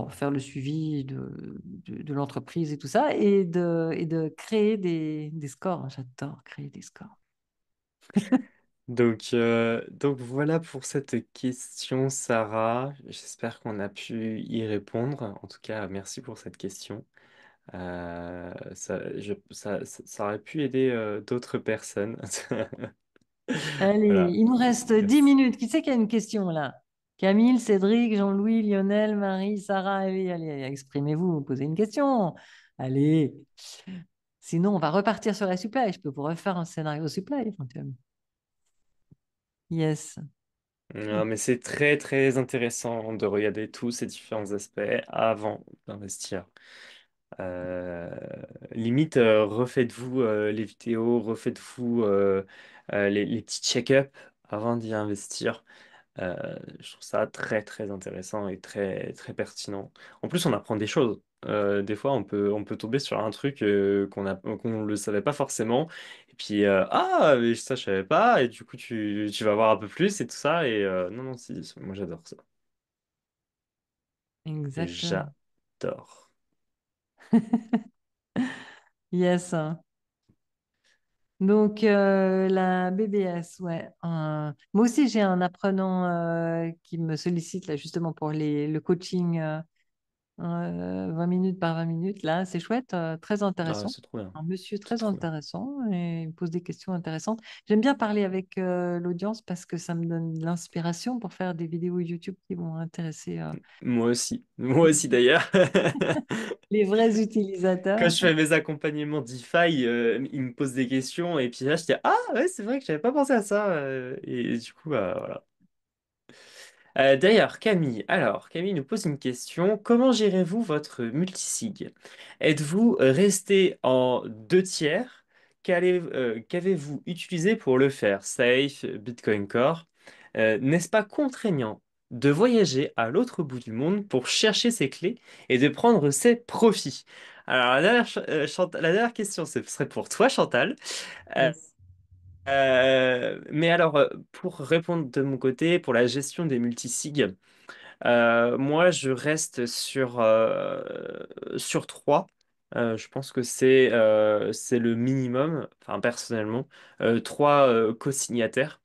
Speaker 2: faire le suivi de l'entreprise et tout ça, et de créer des scores. J'adore créer des scores.
Speaker 3: Donc voilà pour cette question, Sarah. J'espère qu'on a pu y répondre. En tout cas, merci pour cette question. Ça aurait pu aider d'autres personnes.
Speaker 2: Allez,
Speaker 3: Voilà.
Speaker 2: il nous reste 10
Speaker 3: Merci.
Speaker 2: minutes. Qui c'est qui a une question là? Camille, Cédric, Jean-Louis, Lionel, Marie, Sarah, allez, allez, allez, exprimez-vous, posez une question. Allez. Sinon, on va repartir sur la supply. Je peux vous refaire un scénario supply éventuellement. Yes.
Speaker 3: Non, mais c'est très très intéressant de regarder tous ces différents aspects avant d'investir. Euh, Limite, refaites-vous les vidéos, refaites-vous les petits check-up avant d'y investir. Je trouve ça très très intéressant et très très pertinent. En plus, on apprend des choses. Des fois, on peut tomber sur un truc qu'on ne le savait pas forcément. Et puis, mais ça, je savais pas. Et du coup, tu vas voir un peu plus et tout ça. Et non, non, si, moi j'adore ça.
Speaker 2: Exactement.
Speaker 3: J'adore.
Speaker 2: Yes. Donc, la BBS, ouais. Moi aussi, j'ai un apprenant qui me sollicite là, justement pour le coaching 20 minutes par 20 minutes. Là, c'est chouette, très
Speaker 3: Ah,
Speaker 2: intéressant.
Speaker 3: c'est trop bien.
Speaker 2: Un monsieur
Speaker 3: C'est
Speaker 2: très
Speaker 3: trop bien.
Speaker 2: intéressant et il me pose des questions intéressantes. J'aime bien parler avec l'audience parce que ça me donne de l'inspiration pour faire des vidéos YouTube qui vont intéresser
Speaker 3: Moi aussi. Moi aussi d'ailleurs.
Speaker 2: les vrais
Speaker 3: Quand
Speaker 2: utilisateurs.
Speaker 3: je fais mes accompagnements DeFi, ils me posent des questions et puis là je dis ah ouais c'est vrai que j'avais pas pensé à ça et du coup bah, voilà. D'ailleurs Camille, alors Camille nous pose une question. Comment gérez-vous votre multisig? Êtes-vous resté en deux tiers? Qu'avez-vous utilisé pour le faire? Safe, Bitcoin Core. N'est-ce pas contraignant de voyager à l'autre bout du monde pour chercher ses clés et de prendre ses profits? Alors, la dernière question, ce serait pour toi, Chantal. Euh,
Speaker 2: Yes.
Speaker 3: mais alors, pour répondre de mon côté, pour la gestion des multisigs, moi, je reste sur 3. Je pense que c'est le minimum, enfin personnellement, 3 co-signataires.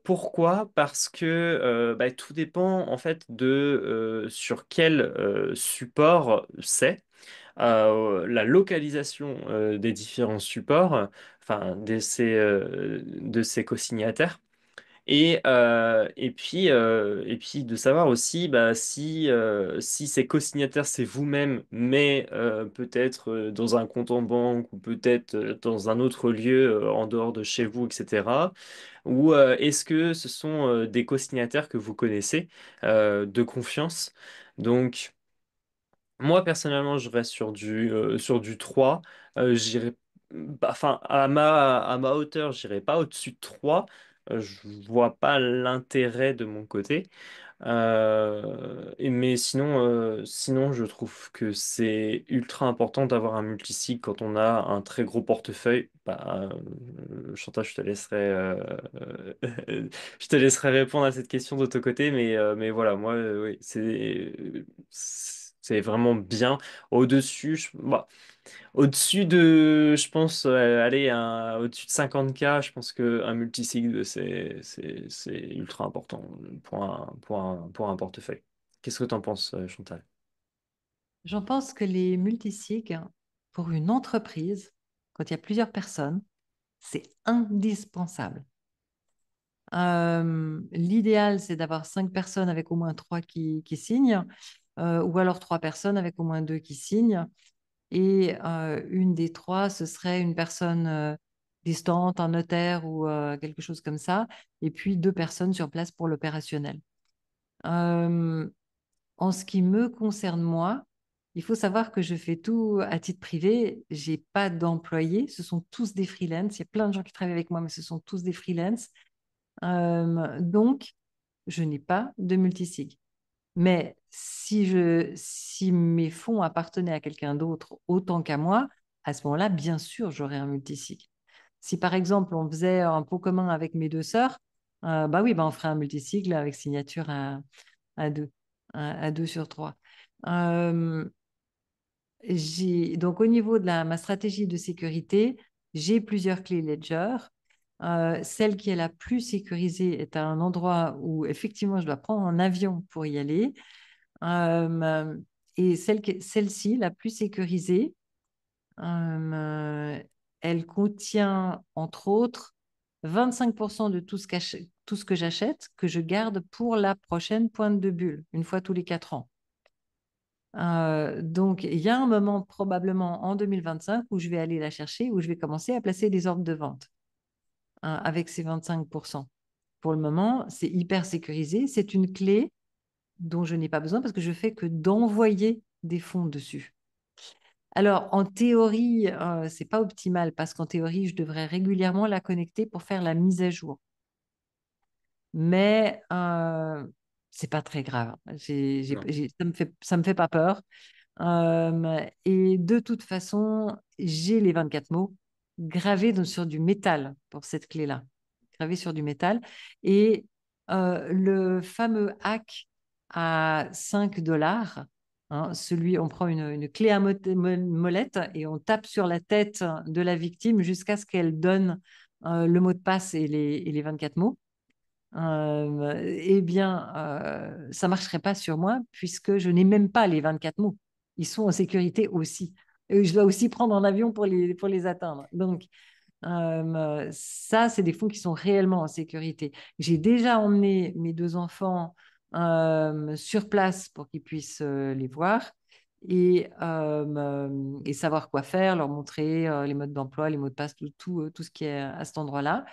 Speaker 3: Pourquoi? Parce que bah, tout dépend en fait de sur quel support c'est, la localisation des différents supports, enfin de ces co-signataires. Et puis de savoir aussi bah, si ces co-signataires c'est vous-même, mais peut-être dans un compte en banque ou peut-être dans un autre lieu en dehors de chez vous, etc. Ou est-ce que ce sont des co-signataires que vous connaissez de confiance? Donc, moi, personnellement, je reste sur du 3. J'irai, bah, enfin, à ma hauteur, j'irai pas au-dessus de 3. Je vois pas l'intérêt de mon côté. Mais sinon, je trouve que c'est ultra important d'avoir un multisig quand on a un très gros portefeuille. Bah, Chantal, je te laisserai répondre à cette question de ton côté, mais voilà, moi, oui, c'est vraiment bien. Au-dessus, au-dessus de, je pense, aller au-dessus de 50K, je pense qu'un multisig, c'est ultra important pour un portefeuille. Qu'est-ce que tu en penses, Chantal?
Speaker 2: J'en pense que les multisigs, pour une entreprise, quand il y a plusieurs personnes, c'est indispensable. L'idéal, c'est d'avoir 5 personnes avec au moins 3 qui signent, ou alors 3 personnes avec au moins 2 qui signent. Et une des 3, ce serait une personne distante, un notaire ou quelque chose comme ça. Et puis 2 personnes sur place pour l'opérationnel. Euh, En ce qui me concerne moi, il faut savoir que je fais tout à titre privé. J'ai pas d'employés. Ce sont tous des freelances. Il y a plein de gens qui travaillent avec moi, mais ce sont tous des freelances. Donc, je n'ai pas de multisig. Mais si mes fonds appartenaient à quelqu'un d'autre autant qu'à moi, à ce moment-là, bien sûr, j'aurais un multisig. Si par exemple, on faisait un pot commun avec mes 2 sœurs, bah oui, bah on ferait un multisig là, avec signature à 2, à 2 sur 3. Euh, donc, au niveau de ma stratégie de sécurité, j'ai plusieurs clés Ledger. Celle qui est la plus sécurisée est à un endroit où effectivement je dois prendre un avion pour y aller. Euh, et celle-ci, la plus sécurisée, euh, elle contient entre autres 25% de tout ce que j'achète que je garde pour la prochaine pointe de bulle, une fois tous les 4 ans. Donc, il y a un moment probablement en 2025 où je vais aller la chercher, où je vais commencer à placer des ordres de vente avec ces 25%. Pour le moment, c'est hyper sécurisé. C'est une clé dont je n'ai pas besoin parce que je fais que d'envoyer des fonds dessus. Alors, en théorie, c'est pas optimal parce qu'en théorie, je devrais régulièrement la connecter pour faire la mise à jour. Mais c'est pas très grave.
Speaker 3: Non.
Speaker 2: Ça me fait pas peur. Et de toute façon, j'ai les 24 mots gravés sur du métal pour cette clé-là, gravés sur du métal. Et le fameux hack à 5 dollars, hein, celui, on prend une clé à molette et on tape sur la tête de la victime jusqu'à ce qu'elle donne le mot de passe et les 24 mots. Eh bien, ça ne marcherait pas sur moi puisque je n'ai même pas les 24 mots. Ils sont en sécurité aussi. Et je dois aussi prendre un avion pour les atteindre. Donc, ça, c'est des fonds qui sont réellement en sécurité. J'ai déjà emmené mes 2 enfants sur place pour qu'ils puissent les voir et savoir quoi faire, leur montrer les modes d'emploi, les mots de passe, tout ce qui est à cet endroit-là.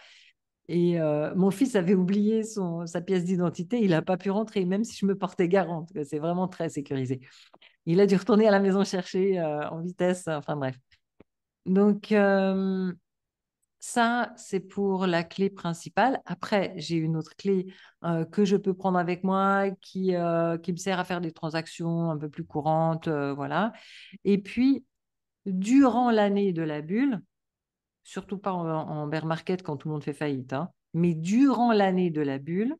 Speaker 2: Et mon fils avait oublié sa pièce d'identité, il n'a pas pu rentrer, même si je me portais garante. C'est vraiment très sécurisé. Il a dû retourner à la maison chercher en vitesse, enfin bref. Donc, ça, c'est pour la clé principale. Après, j'ai une autre clé que je peux prendre avec moi qui me sert à faire des transactions un peu plus courantes. Voilà. Et puis, durant l'année de la bulle, surtout pas en bear market quand tout le monde fait faillite, hein, mais durant l'année de la bulle,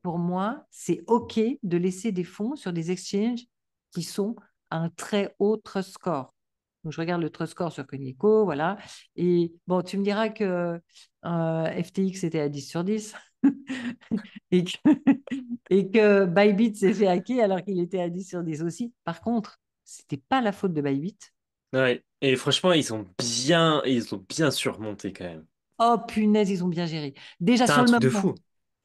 Speaker 2: pour moi, c'est OK de laisser des fonds sur des exchanges qui sont à un très haut trust score. Donc, je regarde le trust score sur Cognico, voilà. Et bon, tu me diras que FTX était à 10 sur 10 et que, et que Bybit s'est fait hacker alors qu'il était à 10 sur 10 aussi. Par contre, c'était pas la faute de Bybit.
Speaker 3: Ouais. Et franchement, ils ont bien surmonté quand même.
Speaker 2: Oh punaise, ils ont bien géré. Déjà
Speaker 3: C'est
Speaker 2: sur
Speaker 3: un
Speaker 2: le
Speaker 3: truc de
Speaker 2: moment,
Speaker 3: fou.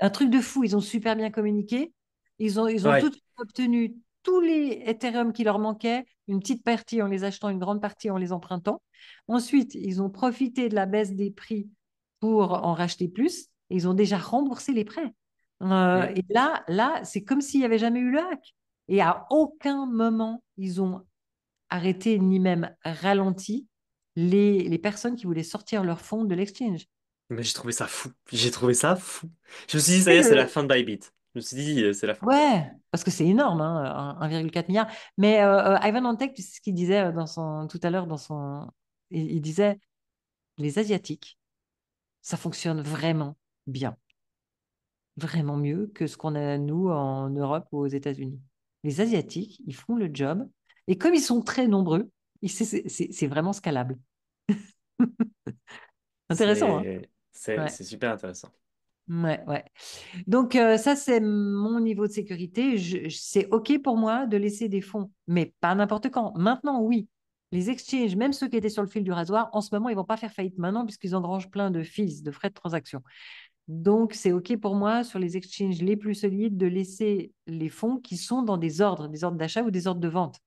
Speaker 2: un truc de fou, ils ont super bien communiqué. Ils ont tout
Speaker 3: Ouais.
Speaker 2: de suite obtenu tous les Ethereum qui leur manquaient, une petite partie en les achetant, une grande partie en les empruntant. Ensuite, ils ont profité de la baisse des prix pour en racheter plus. Et ils ont déjà remboursé les prêts.
Speaker 3: Mm.
Speaker 2: Et là, c'est comme s'il n'y avait jamais eu le hack. Et à aucun moment, ils ont arrêté ni même ralenti les personnes qui voulaient sortir leurs fonds de l'exchange.
Speaker 3: Mais j'ai trouvé ça fou. J'ai trouvé ça fou. Je me suis dit, ça y
Speaker 2: Et
Speaker 3: est, c'est la fin de Bybit. Je me suis dit, c'est la fin.
Speaker 2: Ouais, parce que c'est énorme, hein, 1,4 milliard. Mais Ivan Antec, tu sais ce qu'il disait tout à l'heure il disait, les Asiatiques, ça fonctionne vraiment bien, vraiment mieux que ce qu'on a nous en Europe ou aux États-Unis. Les Asiatiques, ils font le job, et comme ils sont très nombreux, c'est vraiment scalable. Intéressant, hein? Ouais,
Speaker 3: C'est super intéressant.
Speaker 2: ouais, ouais. Donc, ça, c'est mon niveau de sécurité. C'est OK pour moi de laisser des fonds, mais pas n'importe quand. Maintenant, oui, les exchanges, même ceux qui étaient sur le fil du rasoir, en ce moment, ils vont pas faire faillite maintenant puisqu'ils engrangent plein de fees, de frais de transaction. Donc, c'est OK pour moi, sur les exchanges les plus solides, de laisser les fonds qui sont dans des ordres d'achat ou des ordres de vente.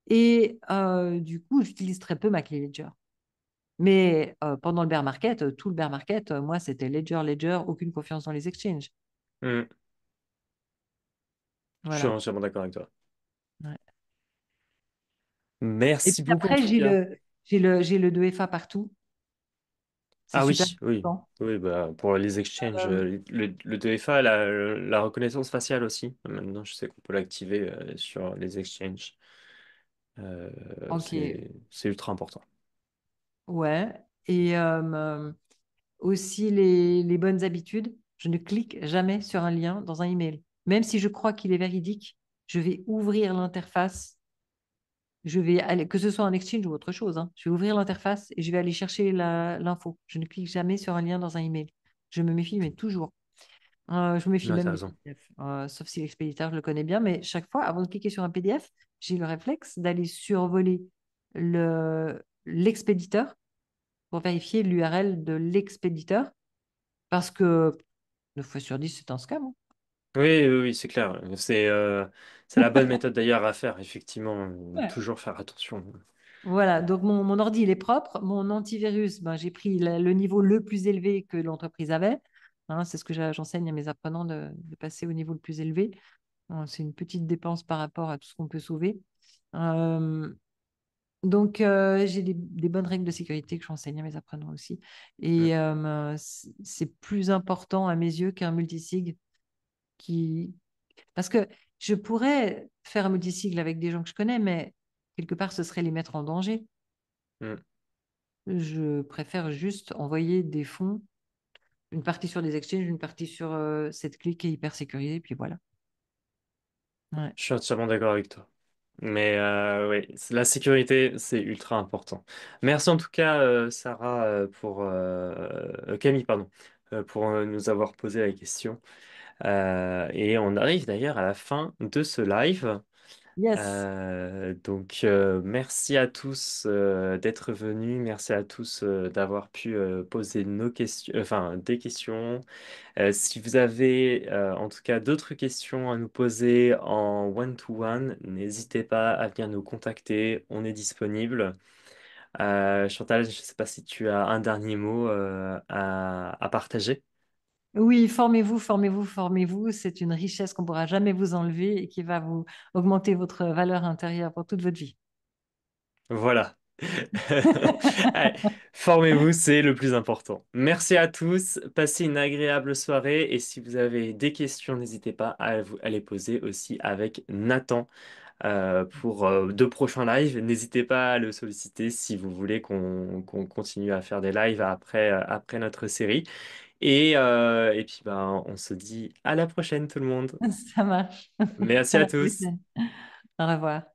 Speaker 2: Et du coup, j'utilise très peu ma clé Ledger. Mais pendant le bear market, tout le bear market, moi, c'était Ledger, Ledger, aucune confiance dans les exchanges.
Speaker 3: Mm. Je suis
Speaker 2: Voilà.
Speaker 3: entièrement d'accord avec toi.
Speaker 2: Ouais. Et
Speaker 3: Merci
Speaker 2: puis
Speaker 3: beaucoup en
Speaker 2: après,
Speaker 3: tout cas.
Speaker 2: j'ai le 2FA partout. C'est
Speaker 3: Ah
Speaker 2: super
Speaker 3: oui, oui.
Speaker 2: important.
Speaker 3: Oui, bah, pour les exchanges,
Speaker 2: Euh,
Speaker 3: le 2FA, la reconnaissance faciale aussi. Maintenant, je sais qu'on peut l'activer sur les exchanges.
Speaker 2: ok,
Speaker 3: C'est ultra important.
Speaker 2: ouais. Et aussi les bonnes habitudes. Je ne clique jamais sur un lien dans un email. Même si je crois qu'il est véridique, je vais ouvrir l'interface. je vais aller, que ce soit en Exchange ou autre chose, hein, je vais ouvrir l'interface et je vais aller chercher l'info. Je ne clique jamais sur un lien dans un email. Je me méfie, mais toujours. Je me méfie
Speaker 3: Ouais,
Speaker 2: même
Speaker 3: t'as
Speaker 2: des
Speaker 3: raison.
Speaker 2: PDF, sauf si l'expéditeur, je le connais bien, mais chaque fois, avant de cliquer sur un PDF, j'ai le réflexe d'aller survoler l'expéditeur pour vérifier l'URL de l'expéditeur, parce que 9 fois sur 10, c'est un scam, hein.
Speaker 3: Oui, oui, oui, c'est clair. C'est la bonne méthode d'ailleurs à faire, effectivement.
Speaker 2: Ouais.
Speaker 3: Toujours faire attention.
Speaker 2: Voilà, donc mon ordi, il est propre. Mon antivirus, ben, j'ai pris le niveau le plus élevé que l'entreprise avait. Hein, c'est ce que j'enseigne à mes apprenants de passer au niveau le plus élevé. C'est une petite dépense par rapport à tout ce qu'on peut sauver. Euh, donc, j'ai des bonnes règles de sécurité que j'enseigne à mes apprenants aussi.
Speaker 3: Mm,
Speaker 2: Et c'est plus important à mes yeux qu'un multisig qui... Parce que je pourrais faire un multisig avec des gens que je connais, mais quelque part, ce serait les mettre en danger.
Speaker 3: mm.
Speaker 2: Je préfère juste envoyer des fonds, une partie sur des exchanges, une partie sur cette clé qui est hyper sécurisée, puis voilà. Ouais.
Speaker 3: Je suis entièrement d'accord avec toi. Mais oui, la sécurité, c'est ultra important. Merci en tout cas, Sarah, Camille, pardon, pour nous avoir posé la question. Et on arrive d'ailleurs à la fin de ce live.
Speaker 2: Yes.
Speaker 3: Merci à tous d'être venus, merci à tous d'avoir pu poser nos questions, enfin des questions. Si vous avez en tout cas d'autres questions à nous poser en one-to-one, n'hésitez pas à venir nous contacter, on est disponible. Chantal, je ne sais pas si tu as un dernier mot à partager.
Speaker 2: Oui, formez-vous, formez-vous, formez-vous. C'est une richesse qu'on ne pourra jamais vous enlever et qui va vous augmenter votre valeur intérieure pour toute votre vie.
Speaker 3: Voilà. Allez, formez-vous, c'est le plus important. Merci à tous, passez une agréable soirée et si vous avez des questions, n'hésitez pas à les poser aussi avec Nathan pour de prochains lives. N'hésitez pas à le solliciter si vous voulez qu'on continue à faire des lives après notre série. Et puis ben, on se dit à la prochaine tout le monde.
Speaker 2: Ça marche.
Speaker 3: Merci
Speaker 2: À
Speaker 3: à
Speaker 2: la
Speaker 3: tous.
Speaker 2: prochaine. Au revoir.